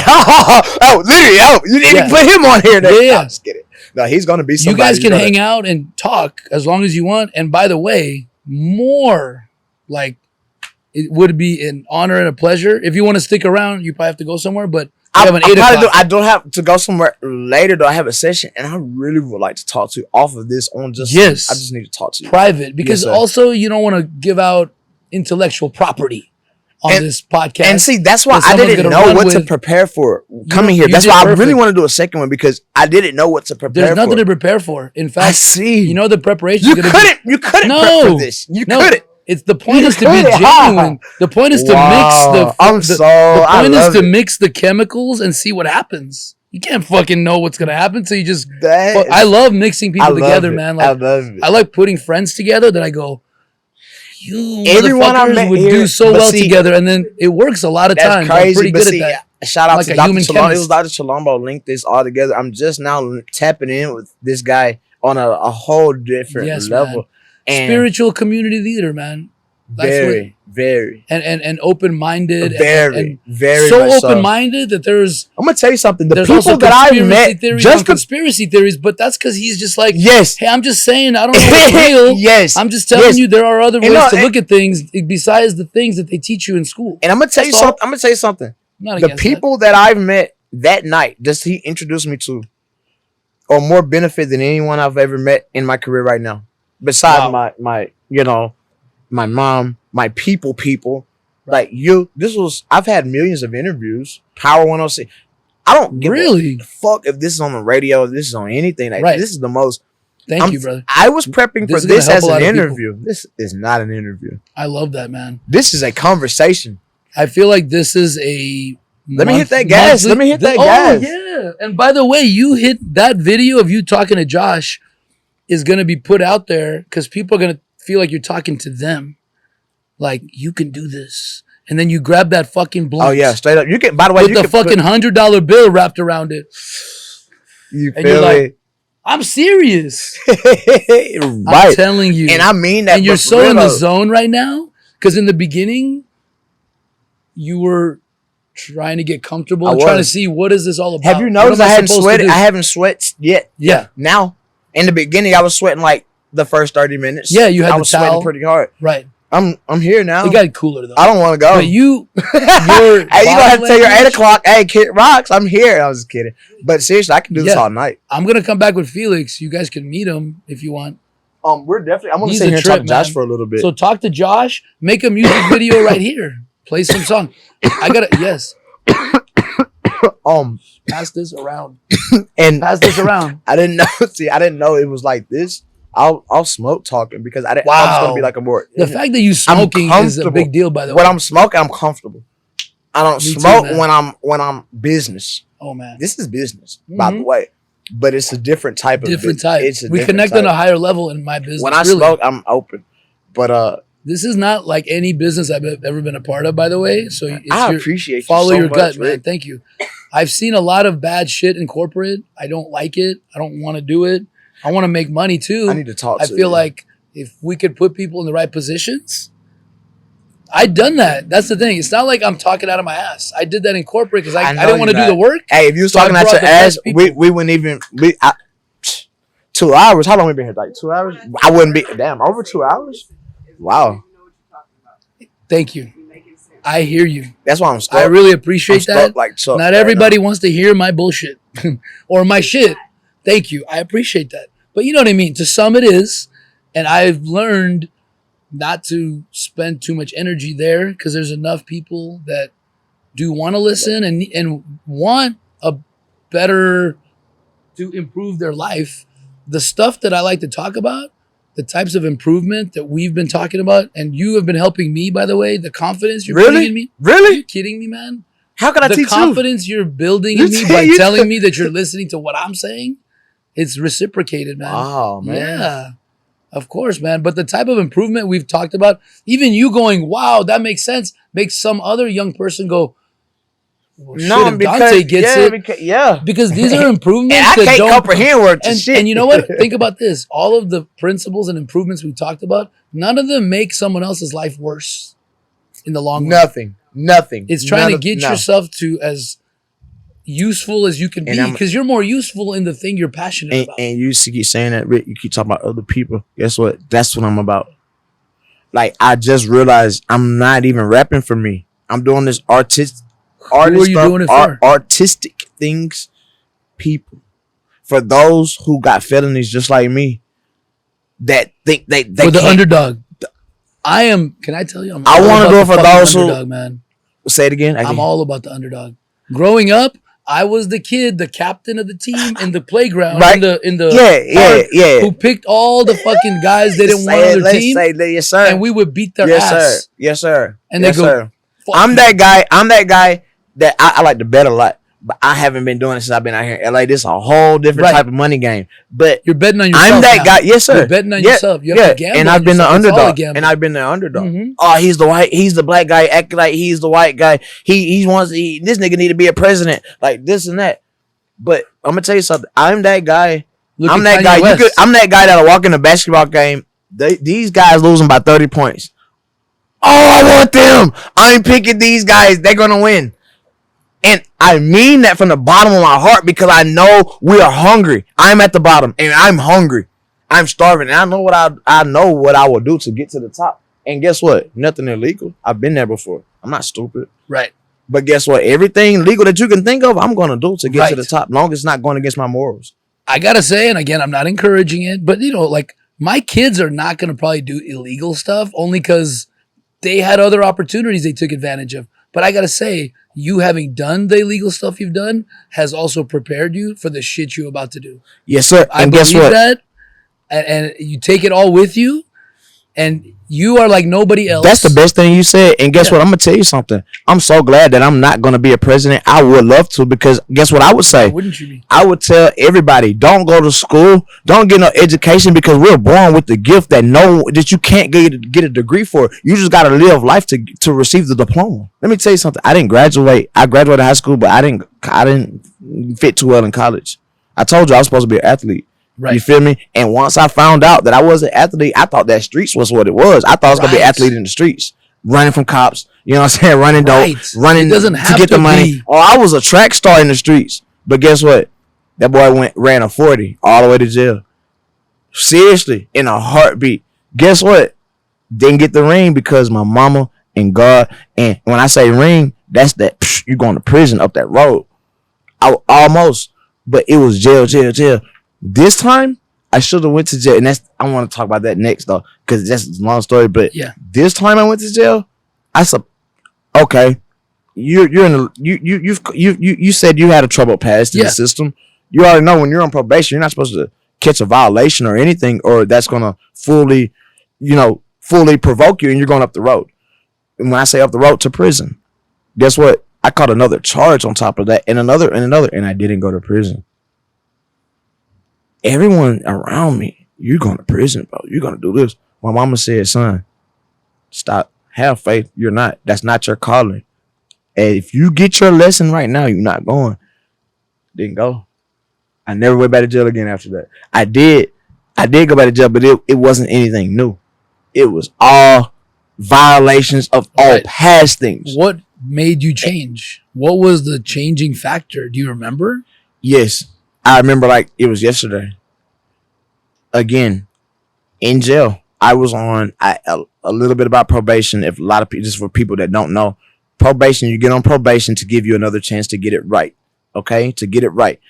Literally. You didn't even put him on here. Yeah. I'm just kidding. No, he's going to be somebody. You guys can hang out and talk as long as you want. And by the way, it would be an honor and a pleasure. If you want to stick around, you probably have to go somewhere. But I have an 8 o'clock. I don't have to go somewhere later, though. I have a session, and I really would like to talk to you off of this on just. Yes. I just need to talk to you. Private. Because also you don't want to give out intellectual property on this podcast. And see, that's why I didn't know what to prepare for coming here. That's why I really want to do a second one, because I didn't know what to prepare for. There's nothing to prepare for. In fact, I see. You know the preparation. You couldn't prep for this. You couldn't. It's the point is to be genuine. The point is to mix the point is to mix the chemicals and see what happens. You can't fucking know what's gonna happen, so you just. I love mixing people together, man. Like, I love it. I like putting friends together that I go. You everyone I met would do so well together, and then it works a lot of times. Crazy, I'm pretty good at that. Shout out to Dr. Chalombo. It was Dr. Chalombo linked this all together. I'm just now tapping in with this guy on a whole different level. And spiritual community leader, man. That's very and open-minded, very so open-minded that there's. I'm gonna tell you something. The people that I met, just conspiracy theories, but that's because he's just like, yes. Hey, I'm just saying, I don't know what's real. Yes, I'm just telling you there are other ways to look at things besides the things that they teach you in school. And I'm gonna tell you something. The people that I've met that night, just he introduced me to, are more benefit than anyone I've ever met in my career right now. Besides my mom, my people, like you. I've had millions of interviews. Power 106. I don't give a fuck if this is on the radio, if this is on anything. Like, this is the most. Thank you, brother. I was prepping for this as an interview. This is not an interview. I love that, man. This is a conversation. I feel like this is a. Let me hit that gas. Oh, yeah. And by the way, you hit that video of you talking to Josh is going to be put out there because people are going to feel like you're talking to them. Like, you can do this. And then you grab that fucking blunt. Oh, yeah. Straight up. You can, by the way, with the fucking $100 bill wrapped around it. You feel like, I'm serious. Right. I'm telling you. And I mean that. And you're so in the zone right now because in the beginning, you were trying to get comfortable I and trying to was. see what is this all about? Have you noticed What am I hadn't supposed to sweated? do? I haven't sweat yet. Yeah. Now, in the beginning, I was sweating like the first 30 minutes. Yeah, you had I the was towel. sweating pretty hard. Right. I'm here now. It got cooler though. I don't want to go. But your Hey, you don't have to tell your language- 8 o'clock. Hey, Kid Rocks, I'm here. I was just kidding. But seriously, I can do this Yeah. all night. I'm gonna come back with Felix. You guys can meet him if you want. We're definitely. I'm gonna He's sit a here and trip, talk to Josh man. for a little bit. So talk to Josh. Make a music video right here. Play some song. I gotta pass this around. And Pass this around. I didn't know. See, I didn't know it was like this. I'll smoke talking because I didn't. I was gonna be like a more. The fact that you smoking is a comfortable. big deal, by the way. When I'm smoking, I'm comfortable. I don't Me too, smoke man. when I'm business. Oh man, This is business, by the Mhm. way. But it's a different type of different business. type. It's a We different connect type. on a higher level in my business. When I really. smoke, I'm open. But This is not like any business I've ever been a part of, by the way. So it's I your- appreciate follow you so your much, gut, man. Rick. Thank you. I've seen a lot of bad shit in corporate. I don't like it. I don't want to do it. I want to make money too. I need to talk. I to feel you. like if we could put people in the right positions, I'd done that. That's the thing. It's not like I'm talking out of my ass. I did that in corporate because I know didn't want to you're do the not. work. Hey, if you was So I talking out brought your the ass, best people. we wouldn't even. 2 hours. How long we been here? Like 2 hours? I wouldn't be. Damn, over 2 hours. Wow, Thank you. I hear you. that's why I'm stuck. I really I'm appreciate stuck that. like Chuck Not right everybody wants to hear my bullshit or my shit. Thank you. I appreciate that. But you know what I mean? To some it is. And I've learned not to spend too much energy there because there's enough people that do want to listen and want a better to improve their life. The stuff that I like to talk about, the types of improvement that we've been talking about, and you have been helping me, by the way, the confidence you're Really? putting in me. Are Really? you kidding me, man? How can I The teach you? confidence you're building You in me tell- by you telling tell- me that you're listening to what I'm saying, it's reciprocated, man. Oh man. Yeah, of course, man. But the type of improvement we've talked about, even you going, wow, that makes sense, makes some other young person go, well, shit, if Dante gets it. Because these are improvements And I that can't don't comprehend words and shit. and you know what? Think about this. All of the principles and improvements we talked about, none of them make someone else's life worse in the long run. Nothing. It's trying None to of- get no. yourself to as useful as you can And be I'm- because you're more useful in the thing you're passionate And, about. and you keep saying that, Rick. You keep talking about other people. Guess what? That's what I'm about. Like I just realized I'm not even rapping for me. I'm doing this artist are you stuff, doing it for? artistic things. People, for those who got felonies just like me, that think they For the can't- underdog. I am, can I tell you? I'm I all wanna about do the it for fucking those who- underdog, man. Say it again. I'm all about the underdog. Growing up, I was the kid, the captain of the team in the playground, Right. in the yeah, park, who yeah. picked all the fucking guys they didn't want on their team, yes, sir. and we would beat their yes, ass. sir. Yes, sir. And yes, they go, sir. "Fuck I'm you." that guy. I'm that guy that I like to bet a lot, but I haven't been doing it since I've been out here in LA. This is a whole different Right. type of money game. But You're betting on yourself. I'm that now. guy. Yes, sir. You're betting on Yeah, yourself. You have yeah. to gamble. And on I've been the yourself. It's all a underdog. gamble. And I've been the underdog. Mhm. Oh, he's the black guy acting like he's the white guy. He wants this nigga need to be a president, like this and that. But I'm gonna tell you something. I'm that guy. Look I'm at that Kanye guy. West. I'm that guy that'll walk in a basketball game. These guys losing by 30 points. Oh, I want them. I'm picking these guys. They're gonna win. And I mean that from the bottom of my heart because I know we are hungry. I'm at the bottom and I'm hungry. I'm starving. And I know what I will do to get to the top. And guess what? Nothing illegal. I've been there before. I'm not stupid. Right. But guess what? Everything legal that you can think of, I'm gonna do to get to Right. the top. Long as it's not going against my morals. I gotta say, and again, I'm not encouraging it, but you know, like my kids are not gonna probably do illegal stuff only because they had other opportunities they took advantage of. But I gotta say, you having done the illegal stuff you've done has also prepared you for the shit you're about to do. Yes, sir. I And guess believe what? that, and you take it all with you, and you are like nobody else. That's the best thing you said. And guess Yeah. what? I'm gonna tell you something. I'm so glad that I'm not gonna be a president. I would love to because guess what I would say? Wouldn't you be? I would tell everybody, don't go to school, don't get no education because we're born with the gift that you can't get a degree for. You just gotta live life to receive the diploma. Let me tell you something. I didn't graduate. I graduated high school, but I didn't fit too well in college. I told you I was supposed to be an athlete. Right. You feel me? And once I found out that I was an athlete, I thought that streets was what it was. I thought I was gonna be an Right. athlete in the streets. running from cops. You know what I'm saying? Running dope, Right. running It doesn't to have get the to money. be. Oh, I was a track star in the streets, but guess what? That boy ran a 40 all the way to jail. Seriously, in a heartbeat. Guess what? Didn't get the ring because my mama and God. And when I say ring, that's that you going to prison up that road. I almost, but it was jail. This time I should have went to jail, and I want to talk about that next though, because that's a long story. But Yeah. this time I went to jail. I said, okay, you're in the, you said you had a troubled past in the system. You already know when you're on probation, you're not supposed to catch a violation or anything, or that's gonna fully provoke you, and you're going up the road. And when I say up the road to prison, guess what? I caught another charge on top of that, and another, and I didn't go to prison. Everyone around me, you're going to prison, bro. You're going to do this. My mama said, son, stop. Have faith. You're not. That's not your calling. And if you get your lesson right now, you're not going. Didn't go. I never went back to jail again after that. I did go back to jail, but it wasn't anything new. It was all violations of all past things. What made you change? What was the changing factor? Do you remember? Yes. I remember like it was yesterday. Again, in jail. I was on a little bit about probation. If a lot of people, just for people that don't know, probation, you get on probation to give you another chance to get it right. Okay? To get it right.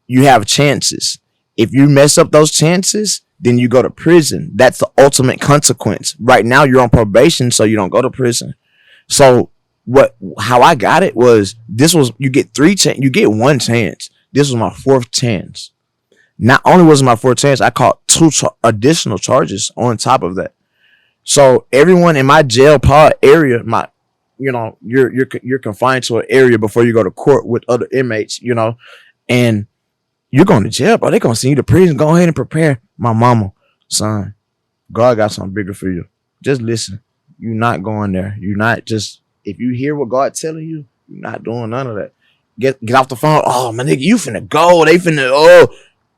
You have chances. If you mess up those chances, then you go to prison. That's the ultimate consequence. Right now you're on probation, so you don't go to prison. So how I got it was, you get one chance. This was my fourth chance. Not only was it my fourth chance, I caught two additional charges on top of that. So everyone in my jail pod area, you're confined to an area before you go to court with other inmates, and you're going to jail, bro. They're going to send you to prison. Go ahead and prepare. My mama, son, God got something bigger for you. Just listen. You're not going there. You're not just, if you hear what God's telling you, you're not doing none of that. Get off the phone. Oh, my nigga, you finna go. They finna,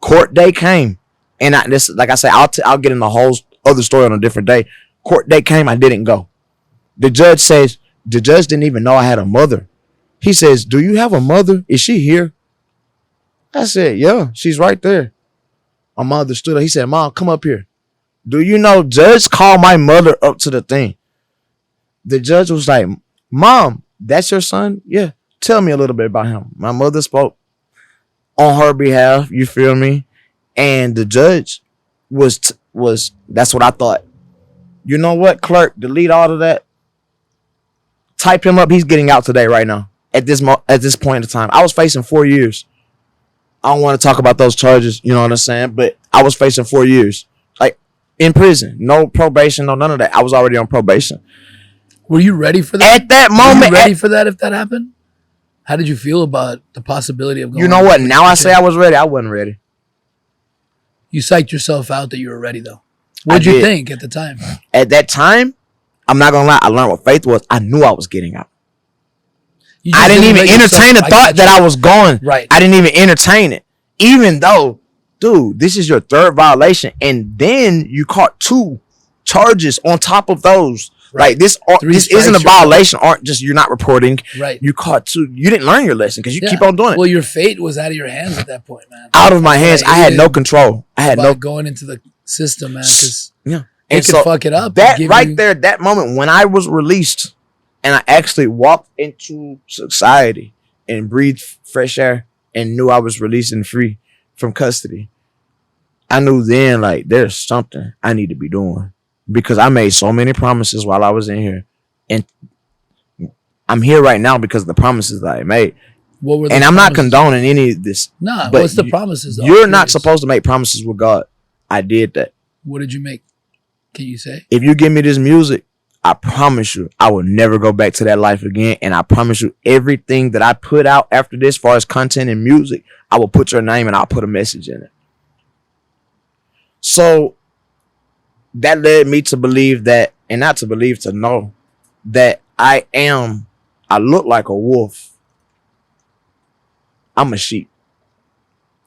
court day came. And like I say, I'll get in the whole other story on a different day. Court day came. I didn't go. The judge didn't even know I had a mother. He says, do you have a mother? Is she here? I said, yeah, she's right there. My mother stood up. He said, Mom, come up here. Do you know, judge called my mother up to the thing. The judge was like, Mom, that's your son? Yeah. Tell me a little bit about him. My mother spoke on her behalf. You feel me? And the judge was that's what I thought. You know what, clerk? Delete all of that. Type him up. He's getting out today right now. At this point in time. I was facing 4 years. I don't want to talk about those charges, you know what I'm saying? But I was facing 4 years, like in prison, no probation, no none of that. I was already on probation. Were you ready for that? At that moment, were you ready for that if that happened? How did you feel about the possibility of going? You know what? Now I say I was ready. I wasn't ready. You psyched yourself out that you were ready, though. What did you think at the time? At that time, I'm not gonna lie. I learned what faith was. I knew I was getting out. I didn't even entertain the thought that I was going. Right. I didn't even entertain it. Even though, dude, this is your third violation. And then you caught 2 charges on top of those. Right. Like this isn't a violation. Aren't just you're not reporting. Right. You caught 2. You didn't learn your lesson because you keep on doing it. Well, your fate was out of your hands at that point, man. Out of my hands. I had no control. I had no going into the system, man. Yeah. It could fuck it up. That right there, that moment when I was released and I actually walked into society and breathed fresh air and knew I was released and free from custody, I knew then, like, there's something I need to be doing because I made so many promises while I was in here. And I'm here right now because of the promises that I made. What were and I'm not condoning any of this. Nah, what's the promises? You're not supposed to make promises with God. I did that. What did you make? Can you say? If you give me this music, I promise you, I will never go back to that life again. And I promise you, everything that I put out after this, as far as content and music, I will put your name and I'll put a message in it. So that led me to believe that, and not to believe, to know that I look like a wolf. I'm a sheep.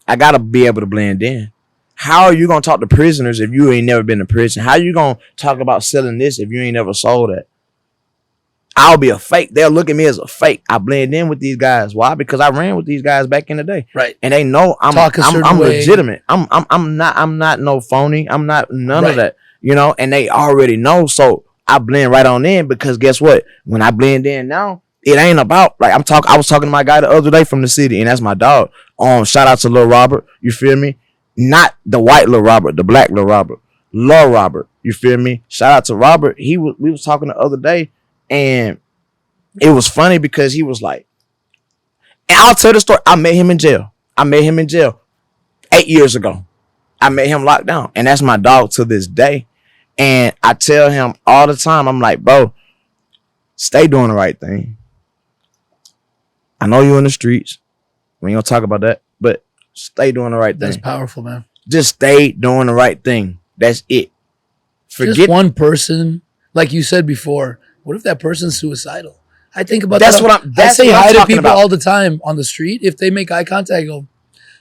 I got to be able to blend in. How are you going to talk to prisoners if you ain't never been to prison? How are you going to talk about selling this if you ain't never sold it? I'll be a fake. They'll look at me as a fake. I blend in with these guys. Why? Because I ran with these guys back in the day. Right. And they know I'm way. legitimate. I'm not no phony. I'm not none of that. You know, and they already know. So I blend right on in because guess what? When I blend in now, it ain't about like I was talking to my guy the other day from the city, and that's my dog. Shout out to Lil Robert. You feel me? Not the white Lil Robert, the black Lil Robert. Lil Robert. You feel me? Shout out to Robert. We was talking the other day. And it was funny because he was like, and I'll tell the story. I met him in jail 8 years ago. I met him locked down. And that's my dog to this day. And I tell him all the time, I'm like, bro, stay doing the right thing. I know you're in the streets. We ain't gonna talk about that, but stay doing the right thing. That's powerful, man. Just stay doing the right thing. That's it. Just one person, like you said before. What if that person's suicidal? I think about that's that. I say hi to people about all the time on the street. If they make eye contact, I go,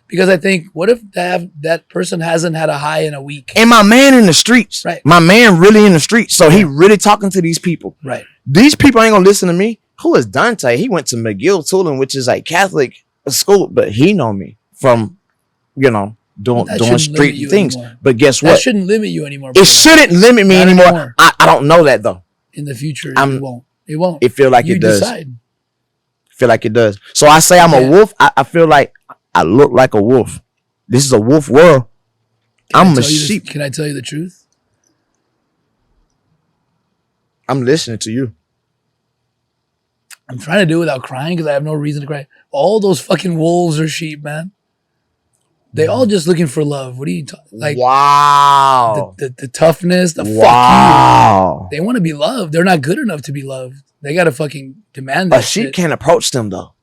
because I think, what if that person hasn't had a high in a week? And my man in the streets. Right. My man really in the streets. So he really talking to these people. Right. These people ain't gonna listen to me. Who is Dante? He went to McGill Tulane, which is like Catholic school, but he know me from, doing street things. Anymore. But guess what? That shouldn't limit you anymore. It shouldn't limit me anymore. I don't know that though. In the future, it won't. It won't. It feel like you it does. Decide. Feel like it does. So I say I'm a wolf. I feel like I look like a wolf. This is a wolf world. I'm a sheep. Can I tell you the truth? I'm listening to you. I'm trying to do it without crying because I have no reason to cry. All those fucking wolves are sheep, man. They all just looking for love. What are you talking like? Wow. The toughness, the wow. fuck you. They want to be loved. They're not good enough to be loved. They got to fucking demand that. A sheep can't approach them though.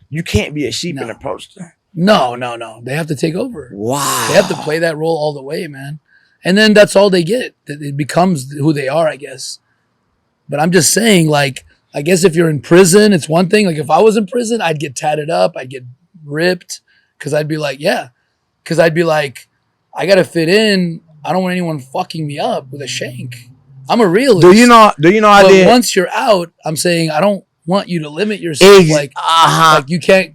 You can't be a sheep and approach them. No. They have to take over. Wow. They have to play that role all the way, man. And then that's all they get. It becomes who they are, I guess. But I'm just saying, like, I guess if you're in prison, it's one thing. Like if I was in prison, I'd get tatted up. I'd get ripped because I'd be like, yeah. Because I'd be like, I got to fit in. I don't want anyone fucking me up with a shank. I'm a realist. Do you know I did? Once you're out, I'm saying I don't want you to limit yourself. Like you can't,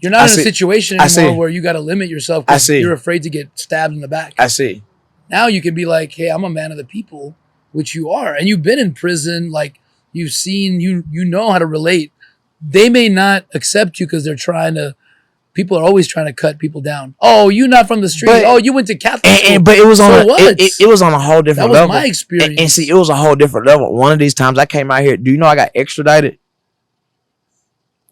you're not in a situation anymore where you got to limit yourself because you're afraid to get stabbed in the back. I see. Now you can be like, hey, I'm a man of the people, which you are. And you've been in prison. Like you've seen, you know how to relate. They may not accept you because they're trying to, people are always trying to cut people down. Oh, you not from the street. You went to Catholic school. But it was on it was on a whole different level. That was my experience. And see, it was a whole different level. One of these times I came out here. Do you know I got extradited?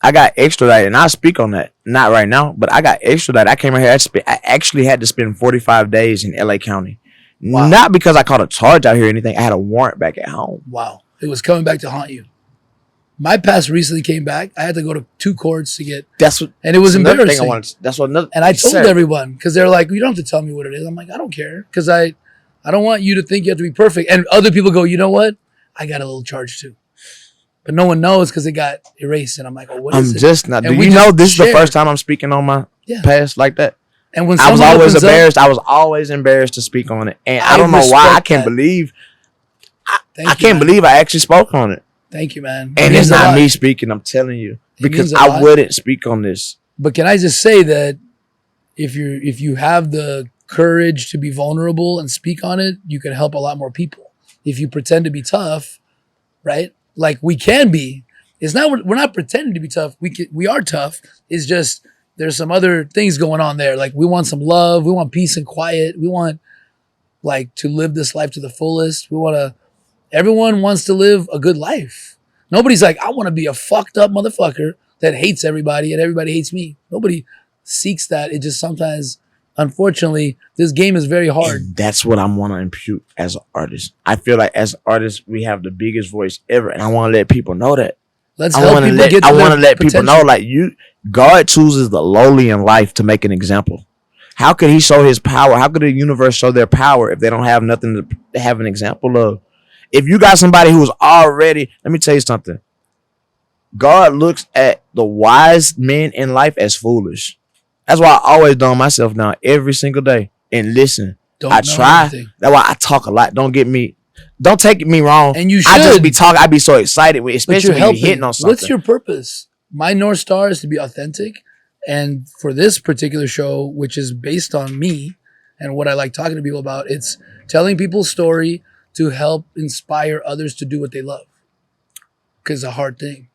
And I'll speak on that. Not right now, but I got extradited. I came out here. I actually had to spend 45 days in LA County. Wow. Not because I caught a charge out here or anything. I had a warrant back at home. Wow. It was coming back to haunt you. My past recently came back. I had to go to 2 courts to get. And it was embarrassing. And I told everyone because they're like, you don't have to tell me what it is. I'm like, I don't care because I don't want you to think you have to be perfect. And other people go, you know what? I got a little charge too, but no one knows because it got erased. And I'm like, oh, what is it? I'm just not. Do you know this is the first time I'm speaking on my past like that? And when I was always embarrassed, I was always embarrassed to speak on it, and I don't know why. I can't believe. I can't believe I actually spoke on it. Thank you, man. And it's not me speaking, I'm telling you. Because I wouldn't speak on this. But can I just say that if you have the courage to be vulnerable and speak on it, you can help a lot more people. If you pretend to be tough, right? Like we can be. It's not we're not pretending to be tough. We are tough. It's just there's some other things going on there. Like we want some love, we want peace and quiet. We want like to live this life to the fullest. Everyone wants to live a good life. Nobody's like, I want to be a fucked up motherfucker that hates everybody and everybody hates me. Nobody seeks that. It just sometimes, unfortunately, this game is very hard. And that's what I want to impute as an artist. I feel like as artists, we have the biggest voice ever. And I want to let people know that. I want to let people know, like God chooses the lowly in life to make an example. How could he show his power? How could the universe show their power if they don't have nothing to have an example of? If you got somebody who's already, let me tell you something. God looks at the wise men in life as foolish. That's why I always dumb myself down every single day and listen. I try. That's why I talk a lot. Don't get me. don't take me wrong. And you should. I just be talking. I be so excited, especially when helping. you're hitting on something. What's your purpose? My North Star is to be authentic. And for this particular show, which is based on me and what I like talking to people about, it's telling people's story to help inspire others to do what they love. Because it's a hard thing.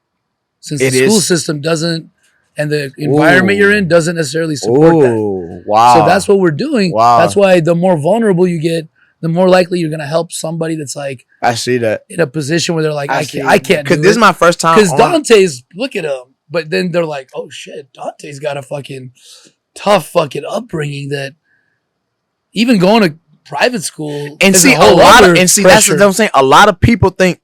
Since the school system doesn't, and the environment you're in doesn't necessarily support that. Wow. So that's what we're doing. Wow. That's why the more vulnerable you get, the more likely you're going to help somebody that's like, I see that, in a position where they're like, I can't do it. Because this is my first time. Because Dante's, look at him. But then they're like, oh shit, Dante's got a fucking tough fucking upbringing that even going to private school. And see, that's what I'm saying. A lot of people think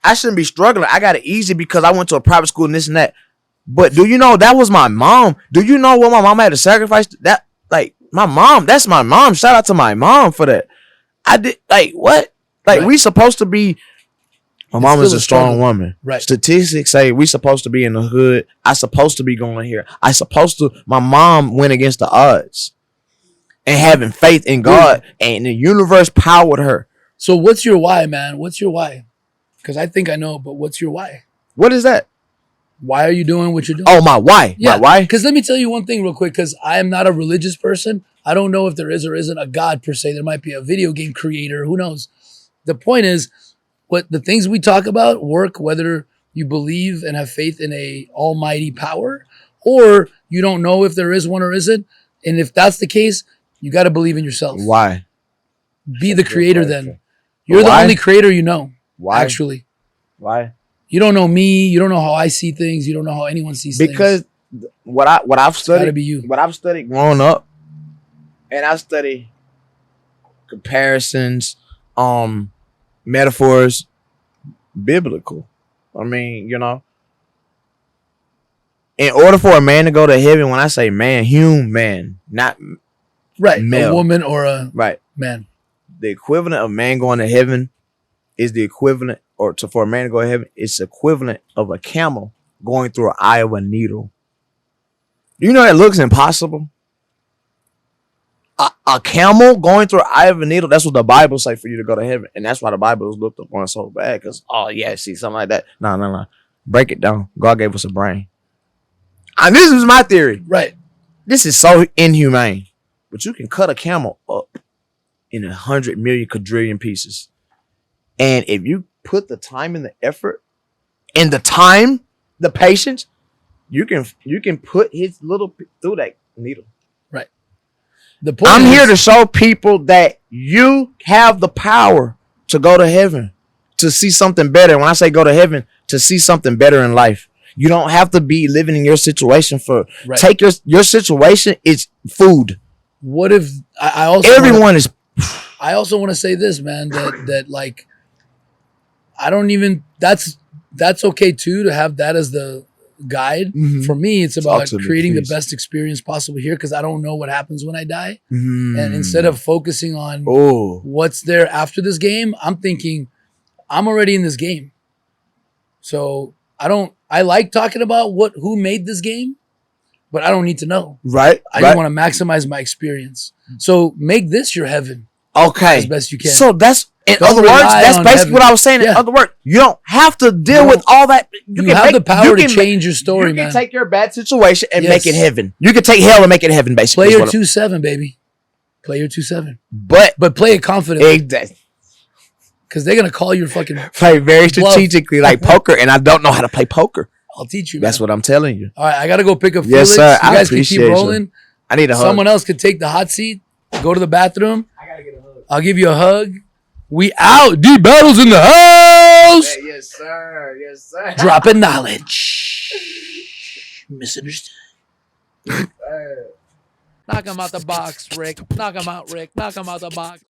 I shouldn't be struggling. I got it easy because I went to a private school and this and that. But do you know that was my mom? Do you know what my mom had to sacrifice? That, like, my mom, that's my mom. Shout out to my mom for that. I did, like, what? Like, we supposed to be, my mom is a strong woman. Right. Statistics say we supposed to be in the hood. I supposed to be going here. My mom went against the odds and having faith in God and the universe powered her. So what's your why, man? What's your why? Because I think I know, but what's your why? What is that? Why are you doing what you're doing? Oh, my why. Yeah. My why? Because let me tell you one thing real quick, because I am not a religious person. I don't know if there is or isn't a God per se. There might be a video game creator. Who knows? The point is, what the things we talk about work whether you believe and have faith in a almighty power or you don't know if there is one or isn't. And if that's the case, you got to believe in yourself. Why? Be the creator then. You're the only creator you know. Why? Actually. Why? You don't know me. You don't know how I see things. You don't know how anyone sees things. Because what I've studied, gotta be you. What I've studied growing up, and I study comparisons, metaphors, biblical. I mean, you know, in order for a man to go to heaven, when I say man, human, not male. A woman or a man. The equivalent of man going to heaven is the equivalent, for a man to go to heaven, it's equivalent of a camel going through an eye of a needle. Do you know that looks impossible? A camel going through an eye of a needle, that's what the Bible say for you to go to heaven. And that's why the Bible is looked upon so bad. Because, see, something like that. No. Break it down. God gave us a brain. And this is my theory. Right. This is so inhumane. But you can cut a camel up in 100 million quadrillion pieces. And if you put the time and the effort and the patience, you can put his little through that needle. Right. The point I'm here to show people that you have the power to go to heaven, to see something better. When I say go to heaven, to see something better in life. You don't have to be living in your situation take your situation is food. What if I also I also want to say this, man, that like I don't even that's okay too to have that as the guide. Mm-hmm. For me, it's about creating the best experience possible here because I don't know what happens when I die. Mm-hmm. And instead of focusing on what's there after this game, I'm thinking I'm already in this game. So I like talking about who made this game, but I don't need to know. Right. I just want to maximize my experience. So make this your heaven. Okay. As best you can. So in other words, that's basically what I was saying. In other words, you don't have to deal with all that. You have the power to change your story, man. You can take your bad situation and make it heaven. You can take hell and make it heaven, basically. Play your 2-7, baby. Play your 2-7. But play it confidently. Exactly. Because they're going to call your fucking play very strategically like poker, and I don't know how to play poker. I'll teach you, man. That's what I'm telling you. All right, I got to go pick up Yes, Felix. sir. You guys can keep rolling. You. I need a hug. Someone else could take the hot seat, go to the bathroom. I got to get a hug. I'll give you a hug. We out. DBattles in the house. Hey, yes, sir. Yes, sir. Dropping knowledge. Misunderstood. Knock him out the box, Rick. Knock him out, Rick. Knock him out the box.